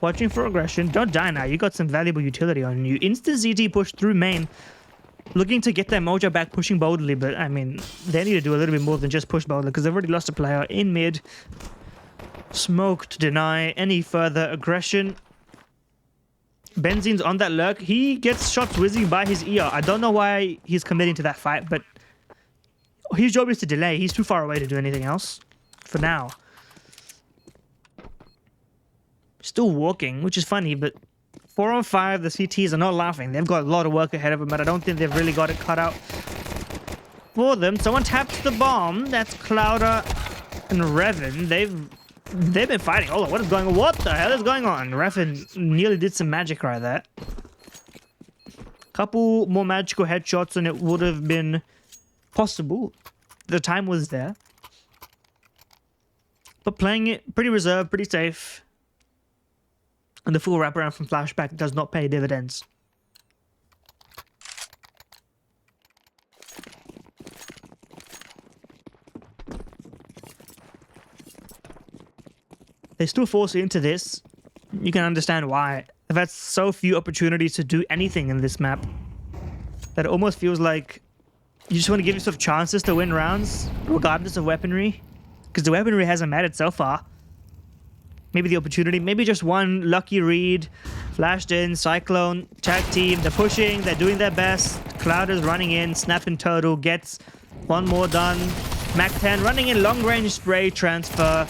Watching for aggression. Don't die now. You got some valuable utility on you. Instant ZT push through main. Looking to get their mojo back, pushing boldly, but I mean, they need to do a little bit more than just push boldly because they've already lost a player in mid. Smoke to deny any further aggression. Benzene's on that lurk. He gets shots whizzing by his ear. I don't know why he's committing to that fight, but his job is to delay. He's too far away to do anything else for now. Still walking, which is funny, but 4-on-5, the CTs are not laughing. They've got a lot of work ahead of them, but I don't think they've really got it cut out for them. Someone taps the bomb. That's Clouder and Revan. They've been fighting. Oh, what is going on? What the hell is going on? Revan nearly did some magic right there. Couple more magical headshots and it would have been possible. The time was there. But playing it pretty reserved, pretty safe. And the full wraparound from Flshbck does not pay dividends. They still force you into this. You can understand why. They've had so few opportunities to do anything in this map that it almost feels like you just want to give yourself chances to win rounds, regardless of weaponry. Because the weaponry hasn't mattered so far. Maybe the opportunity, maybe just one lucky read. Flashed in, Cyclone, tag team, they're pushing, they're doing their best. Cloud is running in, Snap and Turtle gets one more done. Mac 10 running in long range spray transfer.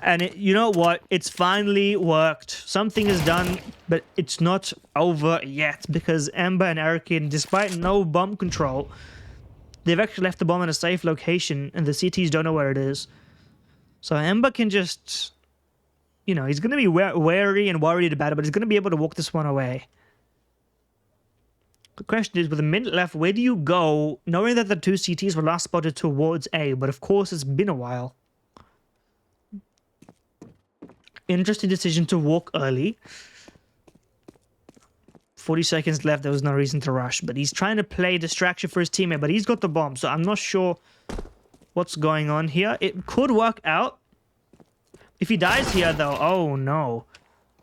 And you know what? It's finally worked. Something is done, but it's not over yet because Ember and Arakin, despite no bomb control, they've actually left the bomb in a safe location and the CTs don't know where it is. So Ember can just, you know, he's going to be wary and worried about it, but he's going to be able to walk this one away. The question is, with a minute left, where do you go, knowing that the two CTs were last spotted towards A, but of course it's been a while. Interesting decision to walk early. 40 seconds left, there was no reason to rush, but he's trying to play distraction for his teammate, but he's got the bomb, so I'm not sure what's going on here. It could work out. If he dies here, though, oh no.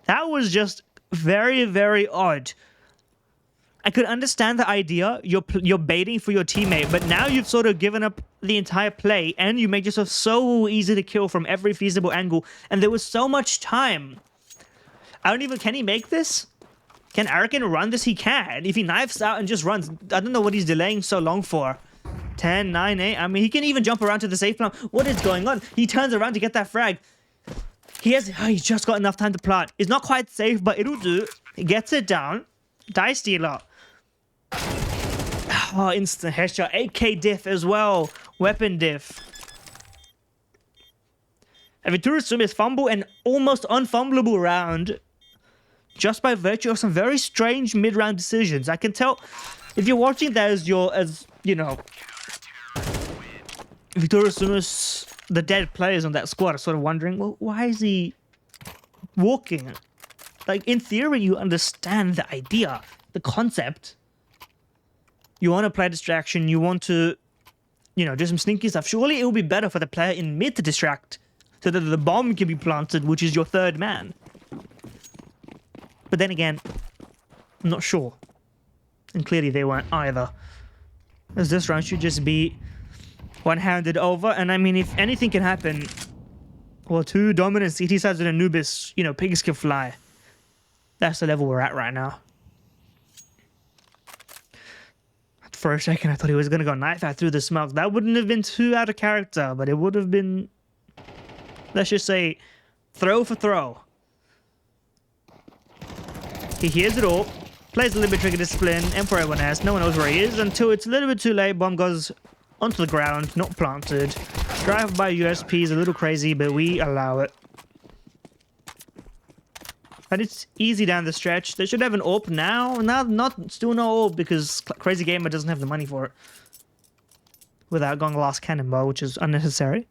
That was just very, very odd. I could understand the idea, you're baiting for your teammate, but now you've sort of given up the entire play, and you make yourself so easy to kill from every feasible angle, and there was so much time. Can he make this? Can Arakin run this? He can. If he knifes out and just runs, I don't know what he's delaying so long for. 10, 9, 8, I mean, he can even jump around to the safe plant. What is going on? He turns around to get that frag. He's just got enough time to plant. It's not quite safe, but it'll do. He gets it down. Die stealer. Oh, instant headshot. AK diff as well. Weapon diff. And SUMUS fumble an almost unfumbleable round just by virtue of some very strange mid-round decisions. I can tell if you're watching that as you know, SUMUS, the dead players on that squad are sort of wondering, well, why is he walking? Like, in theory, you understand the idea, the concept. You want to play distraction, you want to, you know, do some sneaky stuff. Surely it will be better for the player in mid to distract so that the bomb can be planted, which is your third man. But then again, I'm not sure. And clearly they weren't either. As this round should just be one-handed over. And I mean, if anything can happen, well, two dominant CT sides and Anubis, you know, pigs can fly. That's the level we're at right now. For a second, I thought he was going to go knife out through the smoke. That wouldn't have been too out of character, but it would have been, let's just say, throw for throw. He hears it all, plays a little bit trigger discipline, Emperor everyone has, no one knows where he is until it's a little bit too late. Bomb goes onto the ground, not planted. Drive-by USP is a little crazy, but we allow it. But it's easy down the stretch. They should have an AWP now. Still no AWP because Crazy Gamer doesn't have the money for it. Without going last cannonball, which is unnecessary.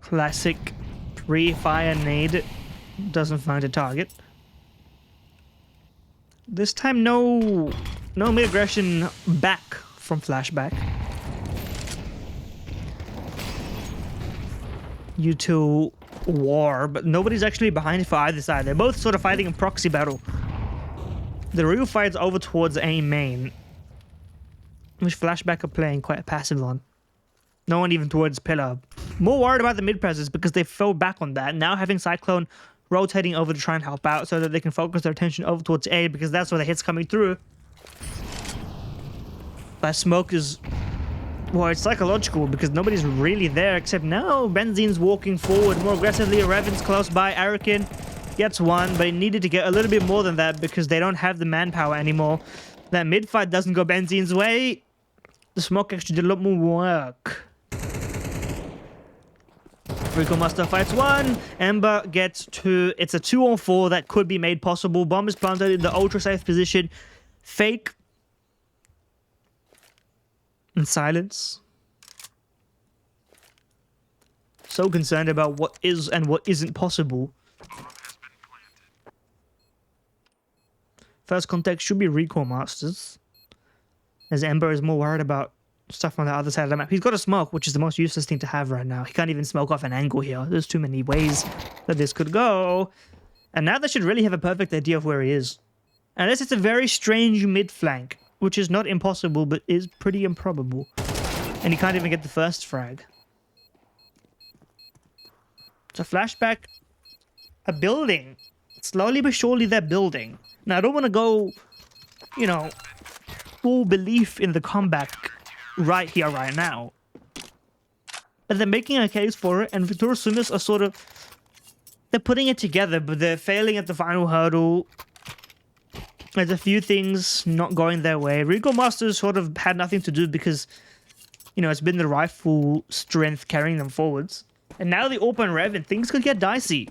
Classic pre-fire nade. Doesn't find a target. This time no mid-aggression back from Flshbck. You two war, but nobody's actually behind it for either side. They're both sort of fighting in proxy battle. The real fight's over towards A main, which Flshbck are playing quite passive on. No one even towards pillar. More worried about the mid presses because they fell back on that. Now having Cyclone rotating over to try and help out so that they can focus their attention over towards A because that's where the hit's coming through. That smoke is, well, it's psychological because nobody's really there except now Benzine's walking forward more aggressively. Revan's close by. Arakin gets one, but he needed to get a little bit more than that because they don't have the manpower anymore. That mid fight doesn't go Benzine's way. The smoke actually did a lot more work. Rico Master fights one. Ember gets two. It's a 2-on-4 that could be made possible. Bomb is planted in the ultra safe position. Fake. And silence. So concerned about what is and what isn't possible. First contact should be Rico Masters. As Ember is more worried about stuff on the other side of the map. He's got a smoke, which is the most useless thing to have right now. He can't even smoke off an angle here. There's too many ways that this could go. And now they should really have a perfect idea of where he is. Unless it's a very strange mid-flank, which is not impossible, but is pretty improbable. And he can't even get the first frag. So Flshbck are building. Slowly but surely they're building. Now I don't want to go, you know, full belief in the comeback right here, right now. But they're making a case for it, and SUMUS are sort of they're putting it together, but they're failing at the final hurdle. There's a few things not going their way. Recall Masters sort of had nothing to do because, you know, it's been the rifle strength carrying them forwards. And now the open Revan, things could get dicey.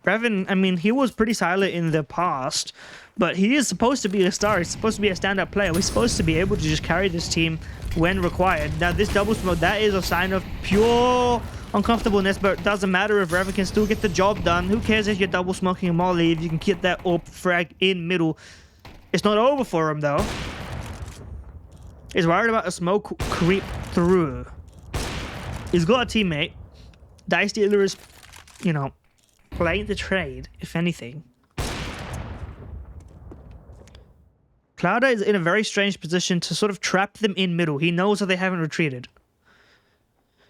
Revan, I mean, he was pretty silent in the past, but he is supposed to be a star. He's supposed to be a stand-up player. He's supposed to be able to just carry this team when required. Now, this double smoke, that is a sign of pure uncomfortableness, but it doesn't matter if Revan can still get the job done. Who cares if you're double smoking a molly if you can get that AWP frag in middle? It's not over for him, though. He's worried about a smoke creep through. He's got a teammate. Dice Dealer is, you know, playing the trade, if anything. Clouder is in a very strange position to sort of trap them in middle. He knows that they haven't retreated.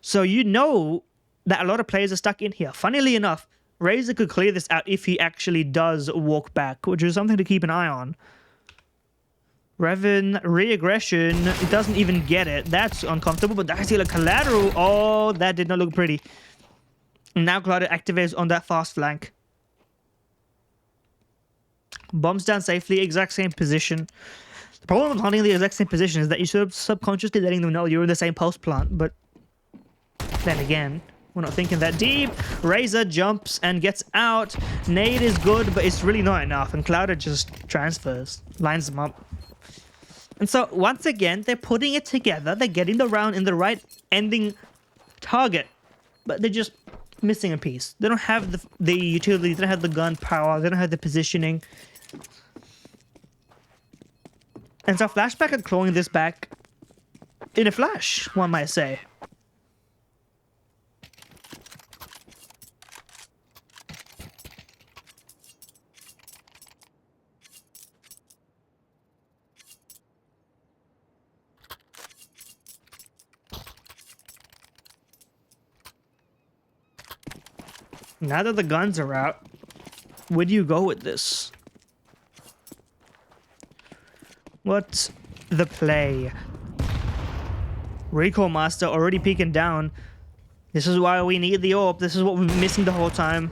So you know that a lot of players are stuck in here. Funnily enough, Razor could clear this out if he actually does walk back, which is something to keep an eye on. Revan, re-aggression, it doesn't even get it. That's uncomfortable, but that's still a collateral. Oh, that did not look pretty. Now Clouder activates on that fast flank. Bombs down safely, exact same position. The problem with hunting the exact same position is that you're sort of subconsciously letting them know you're in the same post plant, but then again, we're not thinking that deep. Razor jumps and gets out. Nade is good, but it's really not enough, and Clouder just transfers, lines them up. And so, once again, they're putting it together. They're getting the round in the right ending target. But they're just missing a piece. They don't have the utility. They don't have the gun power. They don't have the positioning. And so, Flshbck are clawing this back in a flash, one might say. Now that the guns are out, where do you go with this? What's the play? Recall Master already peeking down. This is why we need the AWP. This is what we've been missing the whole time.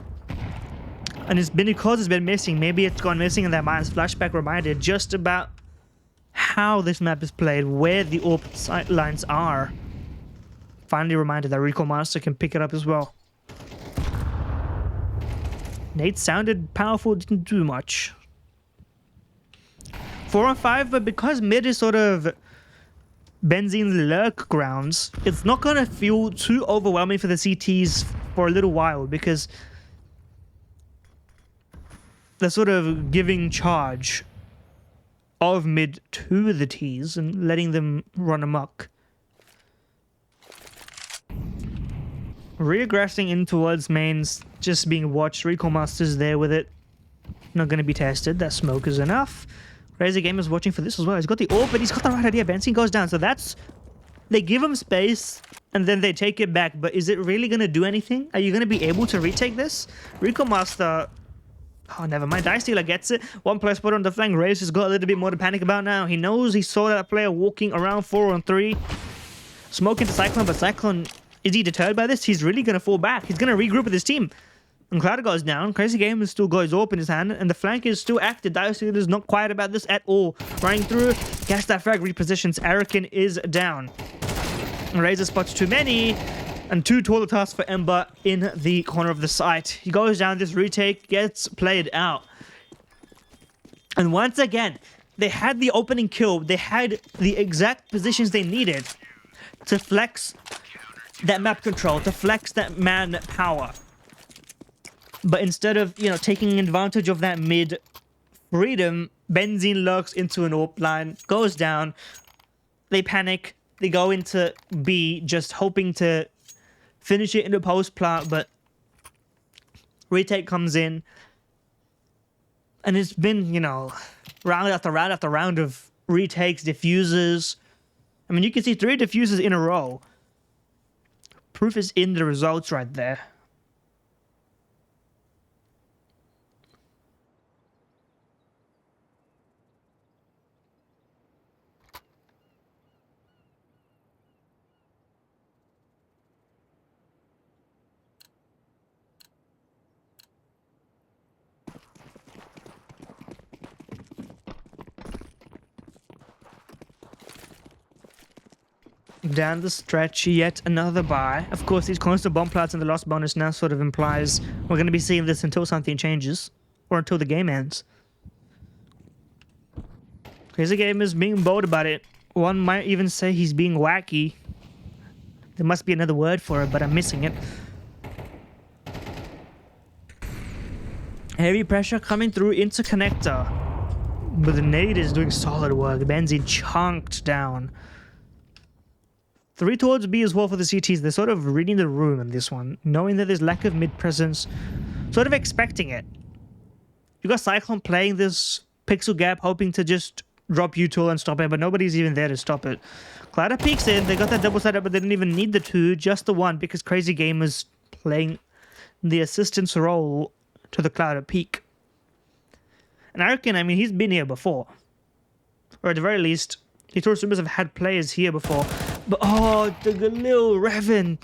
And it's been because it's been missing. Maybe it's gone missing in their minds. Flshbck reminded just about how this map is played, where the AWP sight lines are. Finally reminded that Recall Master can pick it up as well. Nate sounded powerful, didn't do much. 4 on 5, but because mid is sort of Benzine's lurk grounds, it's not going to feel too overwhelming for the CTs for a little while because they're sort of giving charge of mid to the Ts and letting them run amok. Regressing in towards mains, just being watched. Recall Master's there with it. Not going to be tested. That smoke is enough. Razor Gamer's watching for this as well. He's got the AWP, but he's got the right idea. Benzine goes down. So that's... They give him space, and then they take it back. But is it really going to do anything? Are you going to be able to retake this? Recall Master... Oh, never mind. Dice Dealer gets it. One player spot on the flank. Razor's got a little bit more to panic about now. He knows he saw that player walking around 4 on 3. Smoke into Cyclone, but Cyclone... Is he deterred by this? He's really going to fall back. He's going to regroup with his team. And Clouder goes down. Crazy Gamer still got his AWP in his hand. And the flank is still active. Dice Dealer is not quiet about this at all. Running through. Gets that frag. Repositions. Arakin is down. Razor spots too many. And 2 taller tasks for Ember in the corner of the site. He goes down. This retake gets played out. And once again, they had the opening kill. They had the exact positions they needed to flex that map control, to flex that man power. But instead of, you know, taking advantage of that mid freedom, Benzine lurks into an AWP line, goes down, they panic, they go into B, just hoping to finish it in the post plant, but retake comes in. And it's been, you know, round after round after round of retakes, diffusers. I mean, you can see 3 diffusers in a row. Proof is in the results right there. down the stretch, yet another buy. Of course, these constant bomb plots and the loss bonus now sort of implies we're going to be seeing this until something changes, or until the game ends. Crazy Game is being bold about it. One might even say he's being wacky. There must be another word for it, but I'm missing it. Heavy pressure coming through into connector. But the nade is doing solid work. Benzine chunked down. 3 towards B as well for the CTs. They're sort of reading the room in this one, knowing that there's lack of mid presence, sort of expecting it. You got Cyclone playing this pixel gap, hoping to just drop util and stop it, but nobody's even there to stop it. Clouder peeks in. They got that double setup, but they didn't even need the 2, just the 1, because Crazy Game is playing the assistance role to the Clouder peak. And I reckon, I mean, he's been here before. Or at the very least, the SUMUS have had players here before. But, oh, the Galil Revan.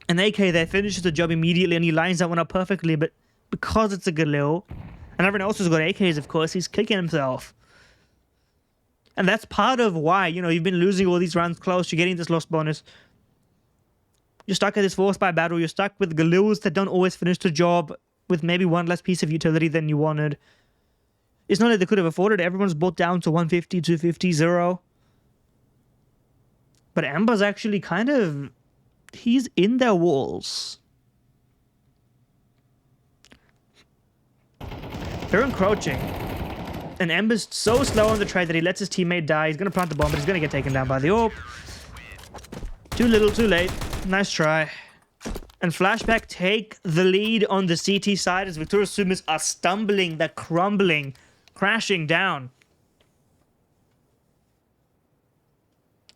And AK there finishes the job immediately, and he lines that one up perfectly, but because it's a Galil, and everyone else has got AKs, of course, he's kicking himself. And that's part of why, you know, you've been losing all these rounds close, you're getting this loss bonus. You're stuck at this force by battle, you're stuck with Galils that don't always finish the job, with maybe one less piece of utility than you wanted. It's not that they could have afforded it. Everyone's bought down to 150, 250, 0. But Amber's actually kind of... he's in their walls. They're encroaching. And Ember's so slow on the trade that he lets his teammate die. He's going to plant the bomb, but he's going to get taken down by the AWP. Too little, too late. Nice try. And Flshbck take the lead on the CT side as SUMUS are stumbling, they're crumbling, crashing down.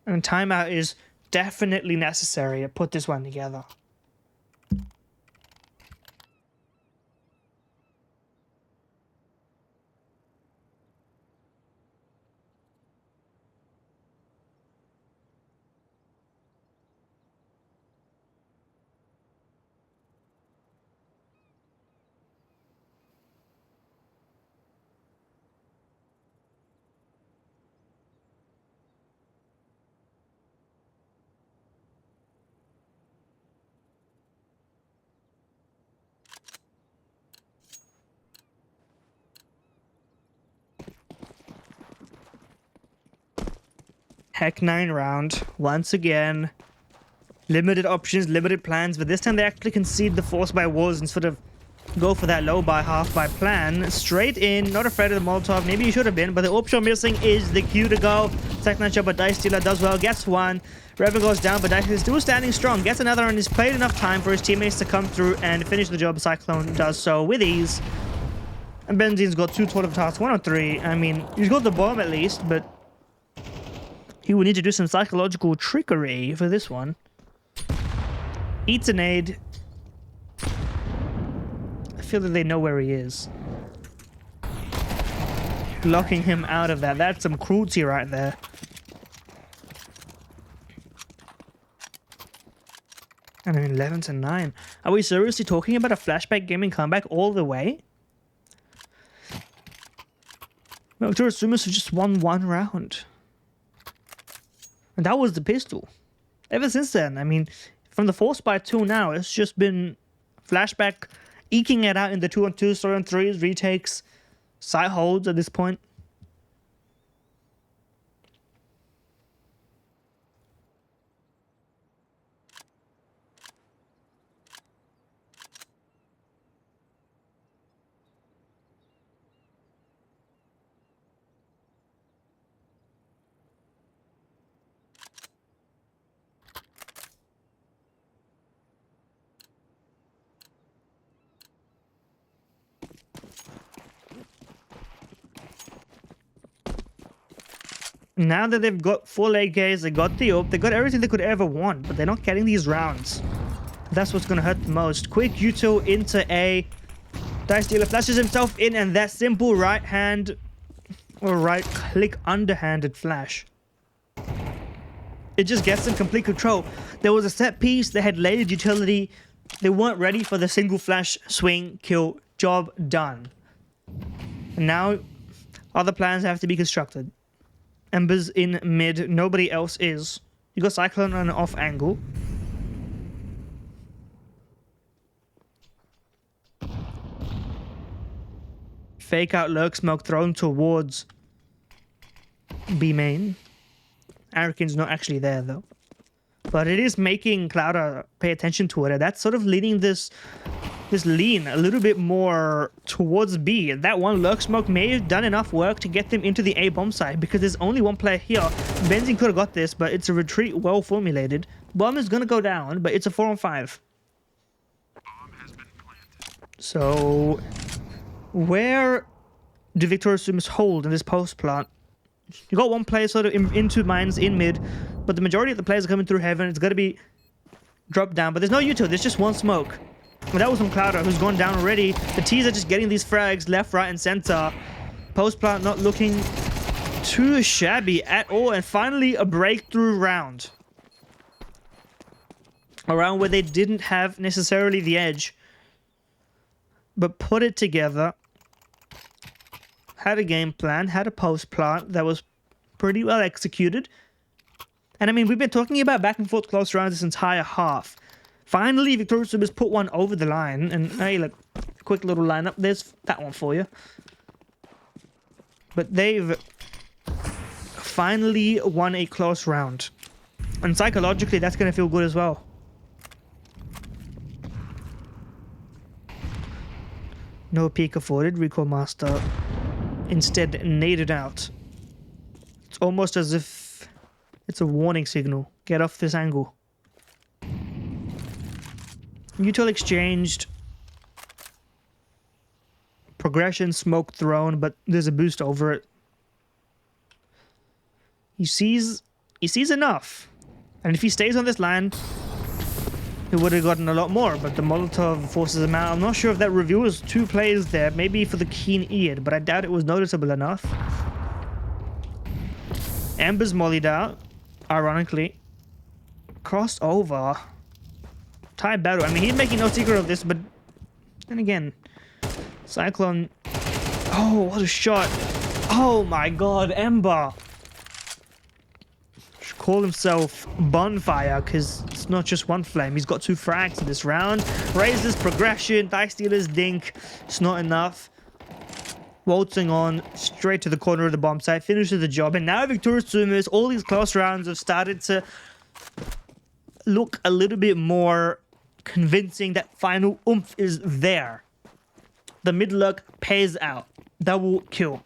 And timeout is definitely necessary to put this one together. Heck 9 round, once again. Limited options, limited plans, but this time they actually concede the force by walls and sort of go for that low by half by plan. Straight in, not afraid of the Molotov. Maybe he should have been, but the option missing is the cue to go. Second shot, but Dust2IN does well, gets one. Revan goes down, but Dust2IN is still standing strong. Gets another, and he's played enough time for his teammates to come through and finish the job. Cyclone does so with ease. And Benzine's got 2 total tasks, 1 on 3. I mean, he's got the bomb at least, but he will need to do some psychological trickery for this one. Eats a nade. I feel that they know where he is. Locking him out of that. That's some cruelty right there. And an 11-9. Are we seriously talking about a Flshbck Gaming comeback all the way? Well, SUMUS have just won 1 round. And that was the pistol. Ever since then, I mean, from the force by 2 now, it's just been Flshbck eking it out in the 2-on-2s, 3-on-3s, retakes, side holds at this point. Now that they've got full AKs, they got the AWP, they got everything they could ever want, but they're not getting these rounds. That's what's going to hurt the most. Quick util into A. Dust2IN flashes himself in, and that simple right hand or right click underhanded flash. It just gets them complete control. There was a set piece, they had layered utility, they weren't ready for the single flash swing kill. Job done. And now other plans have to be constructed. Ember's in mid, nobody else is. You got Cyclone on an off angle. Fake out lurk smoke thrown towards B main. Arakin's not actually there though. But it is making Clouder pay attention to it. And that's sort of leading this lean a little bit more towards B. That one lurk smoke may have done enough work to get them into the A bomb site because there's only one player here. Benzine could have got this, but it's a retreat well formulated. Bomb is going to go down, but it's a 4-on-5. So where do Victorious SUMUS hold in this post plant? You got one player sort of into mines in mid, but the majority of the players are coming through heaven. It's going to be dropped down, but there's no util. There's just one smoke. And that was from Clouder, who's gone down already. The T's are just getting these frags left, right, and center. Post plant not looking too shabby at all. And finally, a breakthrough round. A round where they didn't have necessarily the edge, but put it together. Had a game plan, had a post plant that was pretty well executed. And I mean, we've been talking about back and forth close rounds this entire half. Finally, Victorious SUMUS put one over the line. And hey, look, quick little lineup. There's that one for you. But they've finally won a close round. And psychologically, that's going to feel good as well. No peek afforded. Recall Master instead naded out. It's almost as if it's a warning signal. Get off this angle. Util exchanged. Progression, smoke thrown, but there's a boost over it. He sees enough. And if he stays on this line, he would have gotten a lot more, but the Molotov forces him out. I'm not sure if that reveals two players there, maybe for the keen-eared, but I doubt it was noticeable enough. Amber's mollied out, ironically. Crossed over. Tie battle. I mean, he's making no secret of this, but then again, Cyclone. Oh, what a shot. Oh my god, Ember. Should call himself Bonfire, because it's not just one flame. He's got two frags in this round. Raises progression, Die Stealer's dink. It's not enough. Waltzing on straight to the corner of the bomb site, finishes the job, and now Victorious SUMUS, all these close rounds have started to look a little bit more convincing. That final oomph is there. The mid lurk pays out. Double kill.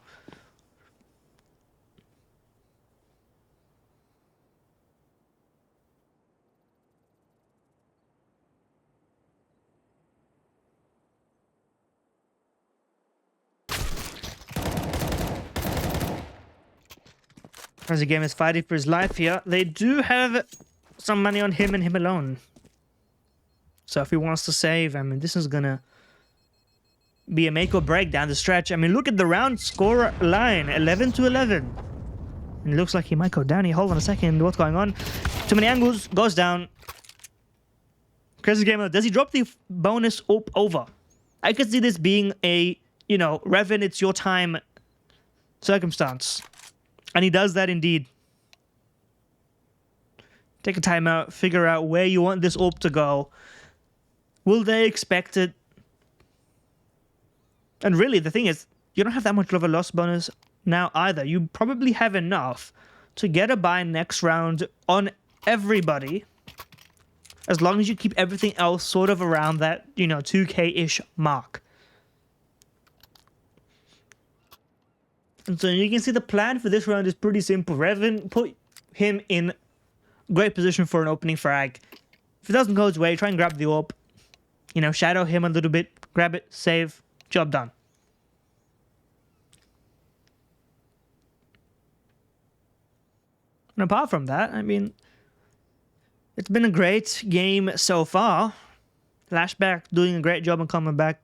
As the game is fighting for his life here, they do have some money on him and him alone. So if he wants to save, I mean, this is gonna be a make or break down the stretch. I mean, look at the round score line, 11-11. And it looks like he might go down here. Hold on a second, what's going on? Too many angles, goes down. Crazy Gamer, does he drop the bonus up over? I could see this being a, you know, Revan, it's your time circumstance. And he does that indeed. Take a timeout, figure out where you want this AWP to go. Will they expect it? And really, the thing is, you don't have that much of a loss bonus now either. You probably have enough to get a buy next round on everybody, as long as you keep everything else sort of around that, you know, 2K-ish mark. And so you can see the plan for this round is pretty simple. Revan, put him in great position for an opening frag. If it doesn't go his way, try and grab the AWP. You know, shadow him a little bit, grab it, save, job done. And apart from that, I mean, it's been a great game so far. Flshbck doing a great job on coming back.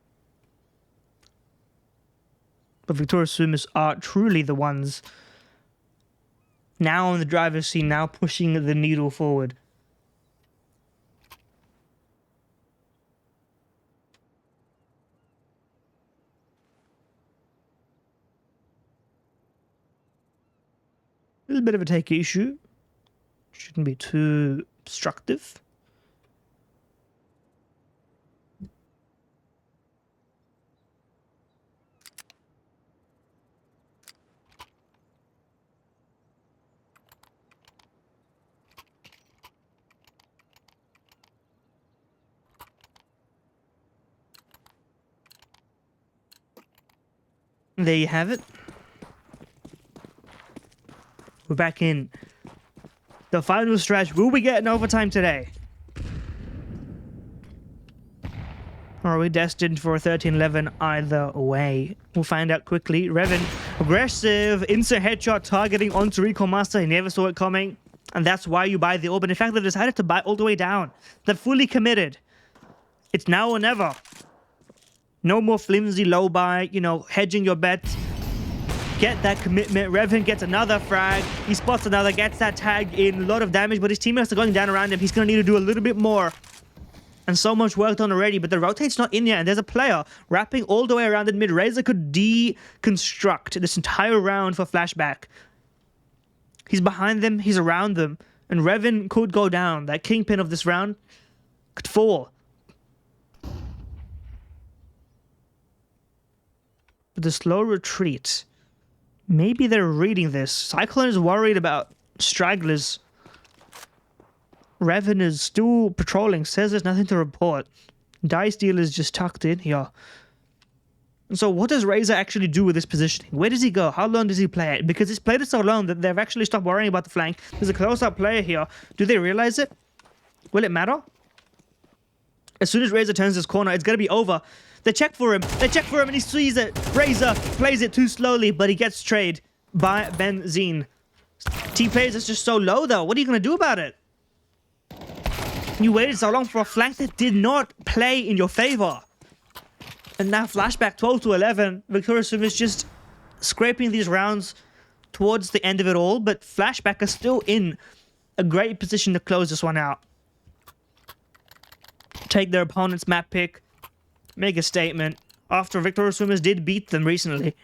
But Victorious SUMUS are truly the ones now in the driver's seat, now pushing the needle forward. A little bit of a take issue. Shouldn't be too obstructive. There you have it. We're back in the final stretch. Will we get an overtime today? Or are we destined for a 13-11 either way? We'll find out quickly. Revan, aggressive, instant headshot targeting onto Recall Master. He never saw it coming. And that's why you buy the orb. And in fact, they decided to buy all the way down. They're fully committed. It's now or never. No more flimsy low buy, you know, hedging your bets. Get that commitment. Revan gets another frag. He spots another, gets that tag in. A lot of damage, but his teammates are going down around him. He's going to need to do a little bit more. And so much work done already, but the rotate's not in yet. And there's a player wrapping all the way around in mid. Razor could deconstruct this entire round for Flshbck. He's behind them. He's around them. And Revan could go down. That kingpin of this round could fall. But the slow retreat. Maybe they're reading this. Cyclone is worried about stragglers. Revan is still patrolling. Says there's nothing to report. Dice Deal is just tucked in here. So what does Razor actually do with this positioning? Where does he go? How long does he play it? Because he's played it so long that they've actually stopped worrying about the flank. There's a close-up player here. Do they realize it? Will it matter? As soon as Razor turns this corner, it's going to be over. They check for him. They check for him and he sees it. Razor plays it too slowly, but he gets trade by Benzine. T-Plays is just so low, though. What are you going to do about it? You waited so long for a flank that did not play in your favor. And now Flshbck 12-11. Victorious is just scraping these rounds towards the end of it all, but Flshbck is still in a great position to close this one out. Take their opponent's map pick. Make a statement. After Victorious Swimmers did beat them recently.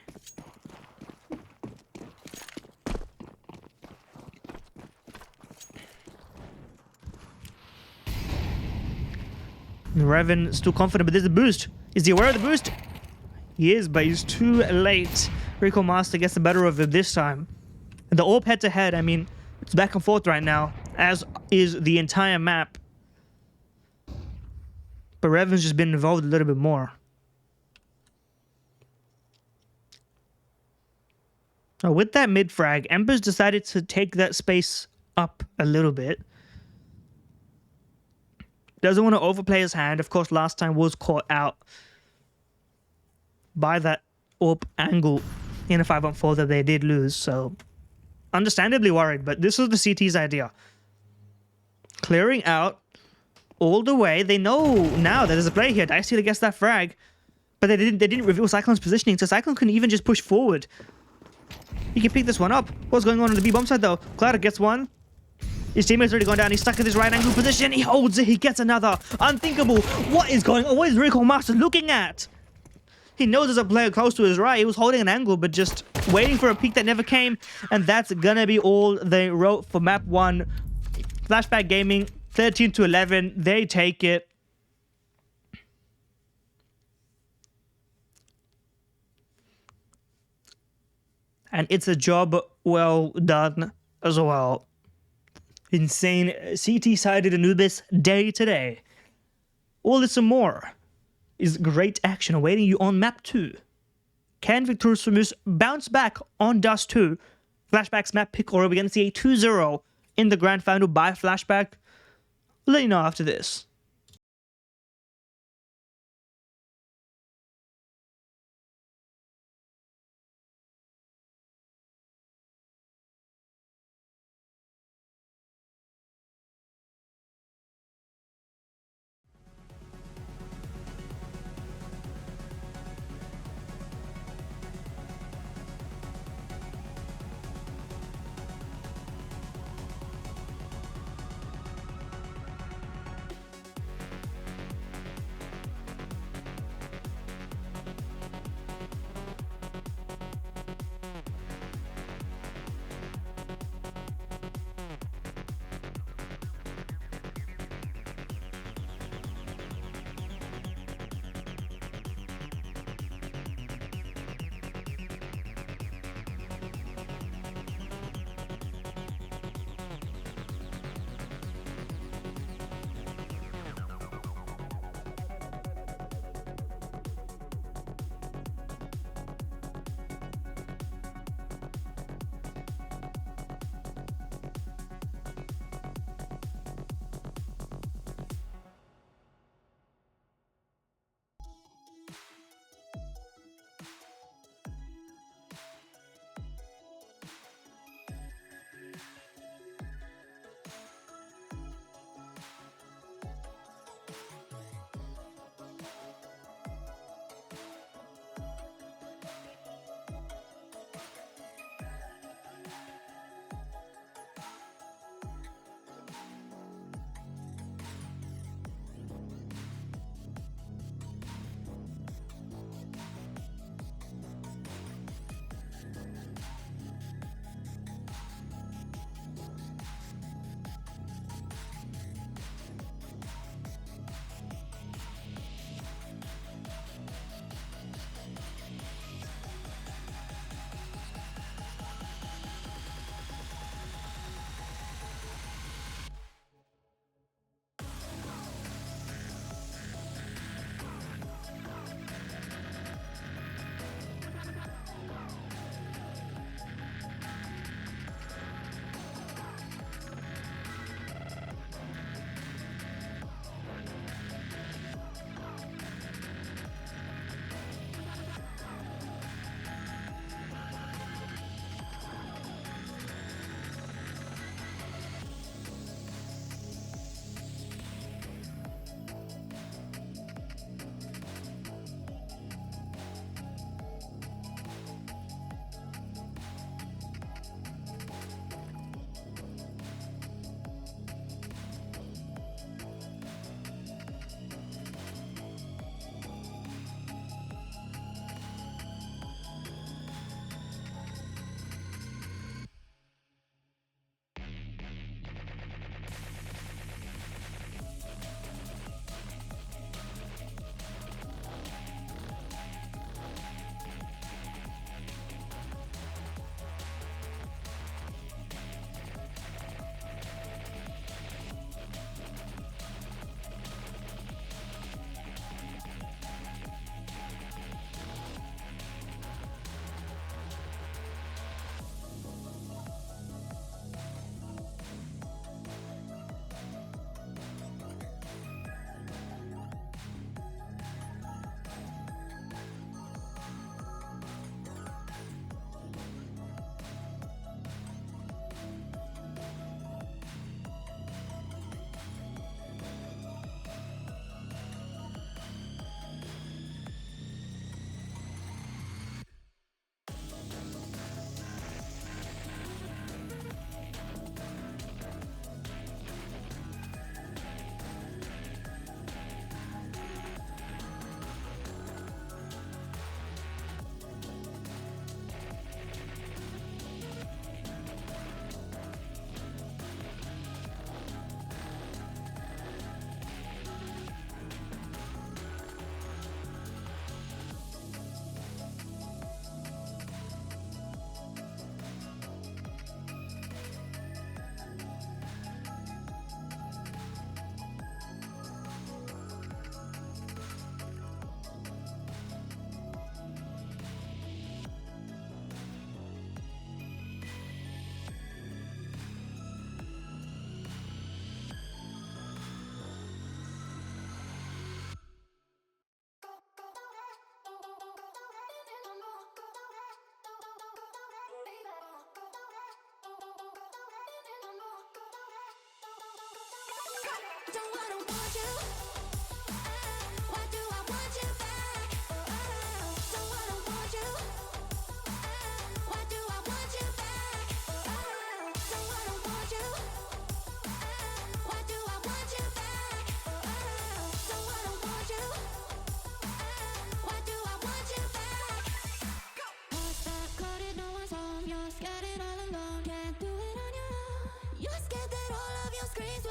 Revan still confident, but there's a boost. Is he aware of the boost? He is, but he's too late. Recall Master gets the better of him this time. And the orb head-to-head, I mean, it's back and forth right now, as is the entire map. But Revan's just been involved a little bit more. Now, with that mid-frag, Ember's decided to take that space up a little bit. Doesn't want to overplay his hand. Of course, last time was caught out by that orb angle in a 5-on-4 that they did lose. So, understandably worried, but this was the CT's idea. Clearing out all the way. They know now that there's a play here. Dicey gets that frag, but they didn't reveal Cyclone's positioning, so Cyclone can even just push forward. He can pick this one up. What's going on the B bomb side though? Cloud gets one. His teammate's already gone down. He's stuck in this right angle position. He holds it. He gets another. Unthinkable. What is going on? What is Recall Master looking at? He knows there's a player close to his right. He was holding an angle, but just waiting for a peek that never came. And that's gonna be all they wrote for map 1. Flshbck Gaming, 13-11. They take it. And it's a job well done as well. Insane CT-sided Anubis day today. All this and more is great action awaiting you on map 2. Can Victorious Swimmers bounce back on Dust 2? Flshback's map pick, or are we going to see a 2-0 in the grand final by Flshbck? I'll let you know after this.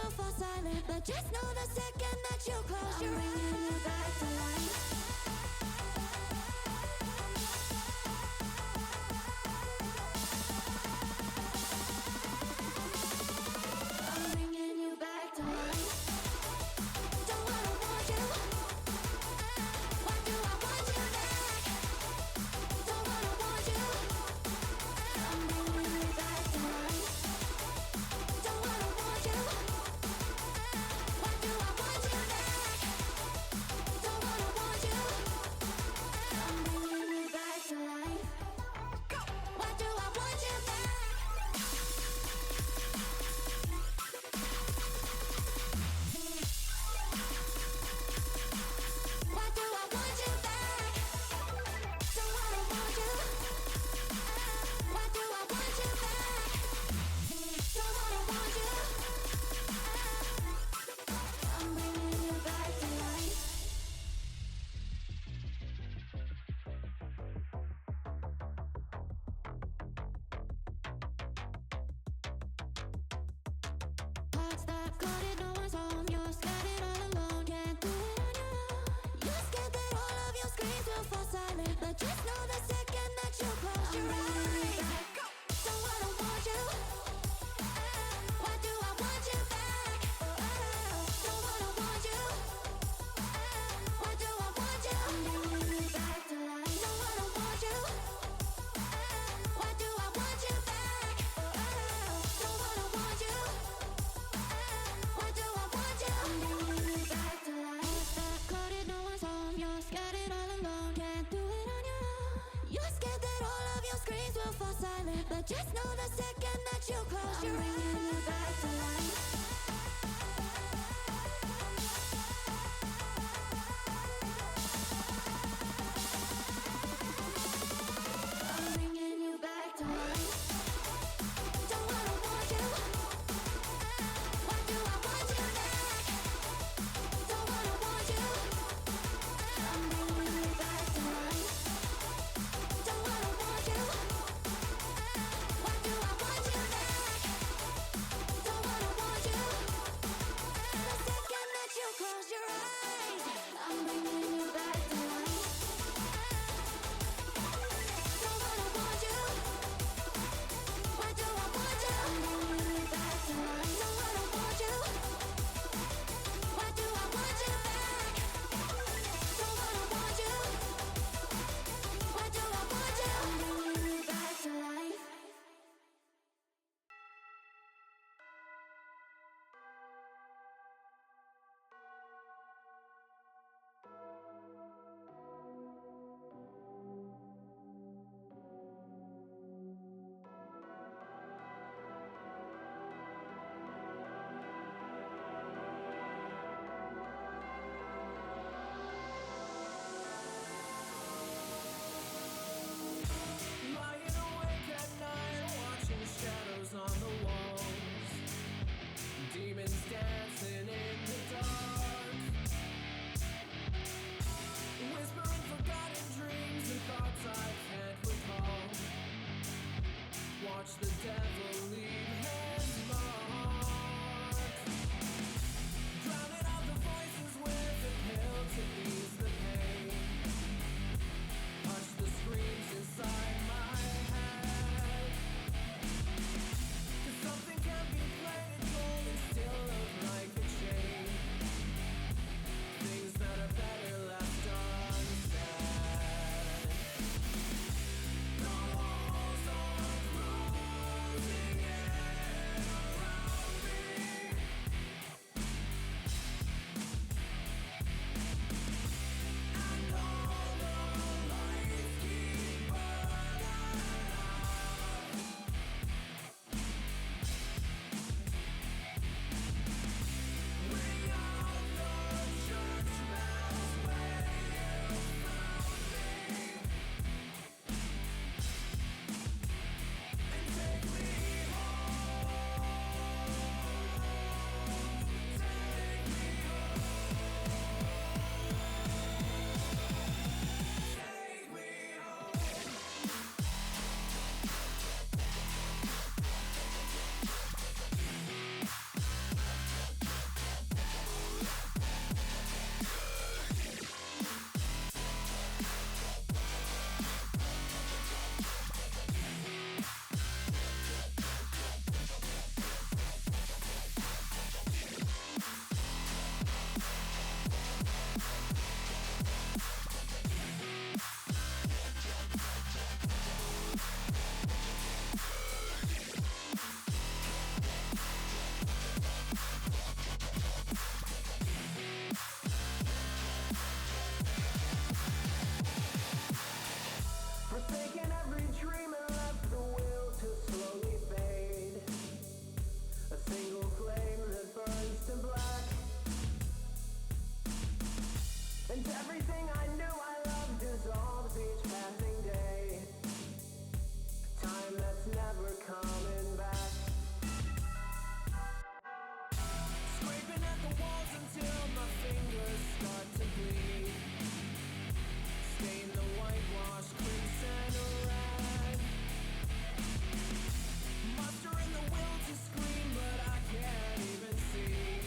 will fall silent, but just know the second that you close your eyes, I'm bringing you back to life. I'm bringing you back to life. Don't wanna want you. Why do I want you back? Don't wanna want you. I'm bringing you back to life. Don't wanna want you. Why do I want you back? Don't wanna want you. I'm bringing you back to life. Why do I want you back? Why do I want you back? Don't wanna want you. Why do I want you back? Don't wanna want you. I'm bringing you back to life. Hearts that coded, no one's home. You're scattered all alone, can't do it on your own. You're scared that all of your screams will fall silent, but just know the second that you close your eyes, don't wanna want you. Why do I want you back? Don't wanna want you. Why do I want you? I'm bringing you back to life. Don't wanna want you. Why do I want you back? Don't wanna want you. Why do I want you? I'm bringing you back to life. Hearts that coded, no one's home. You're scattered all alone, can't do it on your own. You're scared that all of your screams will fall silent, but just know the second that you close your eyes, I'm bringing you back to life. I'm bringing you back to life. Don't wanna want you. Why do I want you back? Don't wanna want you. I'm bringing you back to life. Don't wanna want you. Why do single flame that burns to black. And everything I knew I loved dissolves each passing day. Time that's never coming back. Scraping at the walls until my fingers start to bleed. Stain the whitewash crimson red. Mustering the will to scream, but I can't even see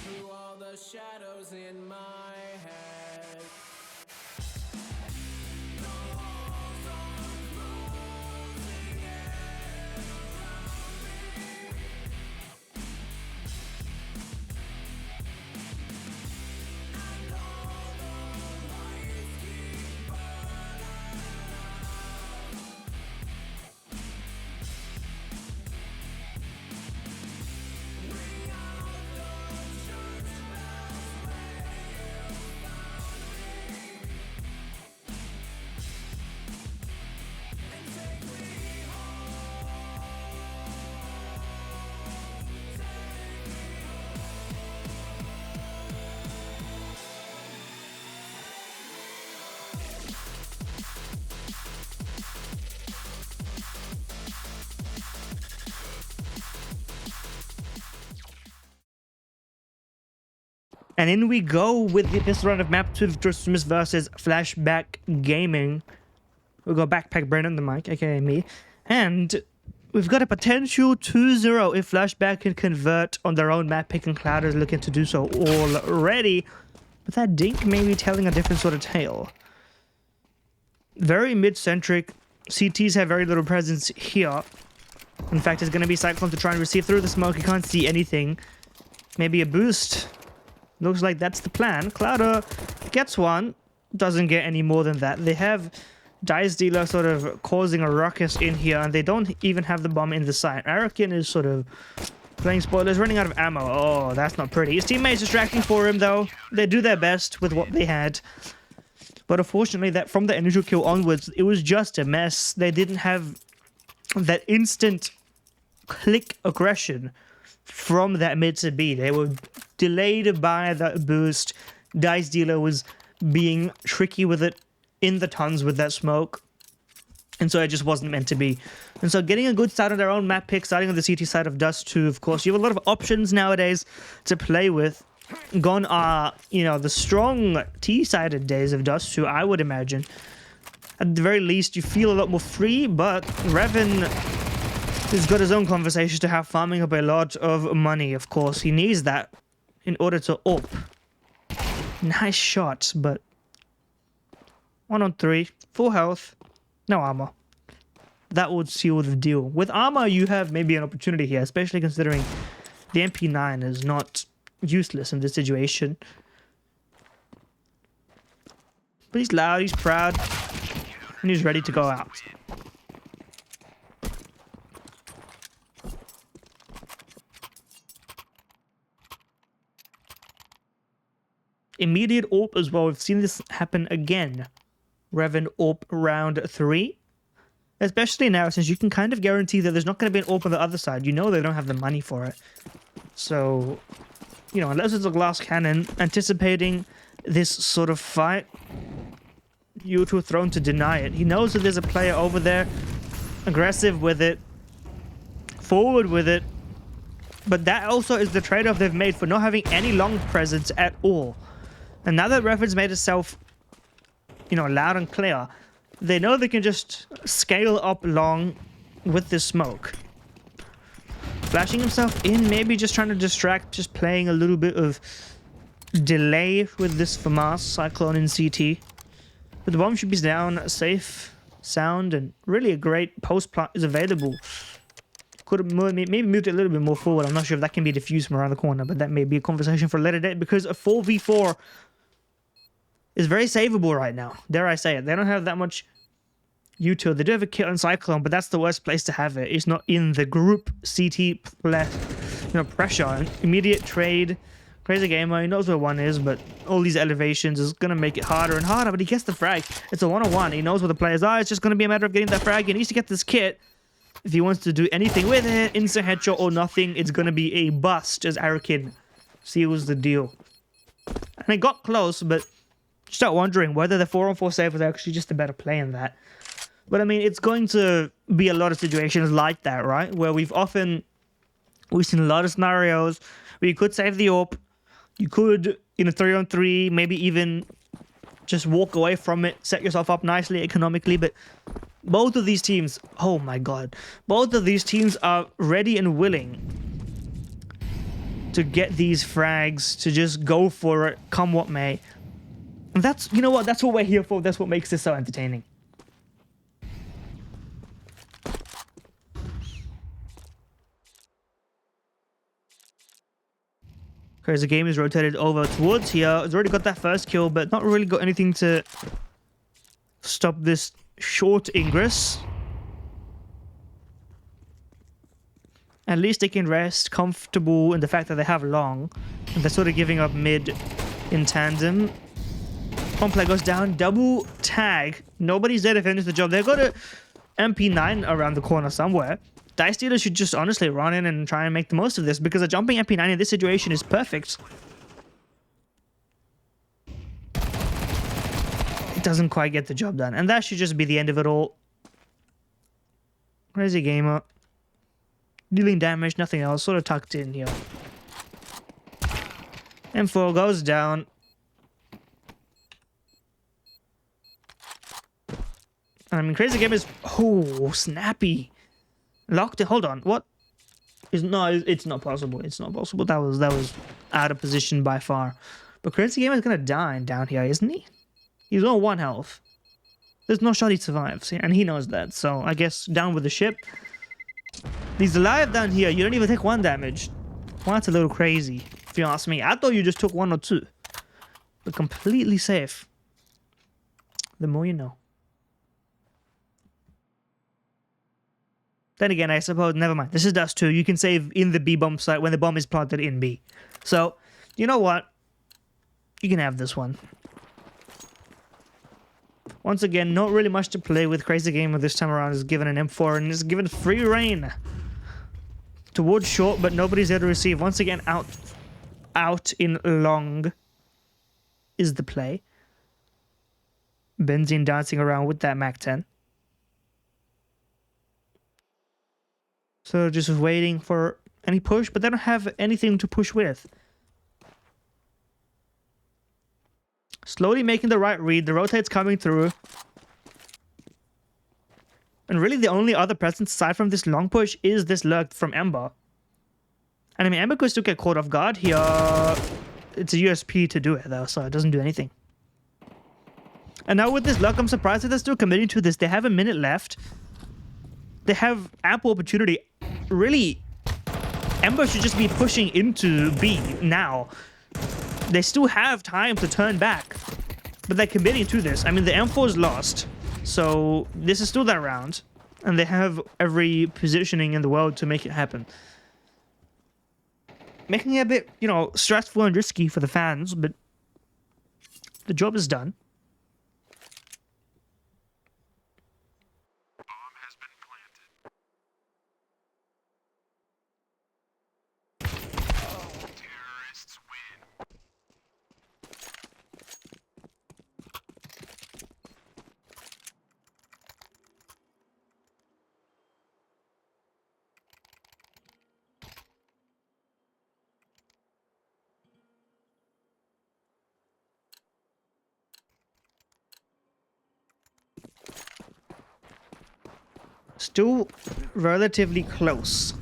through all the shadows in my head. The walls are closing in around me. And all the lights keep burning out. Ring out the church bells where you found me. And take me home. Take me And in we go with this round of map 2 of SUMUS versus Flshbck Gaming. We've got backpackbrain on the mic, aka me. And we've got a potential 2-0 if Flshbck can convert on their own map pick, and Cloud is looking to do so already. But that Dink may be telling a different sort of tale. Very mid-centric. CTs have very little presence here. In fact, it's going to be Cyclone to try and receive through the smoke. You can't see anything. Maybe a boost. Looks like that's the plan. Clouder gets one. Doesn't get any more than that. They have Dice Dealer sort of causing a ruckus in here, and they don't even have the bomb in the site. Arakin is sort of playing spoilers, running out of ammo. Oh, that's not pretty. His teammates distracting for him, though. They do their best with what they had. But unfortunately, that from the initial kill onwards, it was just a mess. They didn't have that instant click aggression from that mid to B. They were delayed by that boost. Dice Dealer was being tricky with it in the tons with that smoke. And so it just wasn't meant to be. And so getting a good start on their own map pick, starting on the CT side of Dust2, of course. You have a lot of options nowadays to play with. Gone are, you know, the strong T-sided days of Dust2, I would imagine. At the very least, you feel a lot more free, but Revan has got his own conversation to have, farming up a lot of money, of course. He needs that in order to up. Nice shot, but 1 on 3, full health, no armor. That would seal the deal. With armor, you have maybe an opportunity here, especially considering the MP9 is not useless in this situation. But he's loud, he's proud, and he's ready to go out. Immediate AWP as well. We've seen this happen again. Revan AWP round 3. Especially now, since you can kind of guarantee that there's not going to be an AWP on the other side. You know they don't have the money for it. So, you know, unless it's a glass cannon, anticipating this sort of fight, you're too thrown to deny it. He knows that there's a player over there, aggressive with it, forward with it. But that also is the trade-off they've made for not having any long presence at all. And now that Revan's made itself, you know, loud and clear, they know they can just scale up long with this smoke. Flashing himself in, maybe just trying to distract, just playing a little bit of delay with this FAMAS Cyclone in CT. But the bomb should be down, safe, sound, and really a great post-plant is available. Could have maybe moved it a little bit more forward. I'm not sure if that can be diffused from around the corner, but that may be a conversation for a later date, because a 4v4 is very savable right now. Dare I say it. They don't have that much util. They do have a kit on Cyclone, but that's the worst place to have it. It's not in the group CT pressure. Immediate trade. Crazy Gamer, he knows where one is, but all these elevations is going to make it harder and harder, but he gets the frag. It's a 1-on-1. He knows where the players are. It's just going to be a matter of getting that frag. He needs to get this kit. If he wants to do anything with it, instant headshot or nothing, it's going to be a bust as Arakin seals the deal. And it got close, but start wondering whether the 4-on-4 save was actually just a better play in that. But I mean, it's going to be a lot of situations like that, right? Where we've seen a lot of scenarios where you could save the AWP, you could, in a 3-on-3, maybe even just walk away from it, set yourself up nicely economically, but both of these teams, oh my god, both of these teams are ready and willing to get these frags, to just go for it, come what may. And that's, you know what, that's what we're here for, that's what makes this so entertaining. Crazy Game is rotated over towards here. It's already got that first kill, but not really got anything to stop this short ingress. At least they can rest comfortable in the fact that they have long. And they're sort of giving up mid in tandem. One player goes down, double tag. Nobody's there to finish the job. They've got a MP9 around the corner somewhere. Dust2IN should just honestly run in and try and make the most of this, because a jumping MP9 in this situation is perfect. It doesn't quite get the job done, and that should just be the end of it all. Crazy Gamer. Dealing damage, nothing else, sort of tucked in here. M4 goes down. I mean, Crazy Gamer is... Oh, snappy. Locked it. Hold on. What? No, it's not possible. It's not possible. That was out of position by far. But Crazy Gamer is gonna die down here, isn't he? He's on 1 health. There's no shot he survives, and he knows that. So I guess down with the ship. He's alive down here. You don't even take 1 damage. Well, that's a little crazy, if you ask me. I thought you just took 1 or 2. But completely safe. The more you know. Then again, I suppose, never mind. This is Dust2. You can save in the B bomb site when the bomb is planted in B. So, you know what? You can have this one. Once again, not really much to play with. Crazy Gamer this time around is given an M4 and is given free reign towards short, but nobody's there to receive. Once again, out in long is the play. Benzene dancing around with that MAC-10. So just waiting for any push, but they don't have anything to push with. Slowly making the right read. The rotate's coming through. And really the only other presence aside from this long push is this lurk from Ember. And I mean, Ember could still get caught off guard here. It's a USP to do it though, so it doesn't do anything. And now with this lurk, I'm surprised that they're still committing to this. They have a minute left. They have ample opportunity. Really, Ember should just be pushing into B now. They still have time to turn back, but they're committing to this. I mean, the M4 is lost, so this is still that round, and they have every positioning in the world to make it happen. Making it a bit, you know, stressful and risky for the fans, but the job is done. Still relatively close.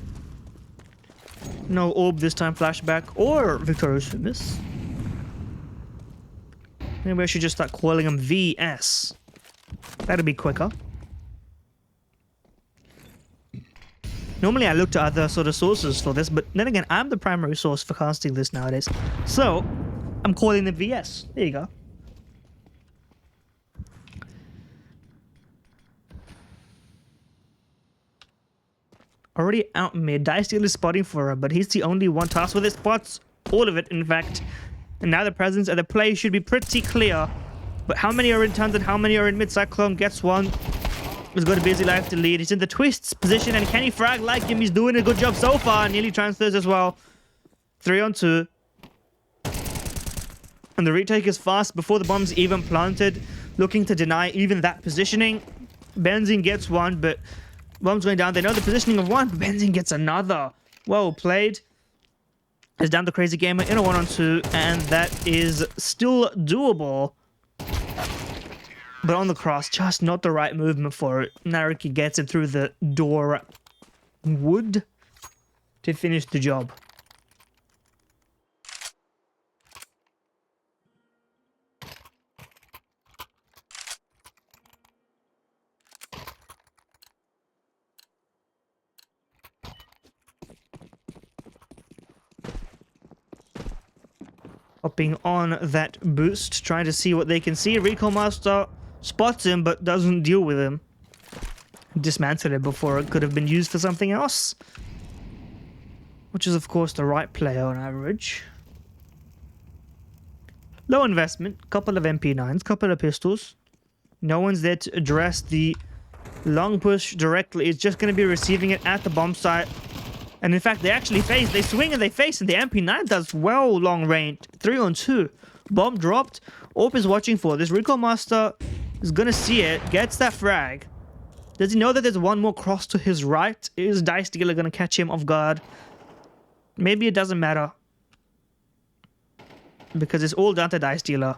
No orb this time, Flshbck or Victorious SUMUS. Maybe I should just start calling them VS. That'll be quicker. Normally I look to other sort of sources for this, but then again, I'm the primary source for casting this nowadays. So, I'm calling them VS. There you go. Already out mid. Dust2IN is spotting for her, but he's the only one tasked with it. Spots all of it, in fact. And now the presence and the play should be pretty clear. But how many are in tons and how many are in mid? Cyclone gets one. He's got a busy life to lead. He's in the twists position, and can he frag like him? He's doing a good job so far. Nearly transfers as well. 3 on 2. And the retake is fast before the bomb's even planted. Looking to deny even that positioning. Benzene gets one, but bomb's going down. They know the positioning of one, but Benzene gets another. Well played. Is down the Crazy Gamer in a 1 on 2, and that is still doable. But on the cross, just not the right movement for it. Nariki gets it through the door wood to finish the job. Hopping on that boost, trying to see what they can see. Recall Master spots him, but doesn't deal with him. Dismantled it before it could have been used for something else. Which is, of course, the right play on average. Low investment. Couple of MP9s, couple of pistols. No one's there to address the long push directly. It's just going to be receiving it at the bomb site. And in fact, they actually face. They swing and they face, and the MP9 does well long range. 3 on 2. Bomb dropped. AWP is watching for this. Recall Master is going to see it. Gets that frag. Does he know that there's one more cross to his right? Is Dice Dealer going to catch him off guard? Maybe it doesn't matter. Because it's all down to Dice Dealer.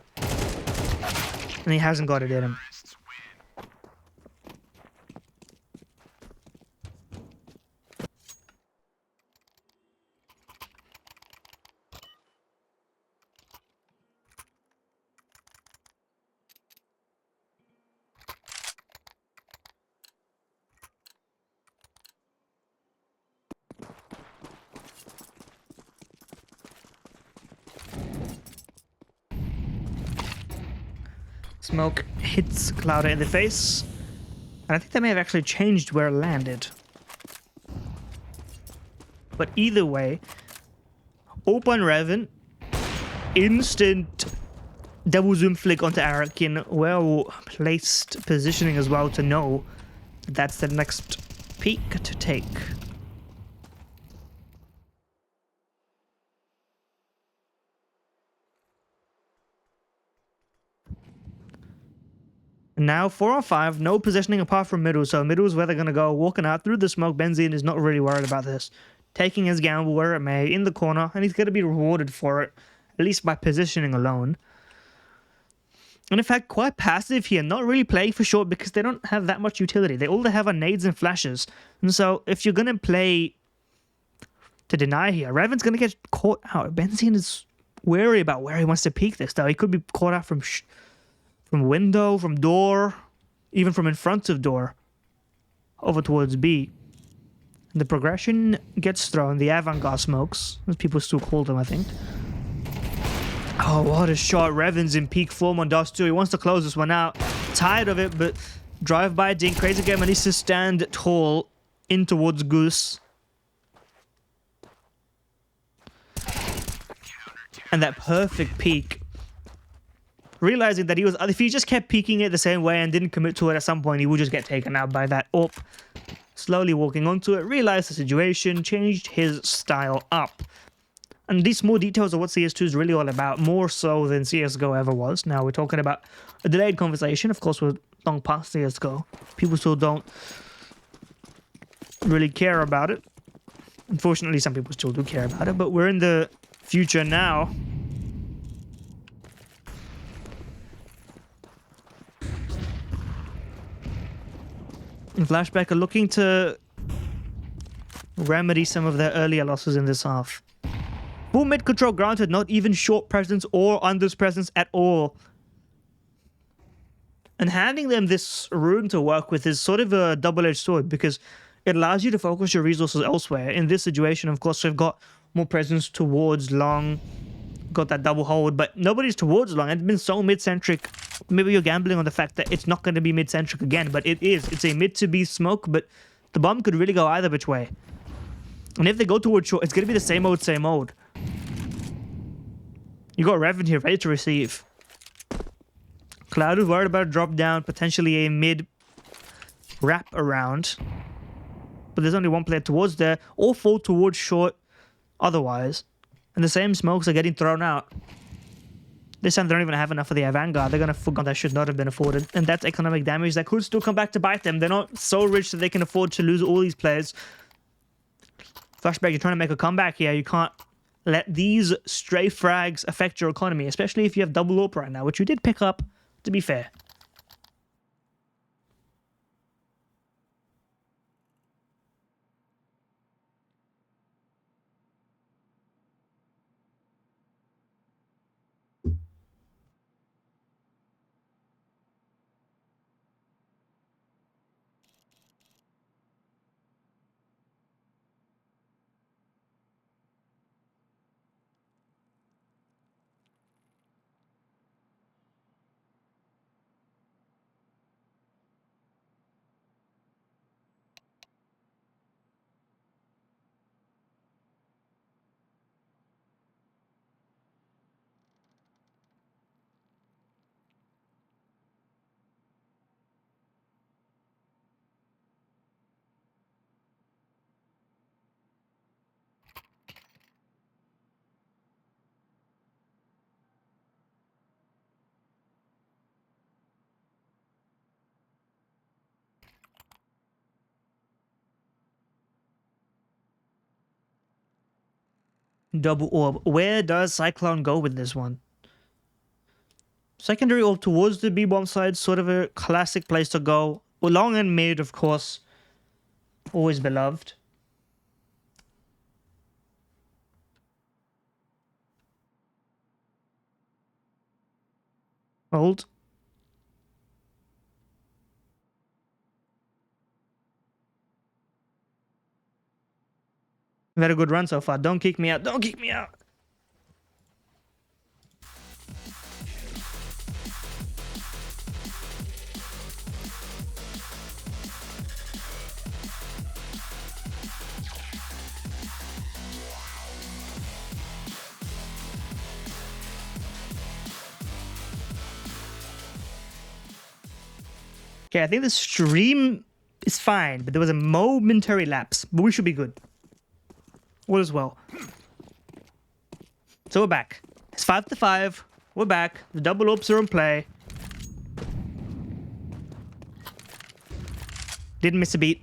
And he hasn't got it in him. Smoke hits Clouder in the face. And I think they may have actually changed where it landed. But either way, open Revan, instant double zoom flick onto Arakin. Well placed positioning as well to know that's the next peak to take. Now 4 on 5, no positioning apart from middle, so middle is where they're going to go. Walking out through the smoke, Benzene is not really worried about this. Taking his gamble where it may, in the corner, and he's going to be rewarded for it, at least by positioning alone. And in fact, quite passive here, not really playing for short because they don't have that much utility. All they have are nades and flashes. And so if you're going to play to deny here, Revan's going to get caught out. Benzene is wary about where he wants to peek this, though. He could be caught out from window, from door, even from in front of door, over towards B. The progression gets thrown. The avant-garde smokes, as people still call them, I think. Oh, what a shot. Revan's in peak form on Dust2. He wants to close this one out. Tired of it, but drive-by dink. Crazy Gamer needs to stand tall in towards Goose. And that perfect peak. Realizing that if he just kept peeking it the same way and didn't commit to it at some point, he would just get taken out by that AWP. Slowly walking onto it, realized the situation, changed his style up. And these small details are what CS2 is really all about, more so than CSGO ever was. Now we're talking about a delayed conversation. Of course, we're long past CSGO. People still don't really care about it. Unfortunately, some people still do care about it, but we're in the future now. And Flshbck are looking to remedy some of their earlier losses in this half. Full mid control granted, not even short presence or unders presence at all. And handing them this room to work with is sort of a double-edged sword because it allows you to focus your resources elsewhere. In this situation, of course, we've got more presence towards long, got that double hold, but nobody's towards long. It's been so mid-centric. Maybe you're gambling on the fact that it's not going to be mid-centric again, but it is. It's a mid to B smoke, but the bomb could really go either which way. And if they go towards short, it's going to be the same old, same old. You got Revan here ready to receive. Cloud is worried about a drop down, potentially a mid wrap around. But there's only one player towards there, or fall towards short otherwise. And the same smokes are getting thrown out. This time they don't even have enough for the Vanguard. They're going to forgo that should not have been afforded. And that's economic damage that could still come back to bite them. They're not so rich that they can afford to lose all these players. Flshbck, you're trying to make a comeback here. You can't let these stray frags affect your economy, especially if you have double AWP right now, which you did pick up, to be fair. Double orb. Where does Cyclone go with this one? Secondary orb towards the B-bomb side, sort of a classic place to go. Well, long and mid, of course. Always beloved. Hold. We've had a good run so far. Don't kick me out. Don't kick me out. Okay, I think the stream is fine, but there was a momentary lapse. But we should be good. All is well. So we're back. It's 5-5. We're back. The double ops are in play. Didn't miss a beat.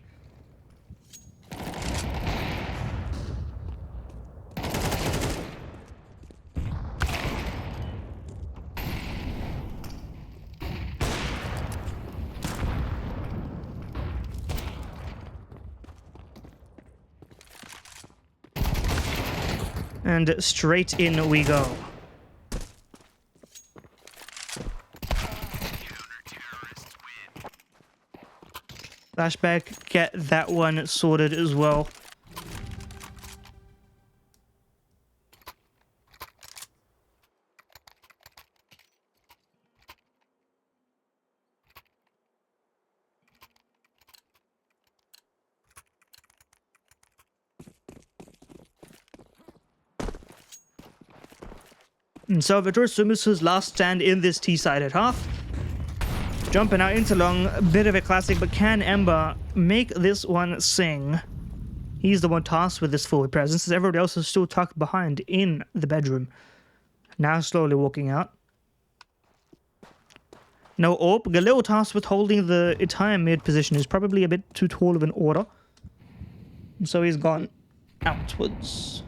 And straight in we go. Flshbck, get that one sorted as well. And so SUMUS' last stand in this T-side at half. Jumping out into long, a bit of a classic, but can Ember make this one sing? He's the one tasked with this forward presence, as everybody else is still tucked behind in the bedroom. Now slowly walking out. No AWP. Galil tasked with holding the entire mid position is probably a bit too tall of an order. And so he's gone outwards.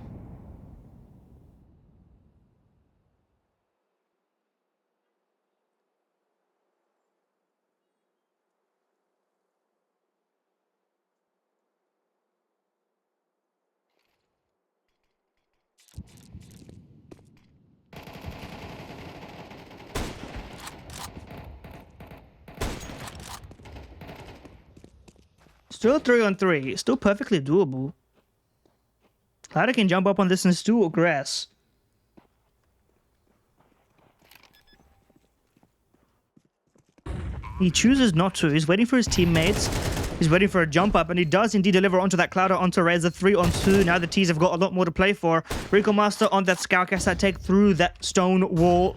Still 3-on-3. Still perfectly doable. iKaRi can jump up on this and still aggress. He chooses not to. He's waiting for his teammates. He's waiting for a jump up, and he does indeed deliver onto that Clouder, onto Razor. 3-on-2. Now the T's have got a lot more to play for. Rico Master on that Scoutcast that take through that stone wall.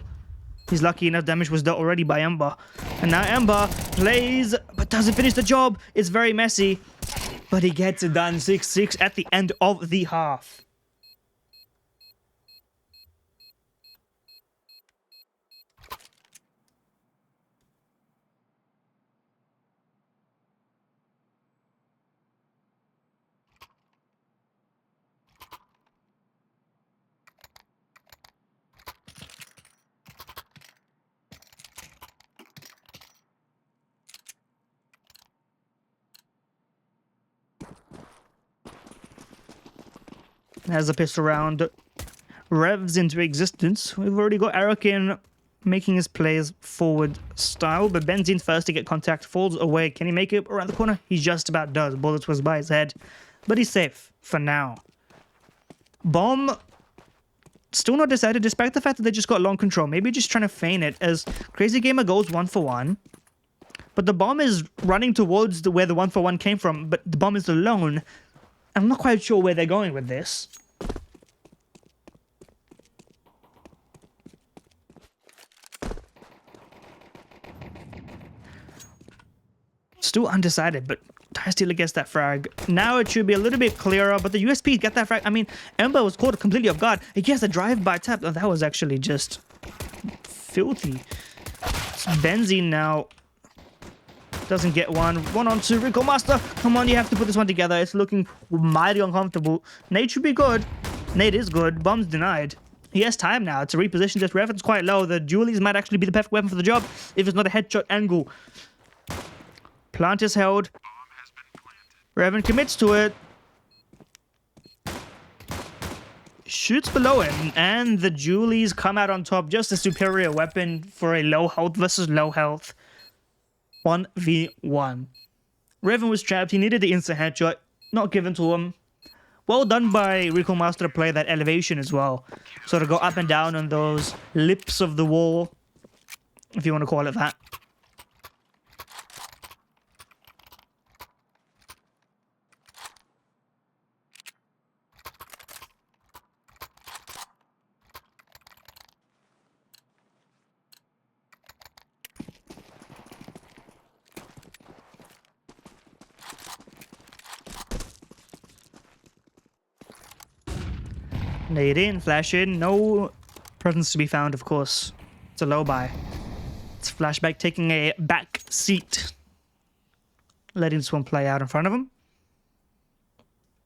He's lucky enough damage was dealt already by Ember. And now Ember plays, but doesn't finish the job. It's very messy. But he gets it done. 6-6 at the end of the half. As the pistol round revs into existence, we've already got Arakin making his plays forward style, but Benzine first to get contact, falls away. Can he make it around the corner? He just about does. Bullets was by his head, but he's safe for now. Bomb still not decided, despite the fact that they just got long control. Maybe just trying to feign it as Crazy Gamer goes 1 for 1. But the bomb is running towards where the 1 for 1 came from, but the bomb is alone. I'm not quite sure where they're going with this. Still undecided, but Stealer gets that frag. Now it should be a little bit clearer, but the USP get that frag. I mean, Ember was caught completely off guard. He gets a drive-by tap. Oh, that was actually just filthy. It's Benzine now. Doesn't get one. 1-on-2. Recall Master. Come on, you have to put this one together. It's looking mighty uncomfortable. Nade should be good. Nade is good. Bomb's denied. He has time now to reposition this. Revan's quite low. The Julies might actually be the perfect weapon for the job if it's not a headshot angle. Plant is held. Revan commits to it. Shoots below him, and the Julies come out on top. Just a superior weapon for a low health versus low health 1v1. Revan was trapped. He needed the instant headshot. Not given to him. Well done by Recall Master to play that elevation as well. Sort of go up and down on those lips of the wall, if you want to call it that. Nade in, flash in, no presence to be found, of course. It's a low buy. It's Flshbck taking a back seat, letting this one play out in front of him.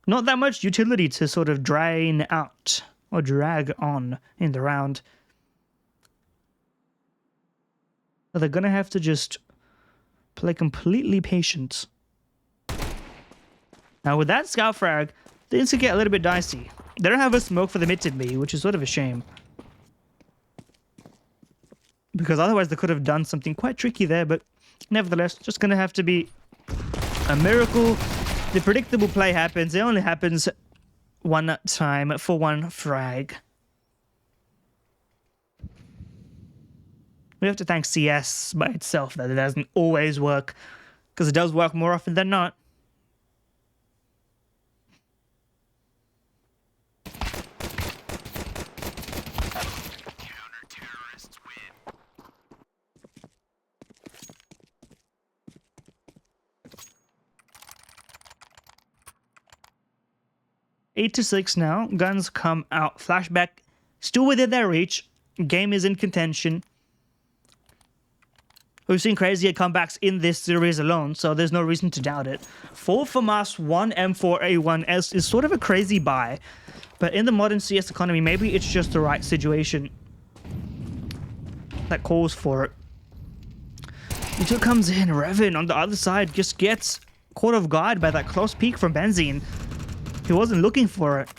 Not that much utility to sort of drain out or drag on in the round. But they're gonna have to just play completely patient. Now with that scout frag, things could get a little bit dicey. They don't have a smoke for the mid to B, which is sort of a shame. Because otherwise they could have done something quite tricky there, but nevertheless, just going to have to be a miracle. The predictable play happens. It only happens one time for one frag. We have to thank CS by itself that it doesn't always work, because it does work more often than not. Eight to 6 now. Guns come out. Flshbck still within their reach. Game is in contention. We've seen crazier comebacks in this series alone, so there's no reason to doubt it. 4 FAMAS, 1 M4A1S is sort of a crazy buy, but in the modern CS economy, maybe it's just the right situation that calls for it. It comes in. Revan on the other side just gets caught off guard by that close peek from Benzine. He wasn't looking for it.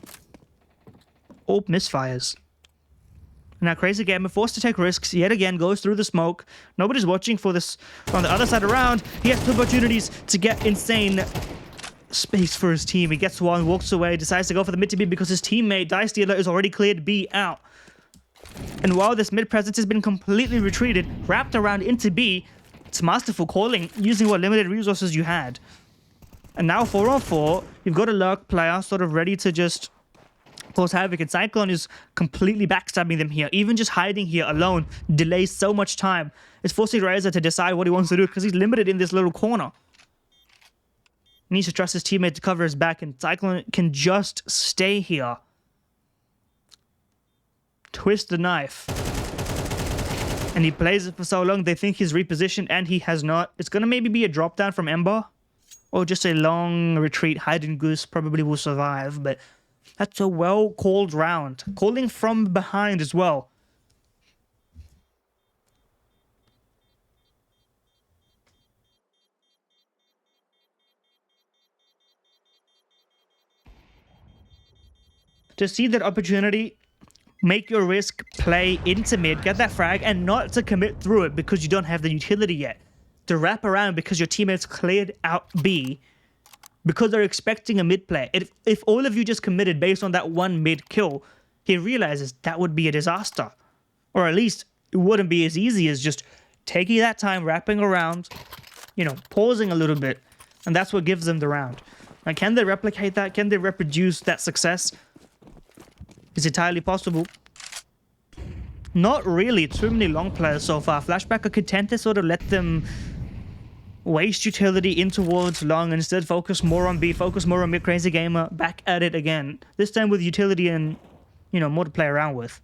All misfires. Now Crazy Gamer, forced to take risks, yet again goes through the smoke. Nobody's watching for this on the other side around. He has two opportunities to get insane space for his team. He gets one, walks away, decides to go for the mid to B because his teammate, Dust2IN, is already cleared B out. And while this mid presence has been completely retreated, wrapped around into B, it's masterful calling, using what limited resources you had. And now 4-on-4, you've got a lurk player sort of ready to just cause havoc, and Cyclone is completely backstabbing them here. Even just hiding here alone delays so much time. It's forcing Razor to decide what he wants to do because he's limited in this little corner. He needs to trust his teammate to cover his back, and Cyclone can just stay here. Twist the knife. And he plays it for so long, they think he's repositioned, and he has not. It's going to maybe be a drop down from Ember, or just a long retreat. Hide and Goose probably will survive, but that's a well-called round. Calling from behind as well. To see that opportunity, make your risk play into mid, get that frag, and not to commit through it because you don't have the utility yet. To wrap around because your teammates cleared out B because they're expecting a mid play. If all of you just committed based on that one mid kill, he realizes that would be a disaster. Or at least it wouldn't be as easy as just taking that time, wrapping around, you know, pausing a little bit, and that's what gives them the round. Now, can they replicate that? Can they reproduce that success? It's entirely possible. Not really too many long players so far. Flshbck are content to sort of let them waste utility in towards long and instead focus more on B, focus more on mid. Crazy Gamer back at it again. This time with utility and, you know, more to play around with.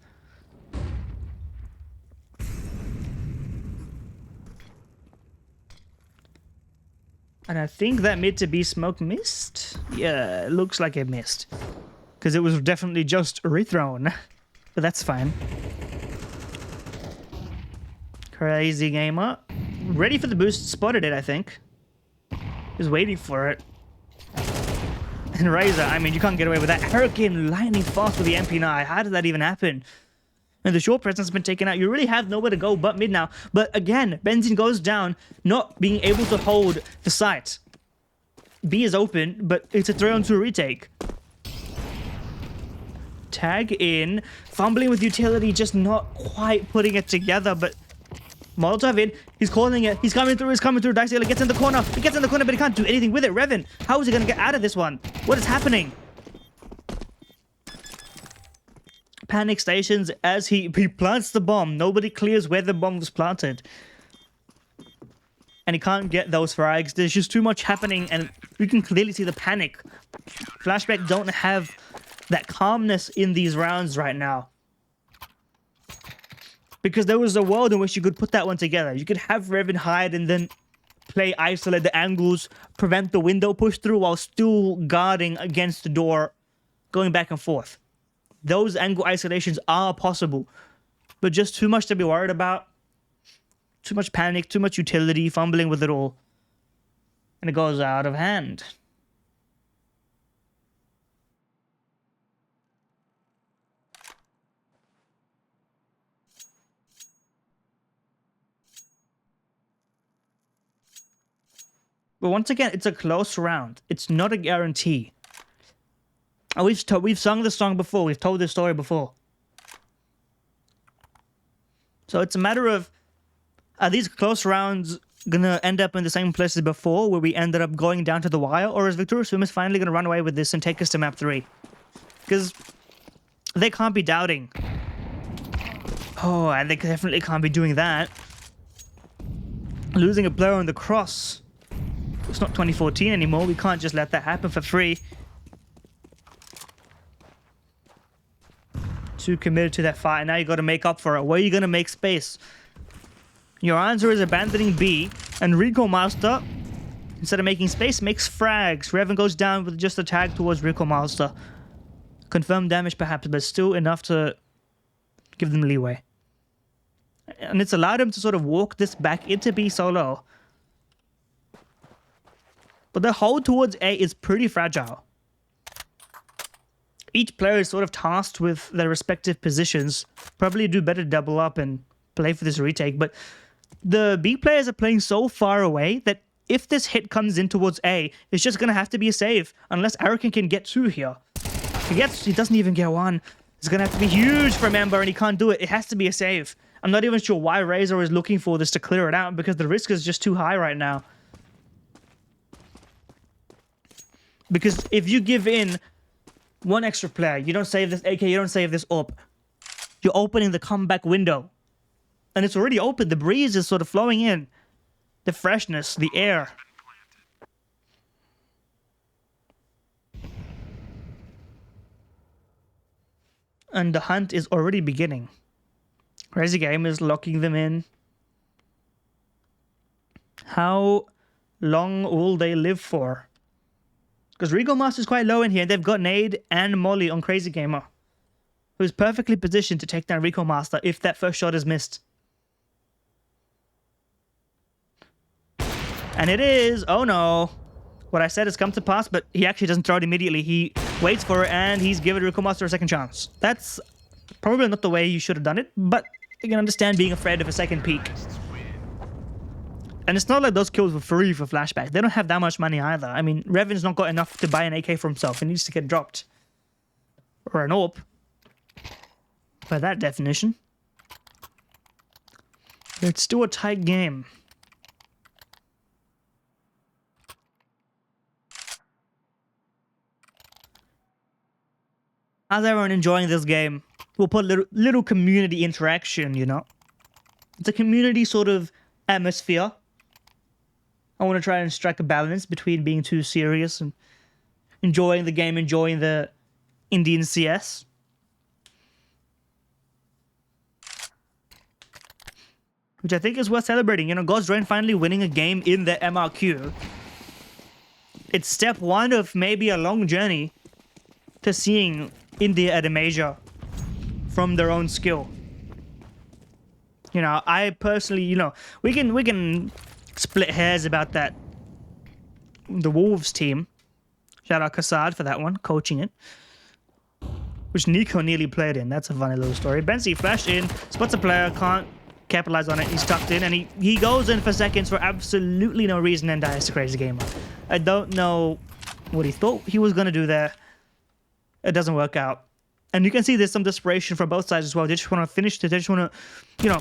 And I think that mid to B smoke missed. Yeah, it looks like it missed. Because it was definitely just rethrown. But that's fine. Crazy Gamer. Ready for the boost. Spotted it, I think. Just waiting for it. And Razor, I mean, you can't get away with that. Hurricane lightning fast with the MP9. How did that even happen? And the short presence has been taken out. You really have nowhere to go but mid now. But again, Benzine goes down, not being able to hold the site. B is open, but it's a 3-on-2 retake. Tag in, fumbling with utility, just not quite putting it together, but Molotov in, he's calling it, he's coming through, Dust2IN gets in the corner, he gets in the corner, but he can't do anything with it. Revan, how is he gonna get out of this one? What is happening? Panic stations as he plants the bomb. Nobody clears where the bomb was planted. And he can't get those frags. There's just too much happening, and you can clearly see the panic. Flshbck don't have that calmness in these rounds right now. Because there was a world in which you could put that one together. You could have Revan hide and then play isolate the angles, prevent the window push through while still guarding against the door, going back and forth. Those angle isolations are possible, but just too much to be worried about. Too much panic, too much utility, fumbling with it all. And it goes out of hand. But once again, it's a close round. It's not a guarantee. And we've sung this song before. We've told this story before. So it's a matter of, are these close rounds gonna end up in the same place as before, where we ended up going down to the wire, or is SUMUS finally gonna run away with this and take us to map 3? Because they can't be doubting. Oh, and they definitely can't be doing that. Losing a player on the cross. It's not 2014 anymore. We can't just let that happen for free. Too committed to that fight. Now you got to make up for it. Where are you going to make space? Your answer is abandoning B. And Recall Master, instead of making space, makes frags. Revan goes down with just a tag towards Recall Master. Confirmed damage perhaps, but still enough to give them leeway. And it's allowed him to sort of walk this back into B solo. But the hold towards A is pretty fragile. Each player is sort of tasked with their respective positions. Probably do better to double up and play for this retake. But the B players are playing so far away that if this hit comes in towards A, it's just going to have to be a save. Unless Arakan can get 2 here. He doesn't even get 1. It's going to have to be huge from Ember and he can't do it. It has to be a save. I'm not even sure why Razor is looking for this to clear it out because the risk is just too high right now. Because if you give in One extra player. You don't save this AK, you don't save this AWP. You're opening the comeback window. And it's already open. The breeze is sort of flowing in. The freshness, the air. And the hunt is already beginning. Crazy Game is locking them in. How long will they live for? Because Rico Master's quite low in here. They've got Nade and Molly on Crazy Gamer, who's perfectly positioned to take down Rico Master if that first shot is missed. And it is. Oh no. What I said has come to pass, but he actually doesn't throw it immediately. He waits for it, and he's given Rico Master a second chance. That's probably not the way you should have done it, but you can understand being afraid of a second peek. And it's not like those kills were free for Flshbck. They don't have that much money either. I mean, Revan's not got enough to buy an AK for himself. He needs to get dropped. Or an AWP. By that definition. It's still a tight game. How's everyone enjoying this game? We'll put little community interaction, you know? It's a community sort of atmosphere. I want to try and strike a balance between being too serious and enjoying the game, enjoying the Indian CS. Which I think is worth celebrating. You know, God's Drain finally winning a game in the MRQ. It's step one of maybe a long journey to seeing India at a major from their own skill. You know, I personally, you know, we can split hairs about that. The Wolves team. Shout out Kassad for that one, coaching it. Which Nico nearly played in. That's a funny little story. Benzi flashed in, spots a player, can't capitalize on it. He's tucked in, and he goes in for seconds for absolutely no reason and dies to Crazy Gamer. I don't know what he thought he was going to do there. It doesn't work out. And you can see there's some desperation from both sides as well. They just want to finish it. They just want to, you know,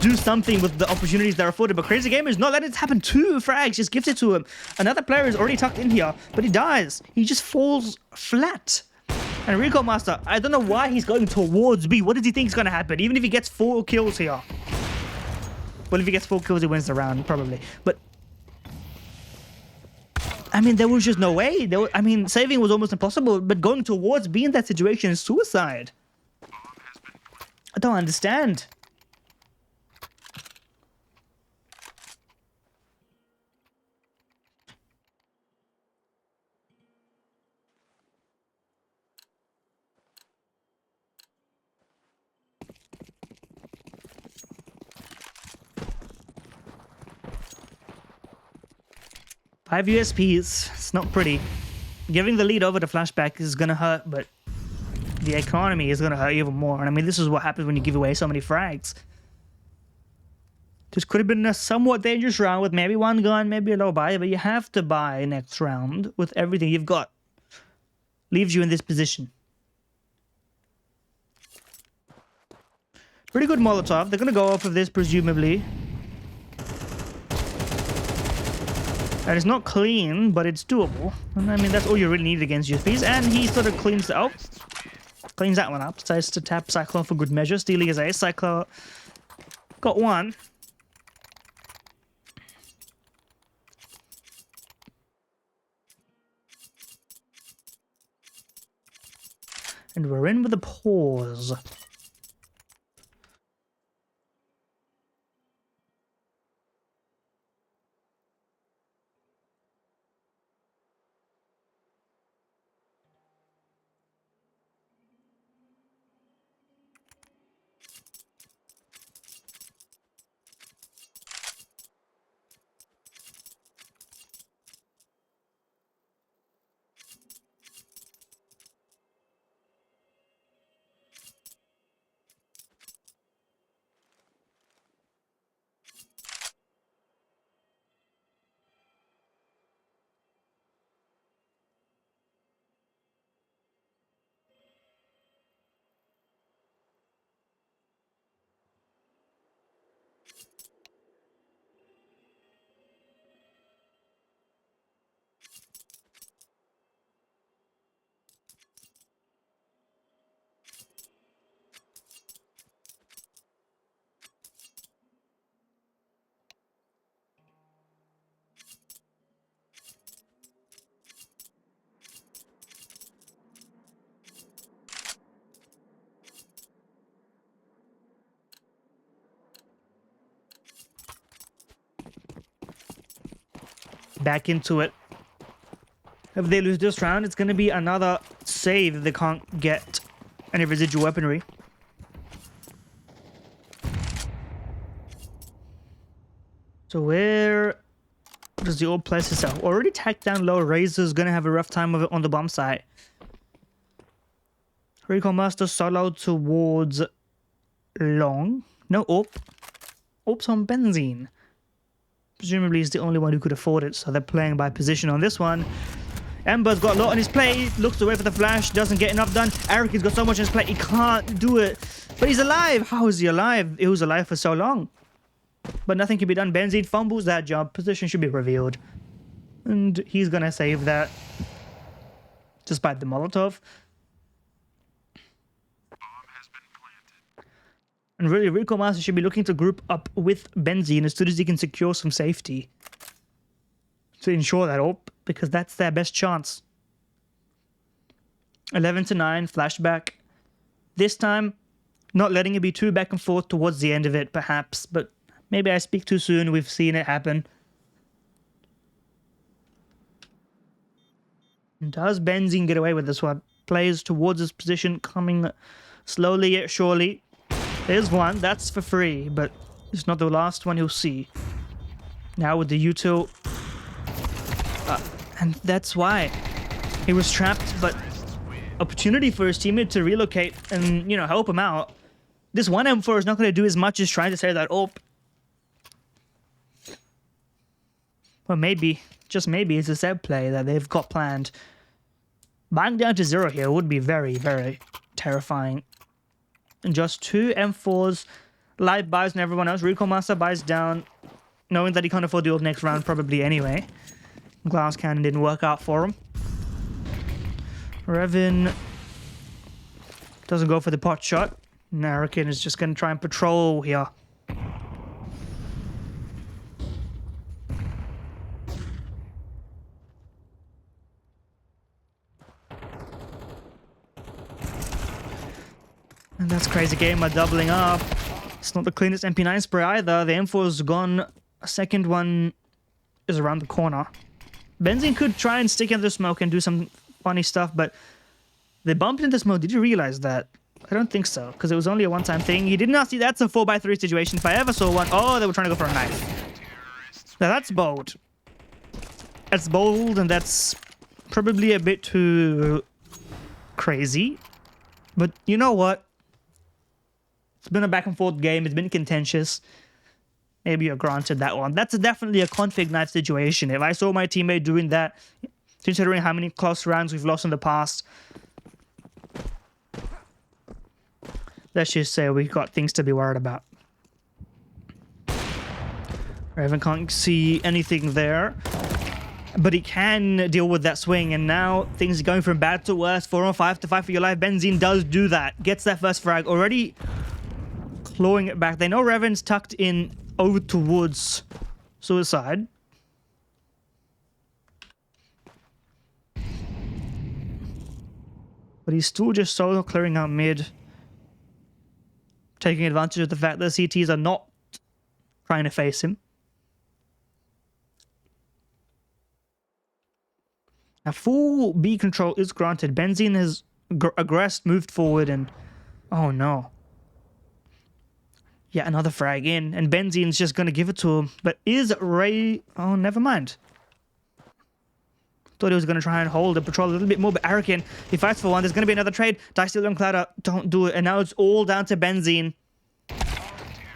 do something with the opportunities that are afforded. But Crazy Gamer is not letting it happen. 2 frags just gifted to him. Another player is already tucked in here, but he dies. He just falls flat. And Rico Master, I don't know why he's going towards B. What does he think is going to happen? Even if he gets 4 kills here. Well, if he gets 4 kills, he wins the round, probably. But I mean, there was just no way. I mean, saving was almost impossible, but going towards B in that situation is suicide. I don't understand. Five USPs, it's not pretty. Giving the lead over to Flshbck is gonna hurt, but the economy is gonna hurt even more. And I mean, this is what happens when you give away so many frags. This could have been a somewhat dangerous round with maybe 1 gun, maybe a low buy, but you have to buy next round with everything you've got. Leaves you in this position. Pretty good Molotov. They're gonna go off of this, presumably. And it's not clean, but it's doable. And I mean, that's all you really need against USPs. And he sort of cleans that one up. Decides to tap Cyclone for good measure. Stealing his ace. Cyclone got 1. And we're in with a pause. back into it. If they lose this round, it's going to be another save if they can't get any residual weaponry. So where does the orb place itself? Already tacked down low. Razor's going to have a rough time of it on the bomb site. Recon Master solo towards long. No orb. Orb's on benzene. Presumably he's the only one who could afford it, so they're playing by position on this one. Ember's got a lot on his plate, looks away for the flash, doesn't get enough done. Eric has got so much on his plate, he can't do it. But he's alive! How is he alive? He was alive for so long. But nothing can be done. Benzene fumbles that jump. Position should be revealed. And he's gonna save that. Despite the Molotov. And really, Rico Master should be looking to group up with Benzene as soon as he can secure some safety. To ensure that orb, because that's their best chance. 11 to 9, Flshbck. This time, not letting it be too back and forth towards the end of it, perhaps, but maybe I speak too soon. We've seen it happen. Does Benzene get away with this one? Plays towards his position, coming slowly yet surely. There's one, that's for free, but it's not the last one you'll see. Now with the util. And that's why. He was trapped, but opportunity for his teammate to relocate and, you know, help him out. This one M4 is not going to do as much as trying to save that orb. Well, maybe, just maybe, it's a set play that they've got planned. Buying down to 0 here would be very, very terrifying. And just 2 M4s. Light buys and everyone else. Recon Master buys down, knowing that he can't afford the orb next round probably anyway. Glass cannon didn't work out for him. Revin doesn't go for the pot shot. Narrakin is just going to try and patrol here. And that's Crazy Gamer doubling up. It's not the cleanest MP9 spray either. The M4's gone. A second one is around the corner. Benzene could try and stick in the smoke and do some funny stuff, but they bumped into smoke. Did you realize that? I don't think so, because it was only a one-time thing. He did not see that's a 4x3 situation. If I ever saw one, oh, they were trying to go for a knife. Now that's bold. That's bold, and that's probably a bit too crazy. But you know what? It's been a back and forth game. It's been contentious. Maybe you're granted that one. That's definitely a config knife situation. If I saw my teammate doing that, considering how many close rounds we've lost in the past, let's just say we've got things to be worried about. Raven can't see anything there, but he can deal with that swing, and now things are going from bad to worse. 4 on 5 to fight for your life. Benzene does do that. Gets that first frag. Already clawing it back. They know Raven's tucked in over towards suicide. But he's still just solo clearing out mid. Taking advantage of the fact that CTs are not trying to face him. Now full B control is granted. Benzene has aggressed, moved forward, and oh no. Yeah, another frag in, and Benzene's just going to give it to him. But is Ray... Oh, never mind. Thought he was going to try and hold the patrol a little bit more, but Arakin, he fights for one. There's going to be another trade. Dust2IN Masters, don't do it. And now it's all down to Benzene.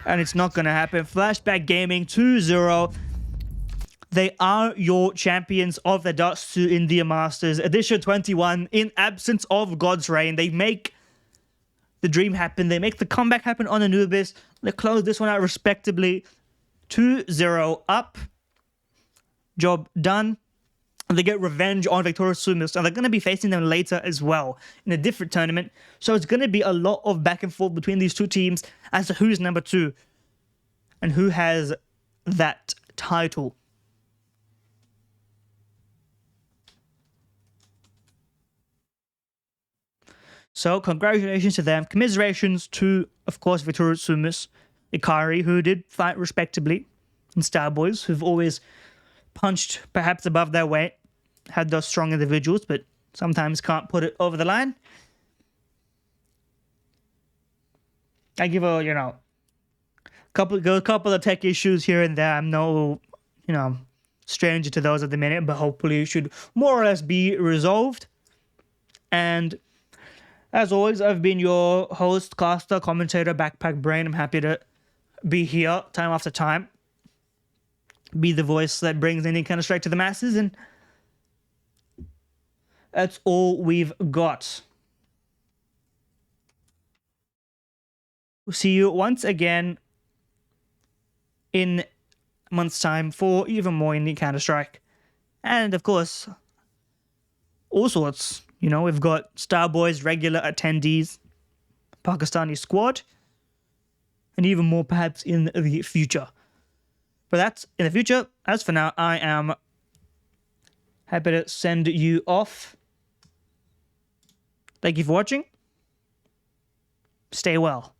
And it's not going to happen. Flshbck Gaming 2-0. They are your champions of the Dust2IN Masters. Edition 21, in absence of God's reign. They make the dream happen. They make the comeback happen on Anubis. They close this one out respectably. 2-0 up. Job done. And they get revenge on Victorious SUMUS. And they're going to be facing them later as well in a different tournament. So it's going to be a lot of back and forth between these two teams as to who's number 2 and who has that title. So congratulations to them. Commiserations to, of course, Victorious SUMUS, iKaRi, who did fight respectably, and Starboys, who've always punched perhaps above their weight, had those strong individuals, but sometimes can't put it over the line. I give a, couple of tech issues here and there. I'm no, stranger to those at the minute, but hopefully it should more or less be resolved. And as always, I've been your host, caster, commentator, backpackbrain. I'm happy to be here time after time. Be the voice that brings any kind of straight to the masses, and that's all we've got. We'll see you once again in a month's time for even more indie Counter-Strike. And of course, all sorts. We've got Starboy's regular attendees, Pakistani squad, and even more perhaps in the future. But that's in the future. As for now, I am happy to send you off. Thank you for watching. Stay well.